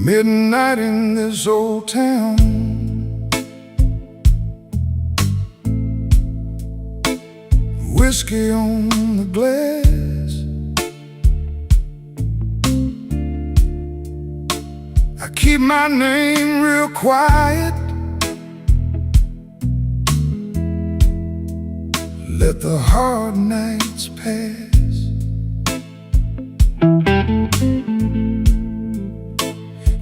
Midnight in this old town, whiskey on the glass, I keep my name real quiet, let the hard nights pass.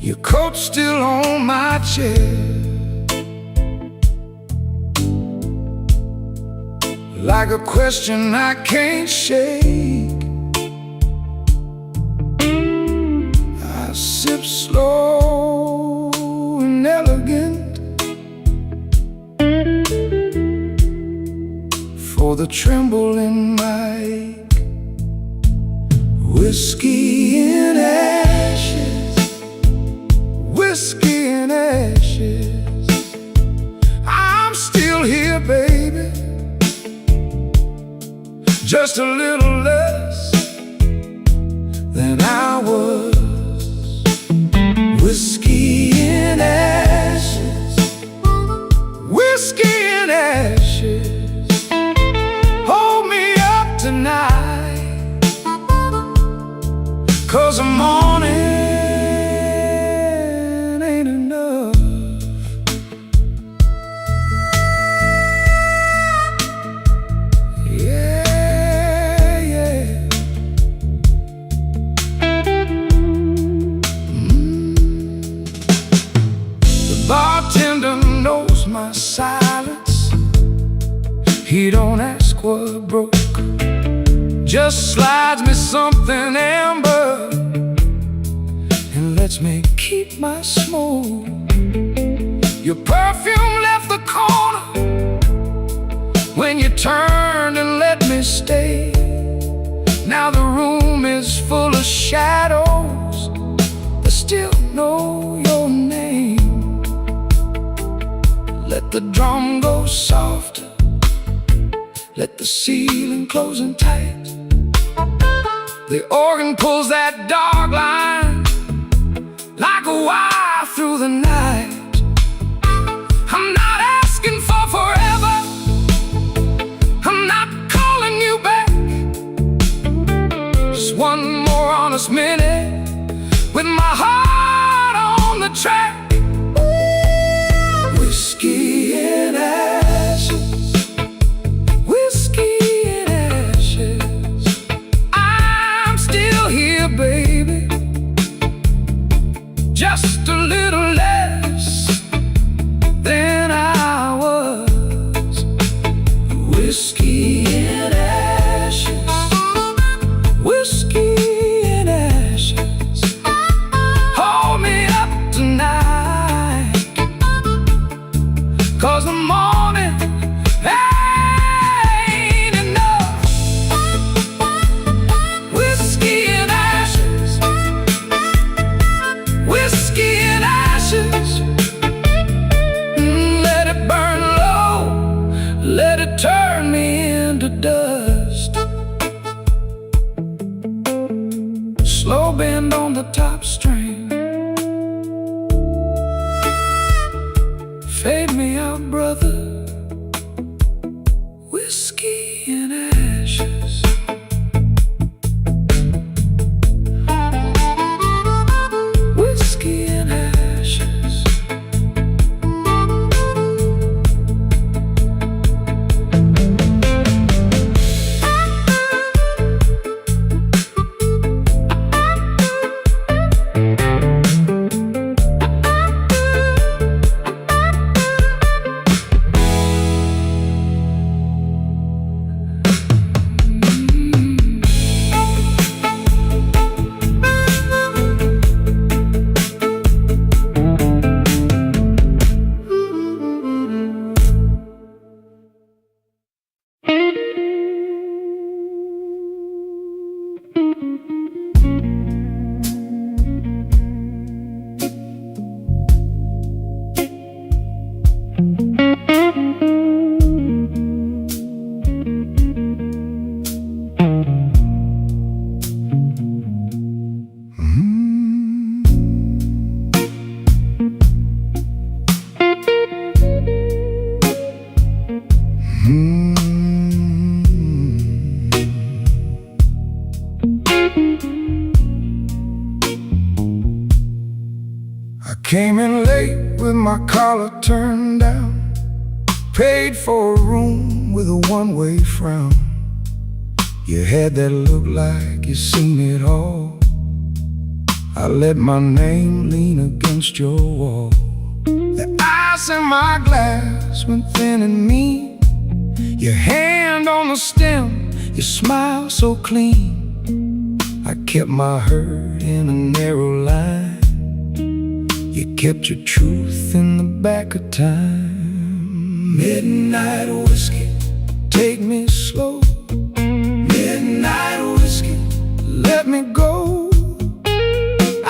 Your coat's still on my chair, like a question I can't shake. I sip slow and elegant for the tremble in my ache. Whiskey in ashes, whiskey in ashes, I'm still here, baby, just a little less than I was. Whiskey in ashes, whiskey in ashes, hold me up tonight, 'cause the morning ask what broke, just slides me something amber and lets me keep my smoke. Your perfume left the corner when you turned and let me stay. Now the room is full of shadows that still know your name. Let the drum go softer, let the ceiling close in tight. The organ pulls that dog line like a wire through the night. I'm not asking for forever, I'm not calling you back. Just one more honest minute with my heart on the track. Whiskey and ashes, whiskey and ashes. I'm still here, baby, just a little less than I was. Whiskey and ashes, whiskey and ashes. Hold me up tonight, 'cause the morning ain't enough. Whiskey and ashes, whiskey and ashes. Let it burn low, let it turn me into dust. Slow bend on the top string, fade me out, brother. Whiskey and ashes. Whiskey and ashes. I came in late with my collar turned down, paid for a room with a one-way frown. You had that look like you seen it all. I let my name lean against your wall. The ice in my glass went thin and mean. Your hand on the stem, your smile so clean. I kept my hurt in a narrow line. You kept your truth in the back of time. Midnight whiskey, take me slow. Midnight whiskey, let me go.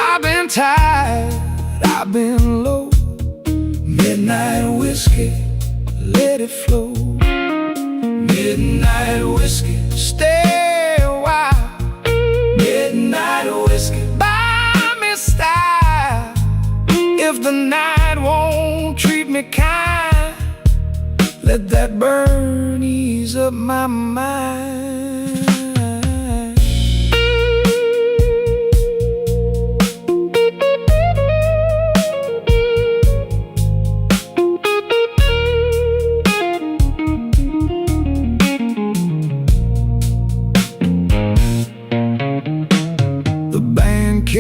I've been tired, I've been low. Midnight whiskey, let it flow. Midnight whiskey, stay a while. Midnight whiskey, buy me style. If the night won't treat me kind, let that burn ease up my mind.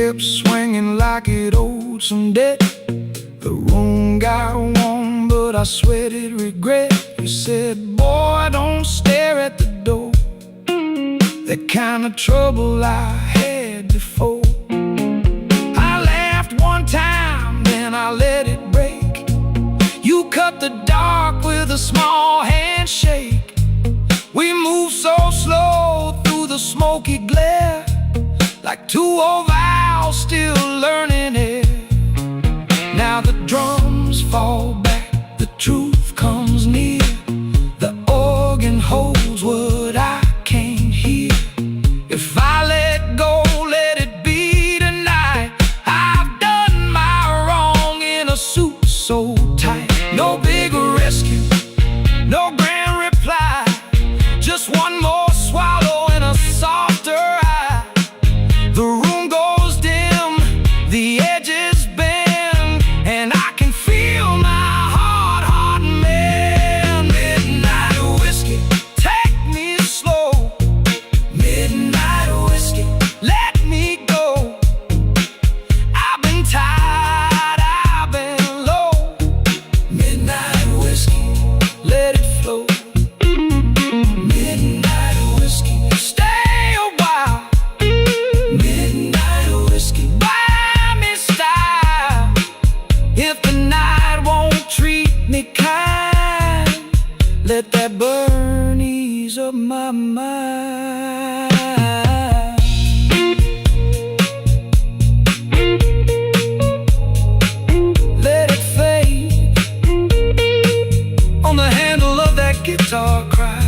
Kept swinging like it owed some debt. The room got warm, but I sweated regret. You said, boy, don't stare the kind of trouble I had before. I laughed one time, then I let it break. You cut the dark with a small handshake. We moved so slow through the smoky glare, like two old vows still learning it. Now the drums fall back, the truth comes near. The organ holds what I can't hear. If I let go, let it be tonight. I've done my wrong in a suit so tight. No big rescue, no grand reply, just one more swallow and a softer eye. The room goes dim, the edges bend, and I can feel my heart mend. Midnight whiskey, take me slow. Midnight whiskey, let me go. I've been tired, I've been low. Midnight whiskey, let it flow. Midnight whiskey, stay a while. Midnight whiskey, buy me style. If the night won't treat me kind, let that burn ease up my mind. Let it fade on the handle of that guitar cry.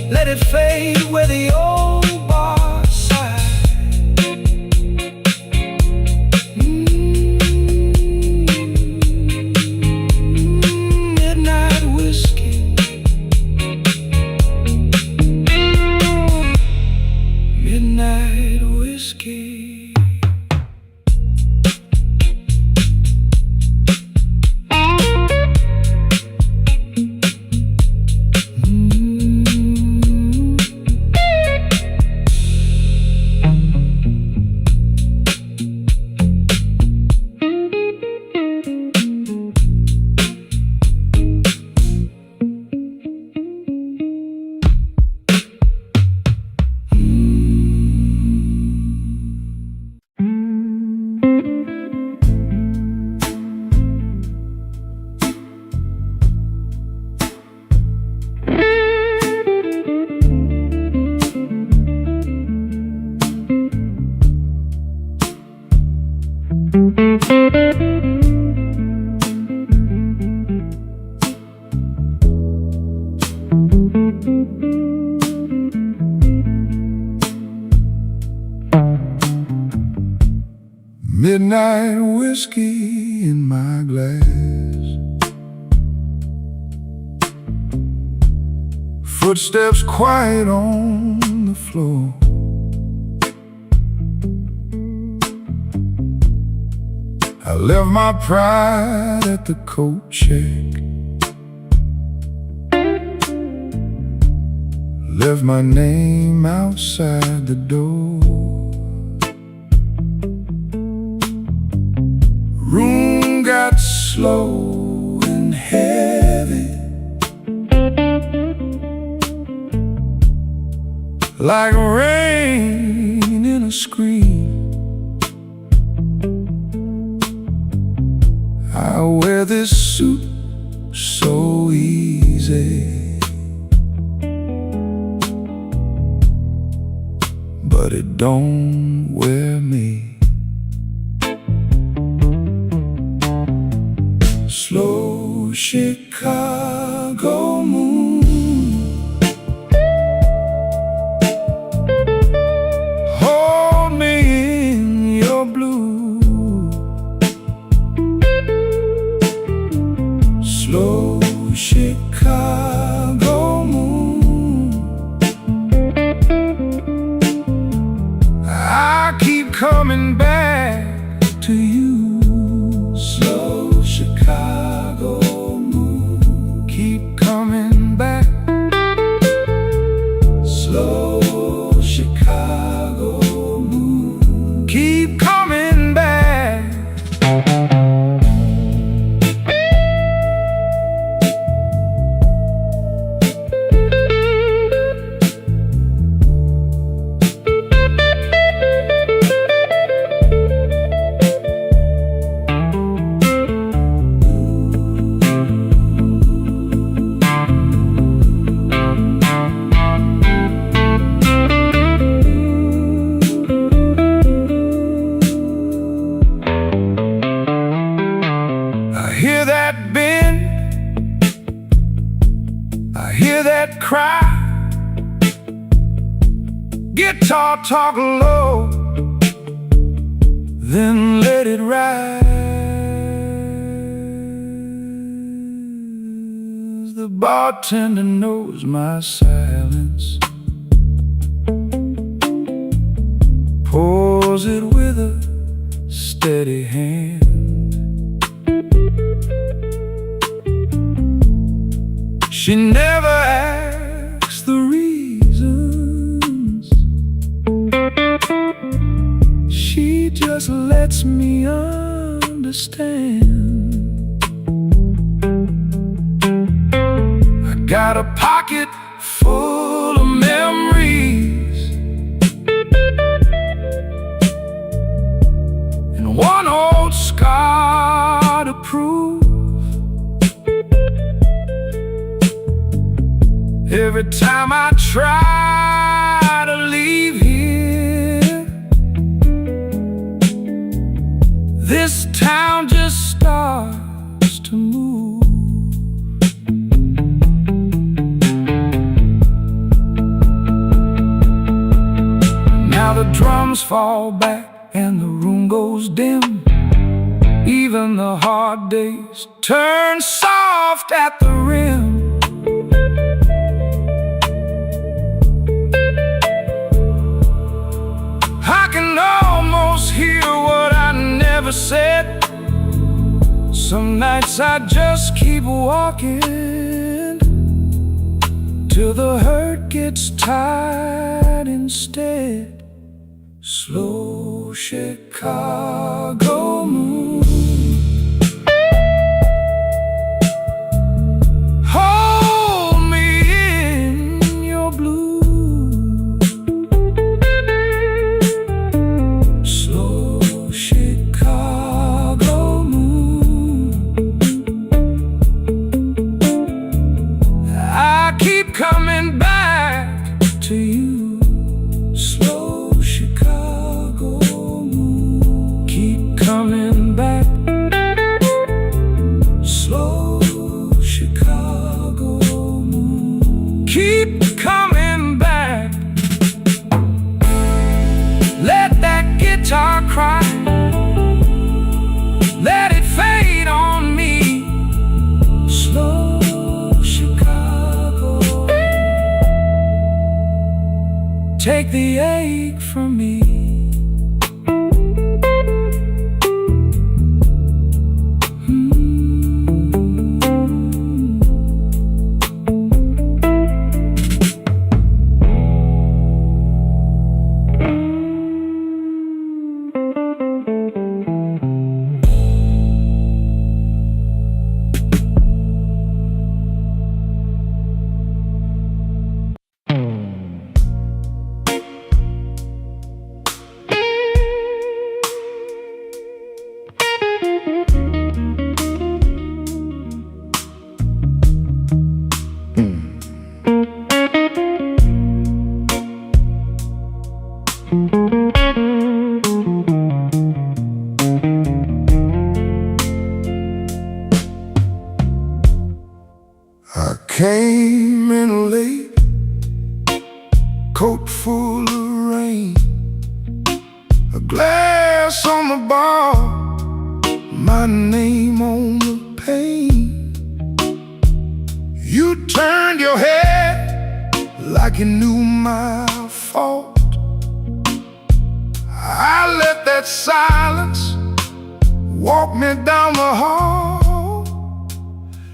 Let it fade where the old bar sigh. Midnight whiskey, midnight whiskey. Midnight whiskey in my glass, footsteps quiet on the floor. I left my pride at the coat check, left my name outside the door. Room got slow and heavy, like rain in a screen. I wear this suit so easy, but it don't wear me. Slow Chicago moon, hold me in your blue. Slow Chicago moon, I keep coming back to you. Slow Chicago moon, keep coming back. Slow Chicago moon, keep coming back. I hear that cry, guitar talk low, then let it rise. The bartender knows my silence, pours it with a steady hand. She never asks the reasons, she just lets me understand. I got a pocket full of memories and one old scar to prove. Every time I try to leave here, this town just starts to move. Now the drums fall back and the room goes dim. Even the hard days turn soft at the rim. I can almost hear what I never said. Some nights I just keep walking till the hurt gets tired instead. Slow Chicago moon, hold me in your blue. Slow Chicago moon, I keep coming back to you. Slow Chicago moon, keep coming back. Slow Chicago moon, keep coming back. Let that guitar cry, let it fade on me. Slow Chicago, take the ache from me. I came in late, coat full of rain, a glass on the bar, my name on the pane. You turned your head like you knew my fault. I let that silence walk me down the hall.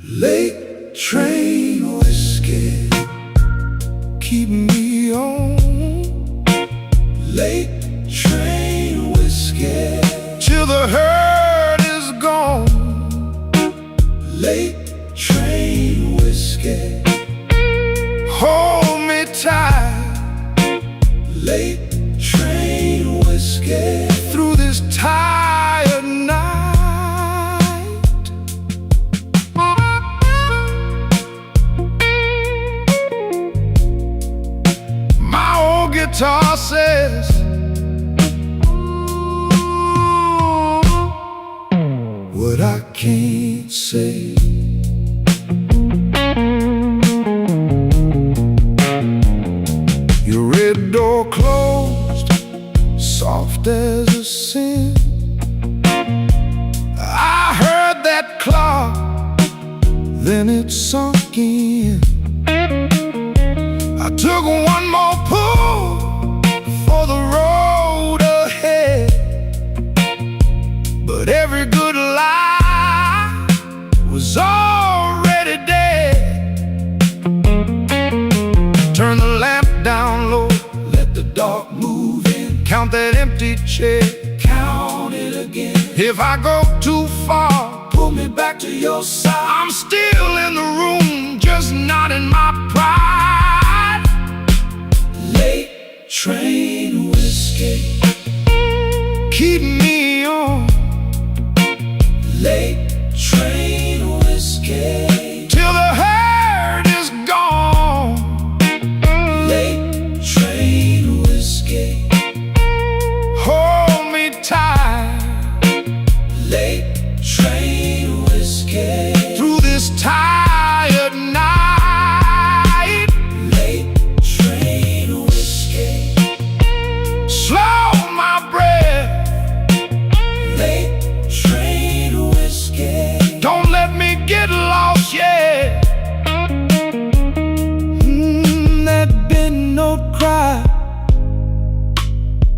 Late train whiskey, keep me on. Late train whiskey, till the hurt is gone. Late train whiskey, hold me tight. Late train whiskey, through this tired night. My old guitar says, what I can't say. Took one more pull for the road ahead, but every good lie was already dead. Turn the lamp down low, let the dark move in. Count that empty chair, count it again. If I go too far, pull me back to your side. I'm still in the room, just not in my pride. Late train whiskey, keep me on. Late train whiskey, till the hurt is gone. Late train whiskey, hold me tight. Late train whiskey, through this tired night. Late train whiskey, slow my breath. Late train whiskey, don't let me get lost yet. That big note cry,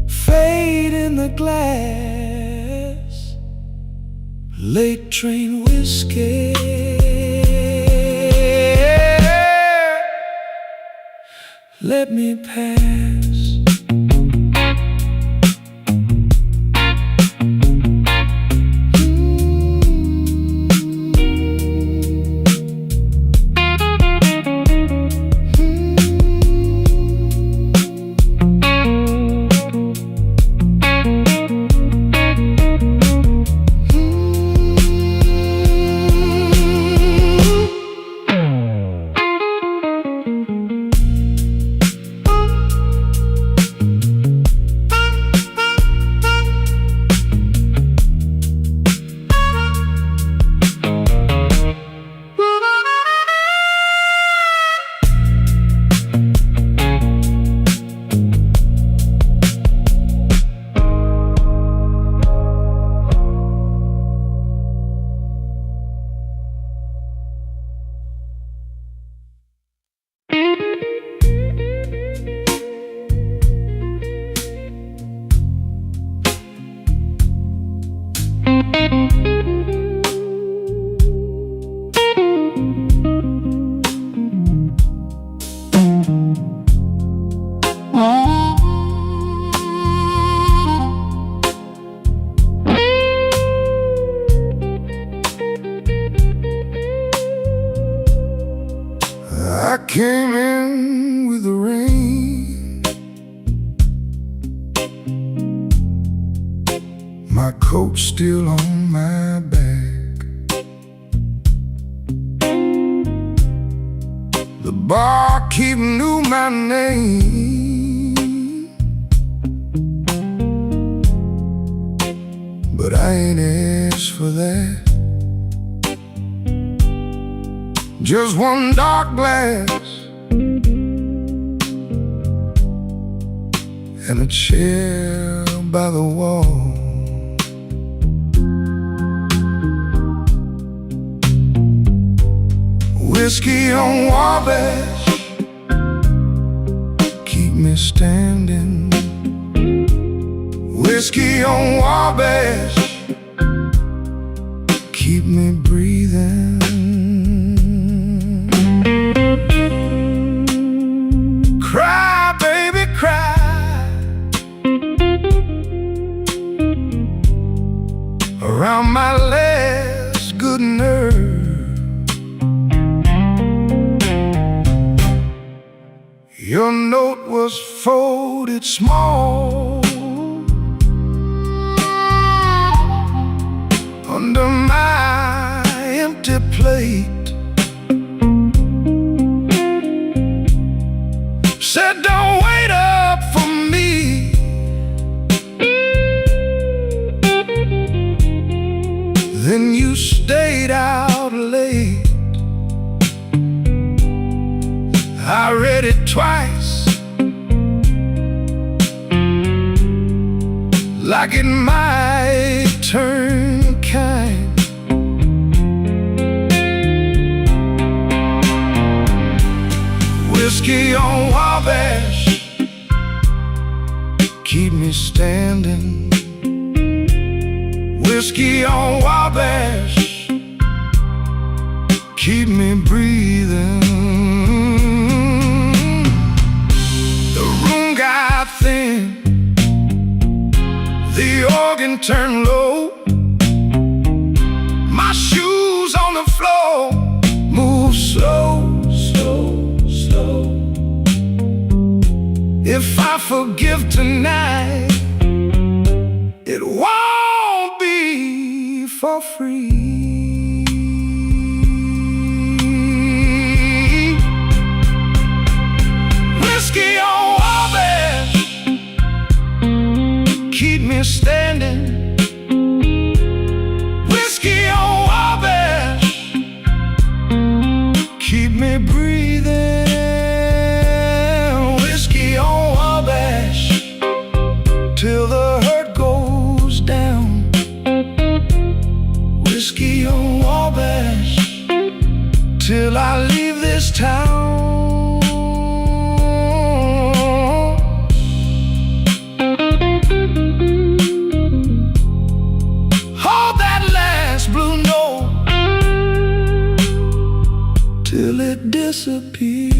fade in the glass. Late train whiskey, let me pass. I came in with the rain, my coat still on my back. The barkeep knew my name, but I ain't asked for that. Just one dark glass and a chair by the wall. Whiskey on Wabash, keep me standing. Whiskey on Wabash, keep me breathing. Cry, baby, cry, around my last good nerve. Your note was folded small under my empty plate. Said don't wait up for me, then you stayed out late. I read it twice, like it might turn kind. Whiskey on Wabash, keep me standing. Whiskey on Wabash, keep me breathing. The room got thin, the organ turned low. My shoes on the floor move slow, slow, slow. If I forgive tonight, it won't be for free. Whiskey on Wabash, keep me standing. Whiskey on Wabash, keep me breathing. Whiskey on Wabash, till the hurt goes down. Whiskey on Wabash, till I leave this town. Hold that last blue note till it disappears.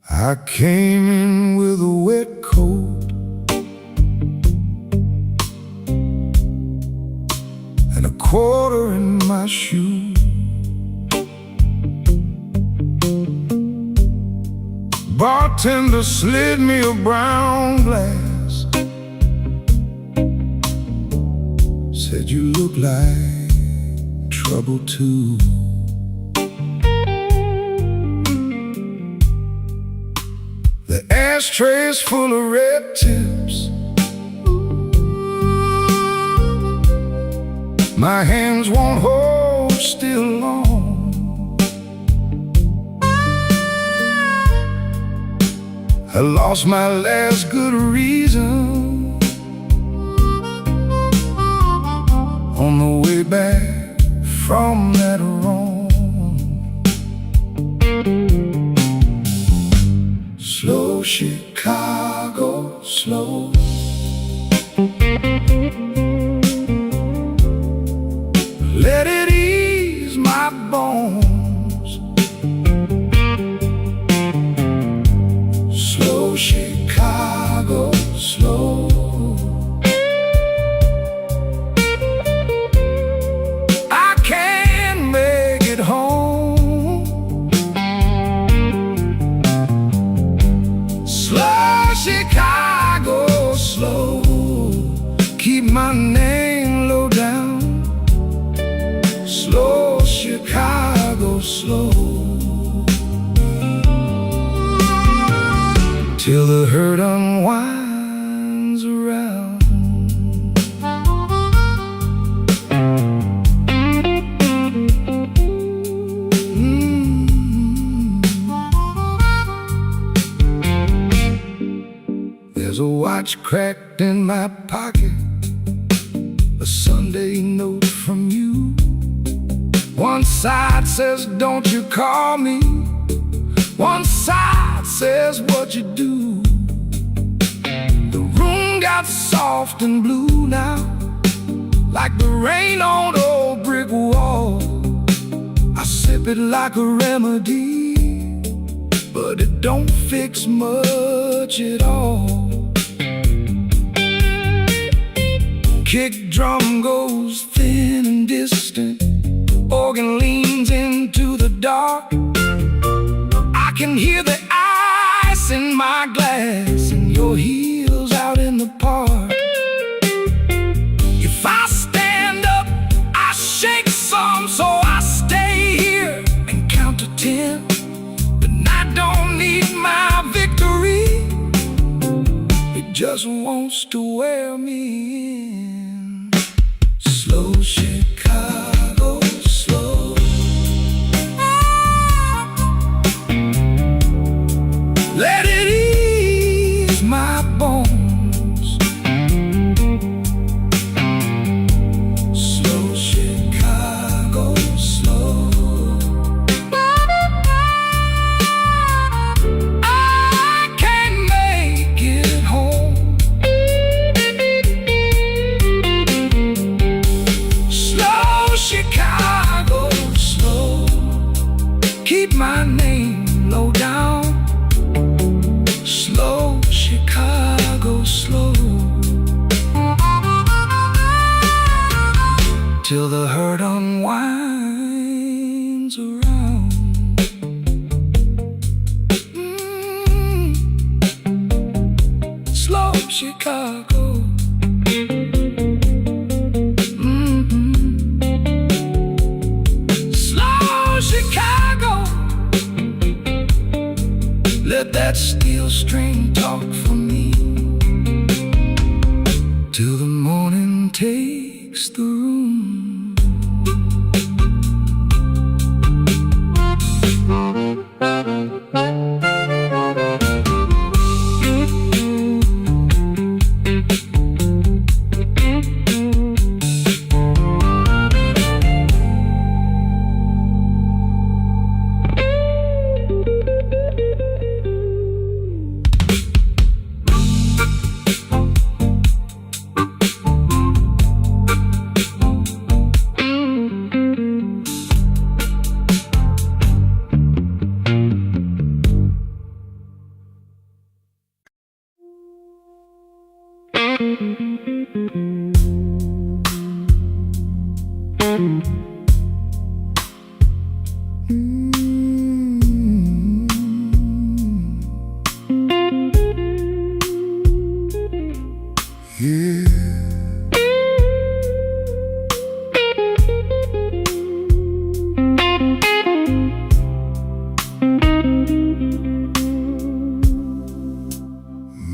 I came in with a wet coat and a quarter in my shoe. Bartender slid me a brown glass, said you look like trouble too. The ashtray's full of red tips, my hands won't hold still long. I lost my last good reason on the way back from that wrong. Slow Chicago, slow. Let it ease my bones. Slow Chicago, slow. I can't make it home. Slow Chicago, slow. Keep my name low down. Slow Chicago, slow. Till the hurt unwinds around. There's a watch cracked in my pocket, a Sunday note from you. One side says, don't you call me. One side says, what you do. The room got soft and blue now, like the rain on the old brick wall. I sip it like a remedy, but it don't fix much at all. kick drum goes thin and distant, organ leans into the dark. I can hear the ice in my glass and your heels out in the park. If I stand up, I shake some, so I stay here and count to 10. But I don't need my victory, it just wants to wear me in. Slow Chicago, slow. Let it ease my bones. Slow Chicago, slow. I can't make it home. Slow Chicago, slow. Keep my name low down. Slow Chicago, slow. Till the hurt unwinds around. Slow Chicago. Slow Chicago. Let that steel string talk for me, till the morning takes the room.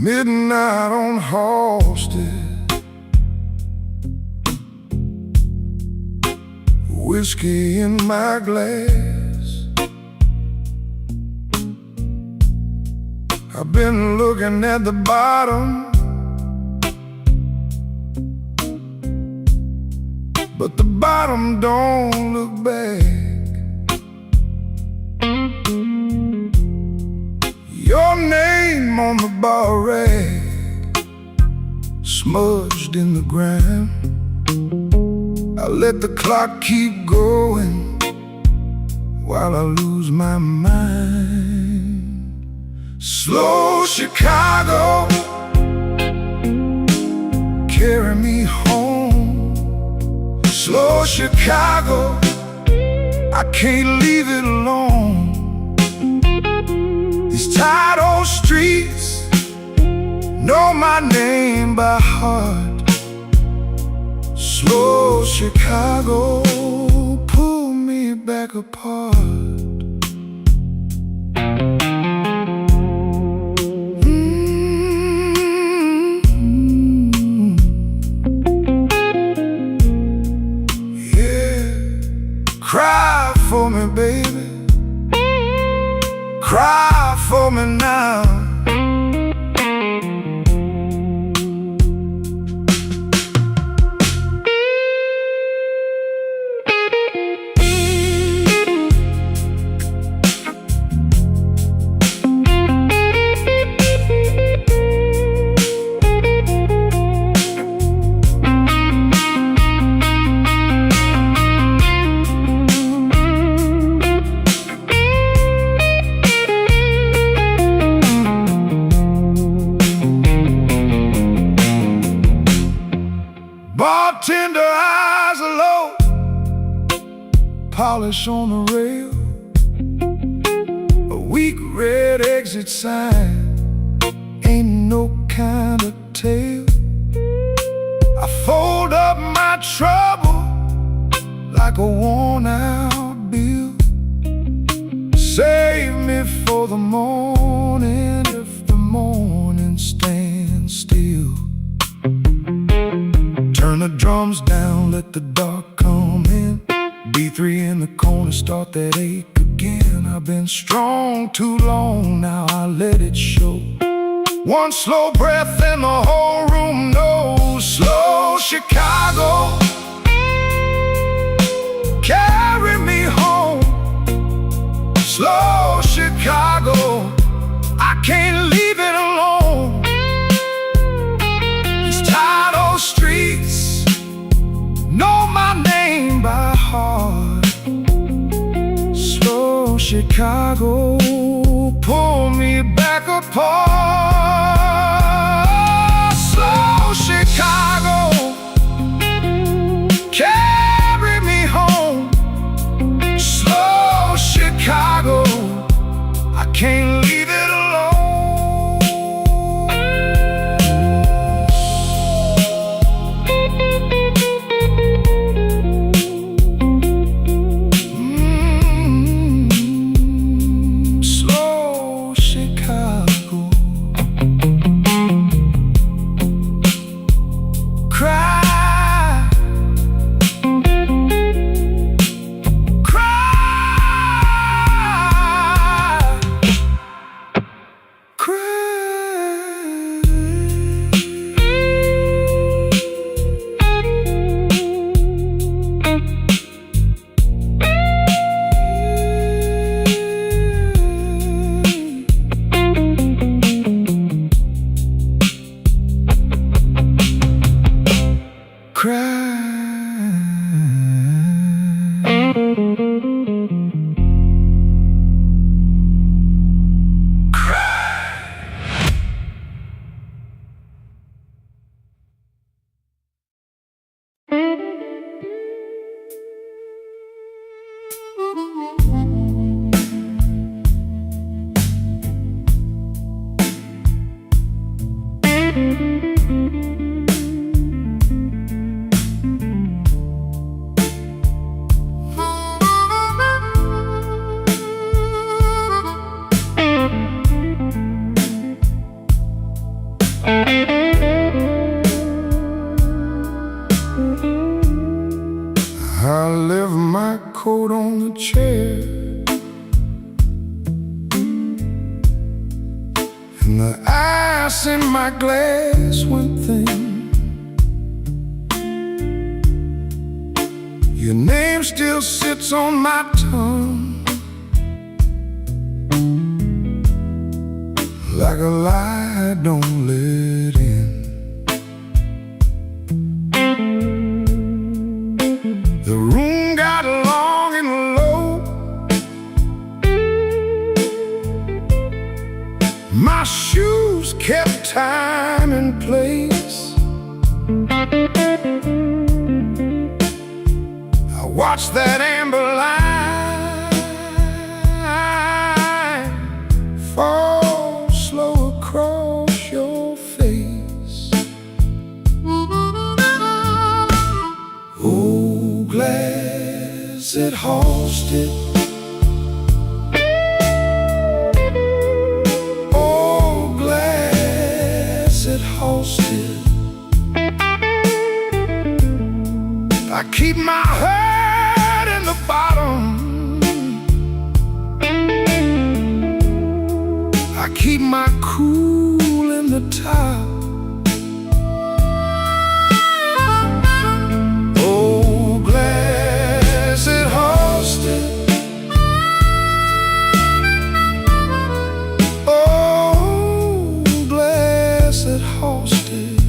Midnight on Halsted, whiskey in my glass. I've been looking at the bottom, but the bottom don't look back. Your name on the bar rag, smudged in the grime. I let the clock keep going while I lose my mind. Slow Chicago, carry me home. Slow Chicago, I can't leave it alone. These tired old streets know my name by heart. Slow Chicago, pull me back apart. Yeah, cry for me, baby. Cry for me now. Bartender eyes are low, polish on the rail, a weak red exit sign, ain't no kind of tale. I fold up my trouble like a worn-out bill. Save me for the morning if the morning stands still. Turn the drums down, let the dark come in. B3 in the corner, start that ache again. I've been strong too long, now I let it show. One slow breath and the whole room knows. Slow Chicago, carry me home. Slow Chicago, I can't leave it alone. These tired old streets know my name by heart. Slow Chicago, pull me back apart. Slow Chicago, carry me home. Slow Chicago, I can't leave it I left my coat on the chair, and the ice in my glass went thin. Your name still sits on my tongue like a lie I don't let in. The room got long and low, my shoes kept time and place. I watched that amber line fall slow across your face. Oh, glass it hosted, oh, glass it hosted. I keep my head in the bottom, I keep my cool in the top. Oh, glass it hosted, oh, glass it hosted.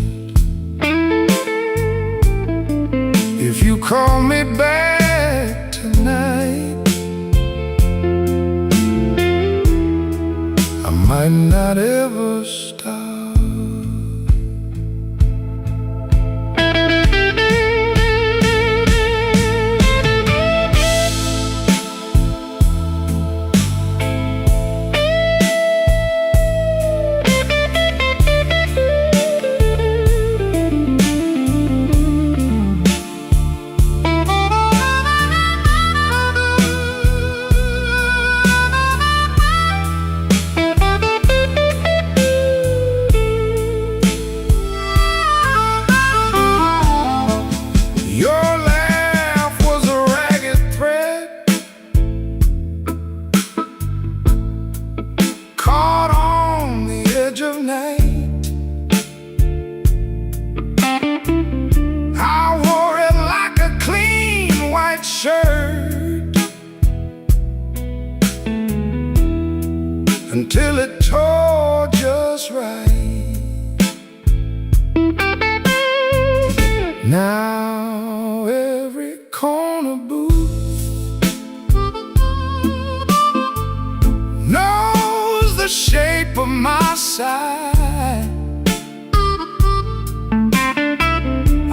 If you call me back tonight, I might not ever stop. till it tore just right. Now every corner booth knows the shape of my side.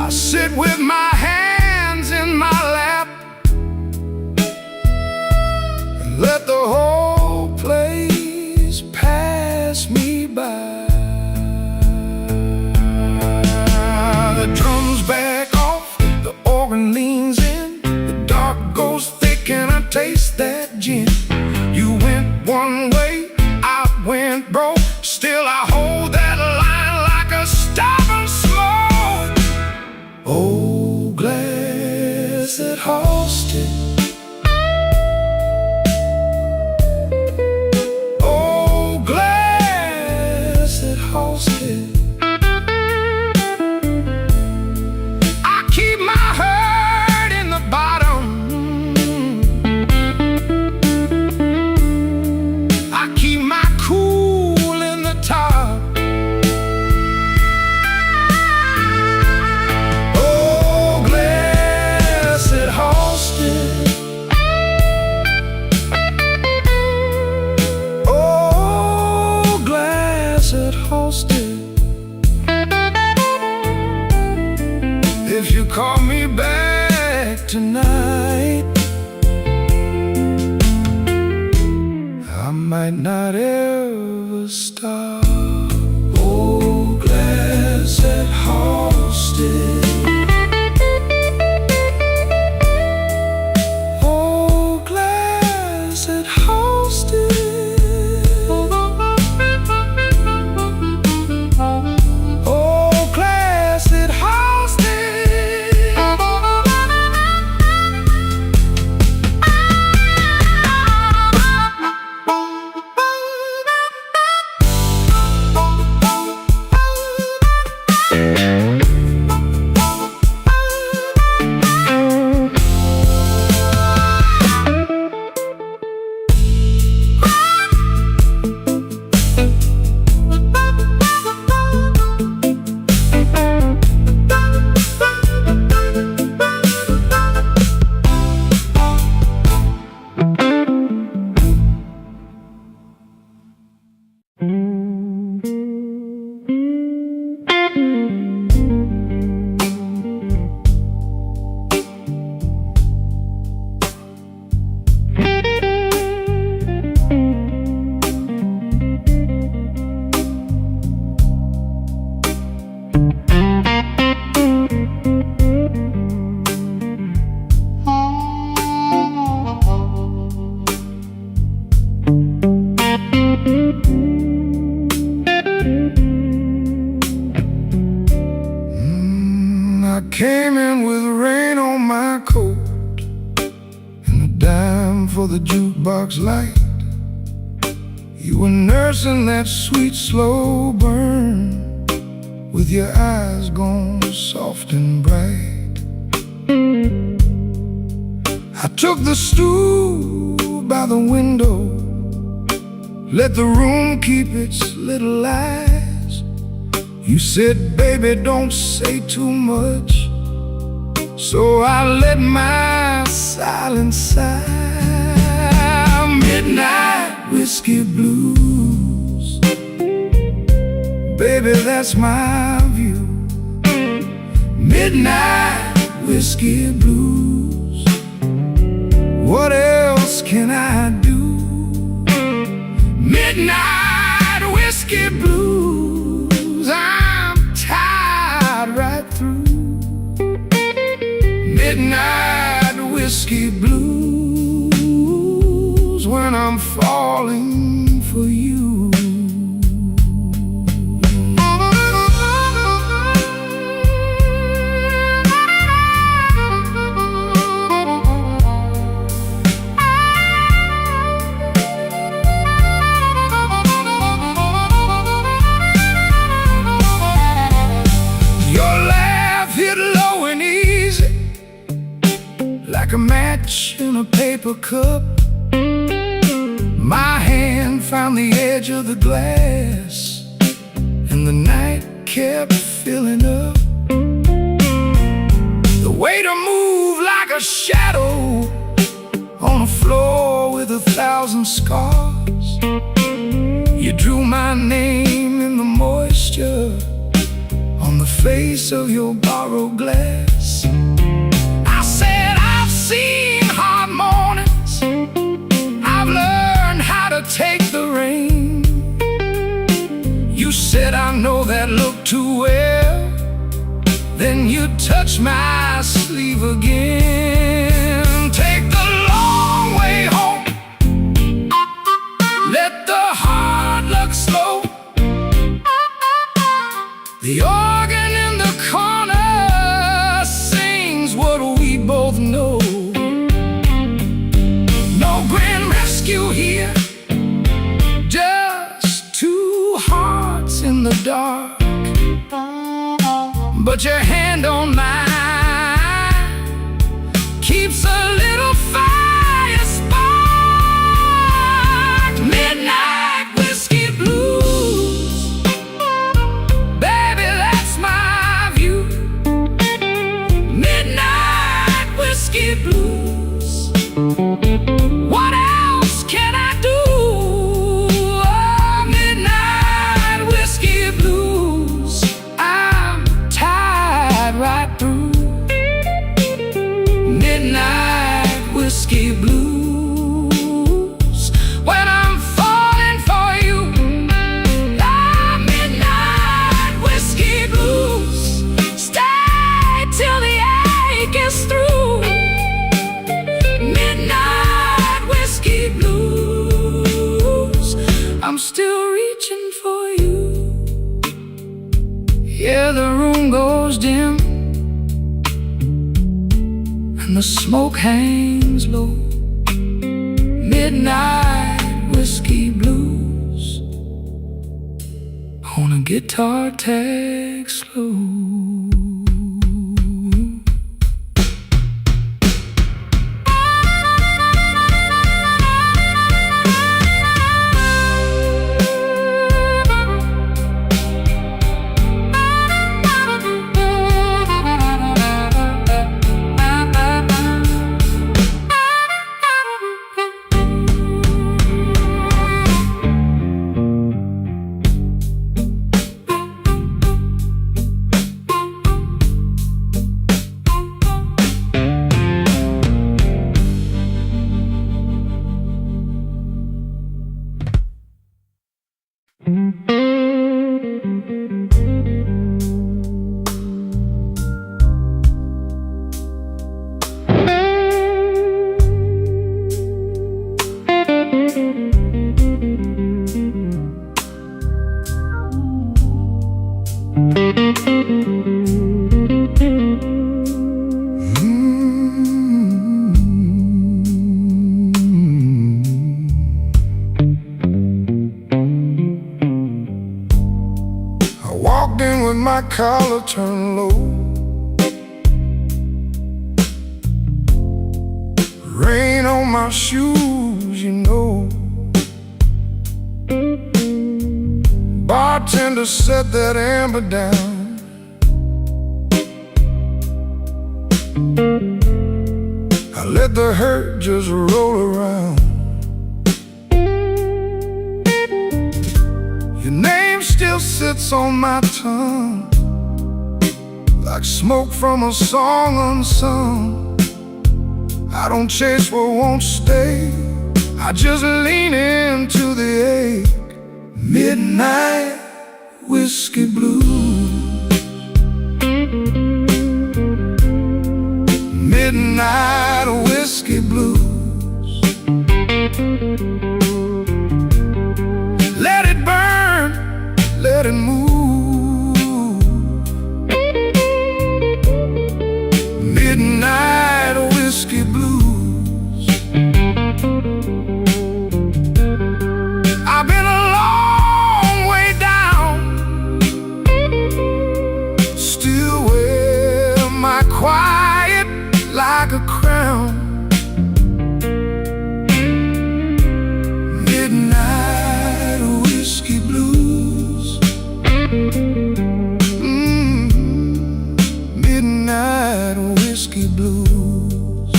I sit with my hands in my lap and let the whole place pass me by. The drums back off, the organ leans in, the dark goes thick and I taste that gin. You went one way, I went broke, still I hold that line like a stubborn slow. Oh, glass that hosted, oh, glass that hosted. I keep my hurt in the bottom, I keep my cool in the top. Oh, glass that hosted, oh, glass that hosted. If you call me back tonight, I might not ever stop. Oh, glass that hosted, oh, glass that hosted, oh, glass that hosted. I came in with rain on my coat and a dime for the jukebox light. You were nursing that sweet slow burn with your eyes gone soft and bright. I took the stool by the window, let the room keep its little lies. You said, baby, don't say too much, so I let my silence sigh. Midnight whiskey blues, baby, that's my view. Midnight whiskey blues, what else can I do? Midnight whiskey blues, I'm tired right through. Midnight whiskey blues, when I'm falling for you. Like a match in a paper cup, My hand found the edge of the glass, and the night kept filling up. The way to move like a shadow on a floor with 1,000 scars. You drew my name in the moisture on the face of your borrowed glass. I said, I've seen hard mornings, I've learned how to take the rain. You said, I know that look too well. Then you touched my sleeve again. Take the long way home, let the hard luck slow. The organ in the corner sings what we both know. No grand rescue here, just two hearts in the dark. But your hand on mine keeps a little fire spark. Midnight whiskey blues, baby, that's my view. Midnight whiskey blues, what else can I do? Oh, midnight whiskey blues, I'm tied right through. Midnight whiskey blues, when I'm falling for you. Ah, midnight whiskey blues, stay till the ache is through. Midnight whiskey blues, I'm still reaching for you. Yeah, the room goes dim and the smoke hangs low. Midnight whiskey blues on a guitar tag slow. With my collar turned low, rain on my shoes, you know. Bartender set that amber down. I let the hurt just roll around. Your name still sits on my tongue, like smoke from a song unsung. I don't chase what won't stay, I just lean into the ache. Midnight whiskey blues, midnight whiskey blues. Let it burn, let it move. Midnight whiskey blues. I've been a long way down, still wear my quiet like a crown. midnight whiskey blues.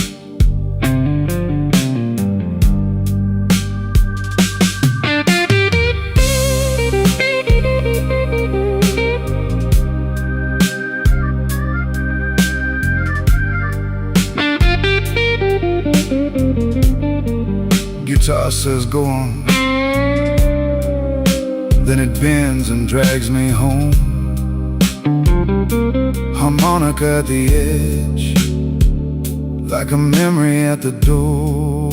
Guitar says go on, then it bends and drags me home. Harmonica at the edge, like a memory at the door.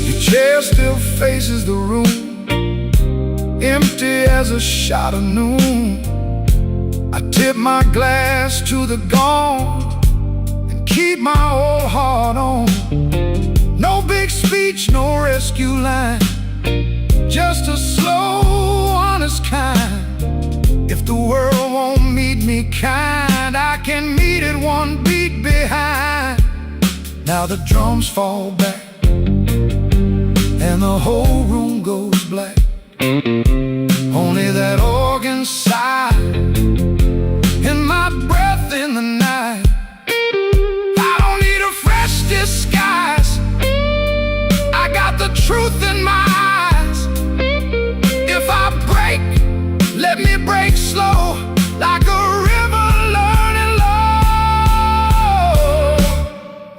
Your chair still faces the room, empty as a shot of noon. I tip my glass to the gone and keep my old heart on. No big speech, no rescue line, just a slow, honest kind. If the world won't meet me kind, I can meet it one beat behind. Now the drums fall back and the whole room goes black. Only that organ sigh and my breath in the night. I don't need a fresh disguise, I got the truth in my eyes. If I break, let me break slow, like a river learning low.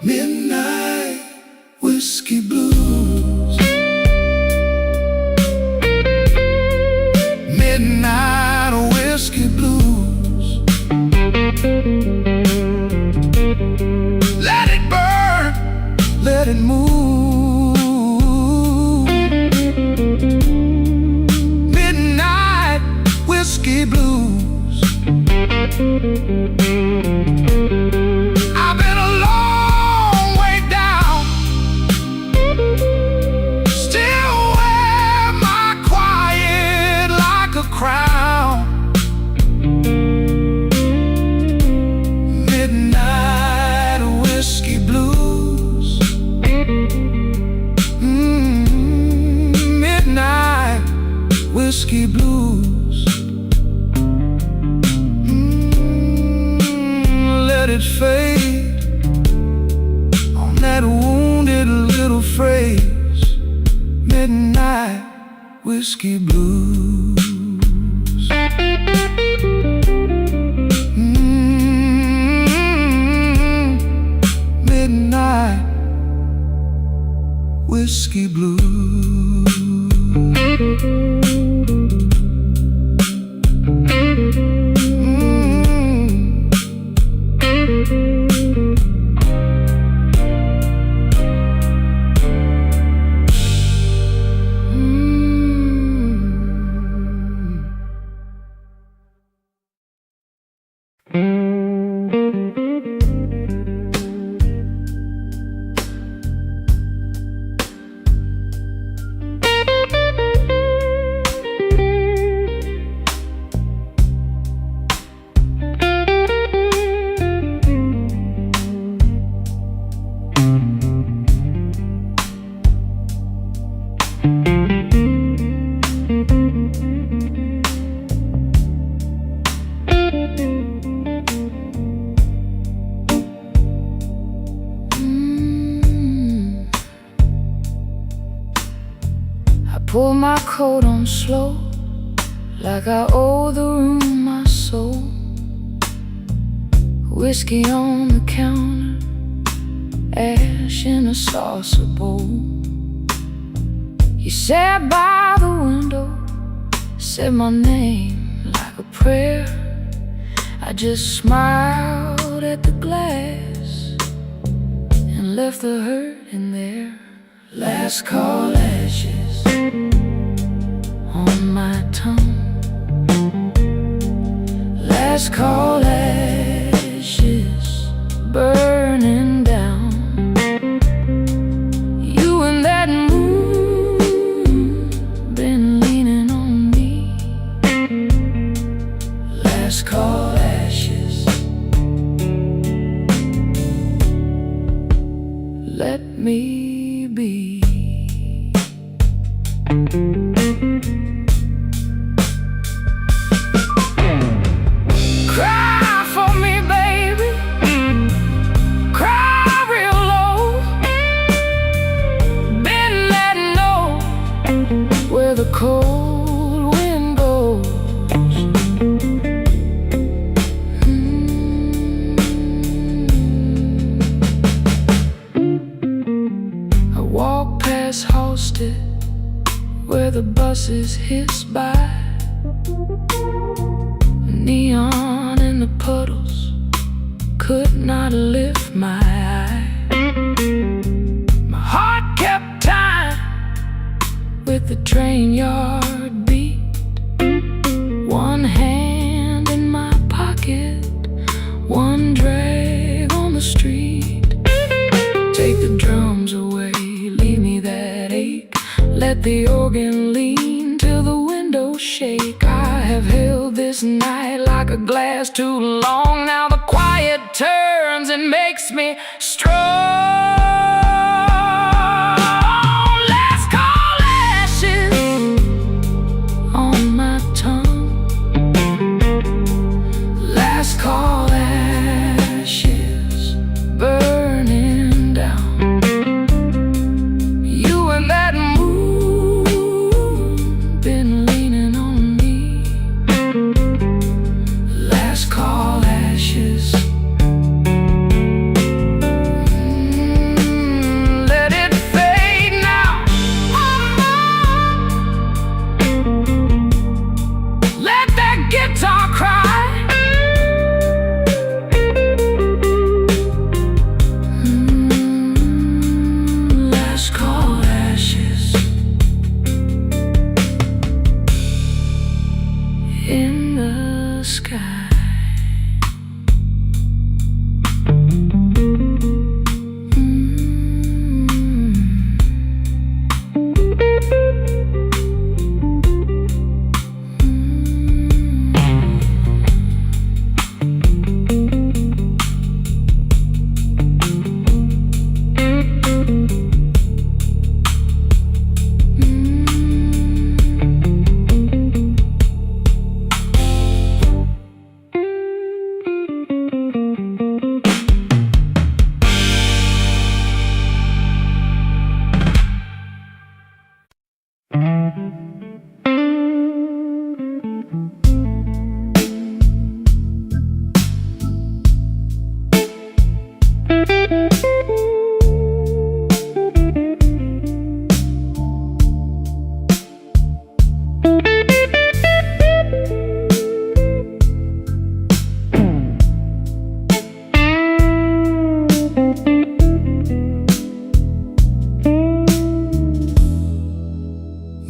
Midnight whiskey blues. Midnight whiskey blues. Let it burn, let it move. Midnight whiskey blues. I've been a long way down, still wear my quiet like a crown. Midnight whiskey blues. Midnight whiskey blues. Let it fade on that wounded little phrase. Midnight whiskey blues. Midnight whiskey blues. Pull my coat on slow, like I owe the room my soul. Whiskey on the counter, ash in a saucer bowl. You sat by the window, said my name like a prayer. I just smiled at the glass and left the hurt in there. Last call ashes on my tongue. Last call ashes burning down. You and that moon been leaning on me. Last call ashes. Let me be. by. Neon in the puddles could not lift my eye. My heart kept time with the train yard beat. One hand in my pocket, one drag on the street. Take the drums away, leave me that ache. Let the organ lean till the windows shake. I have held this night like a glass too long. Now the quiet turns and makes me strong. Last call ashes on my tongue. Last call ashes burning down. You and that moon been leaning on me. Last call ashes. Let it fade now. Let that guitar cry. Last call ashes. In the sky.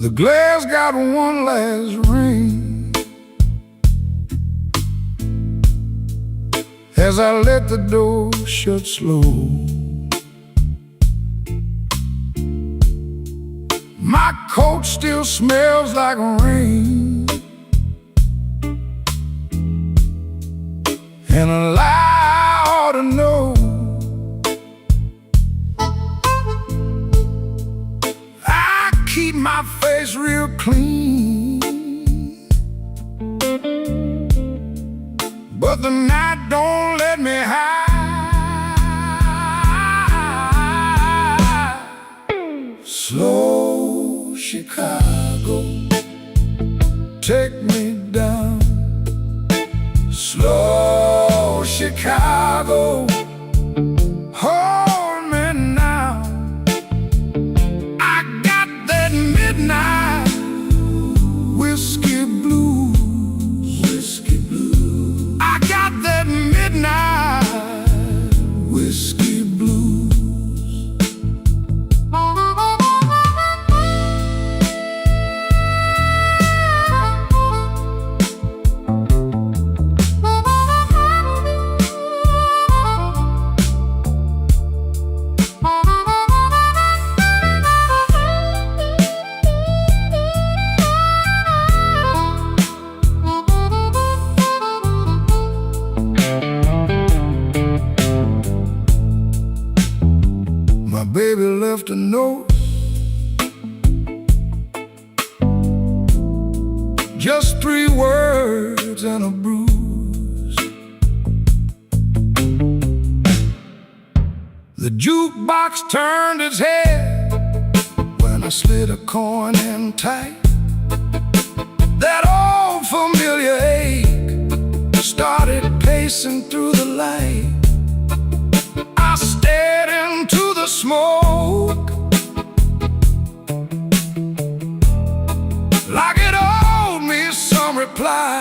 The glass got one last ring as I let the door shut slow. My coat still smells like rain, and a lie ought to know. I keep my face real clean, but the night don't let me hide. Slow Chicago, take me down. Slow Chicago, hold me now. I got that midnight whiskey blues. Whiskey blues. I got that midnight whiskey blues. My baby left a note, just 3 words and a bruise. The jukebox turned its head when I slid a coin in tight. That old familiar ache started pacing through the light. I stared into the smoke like it all multiply.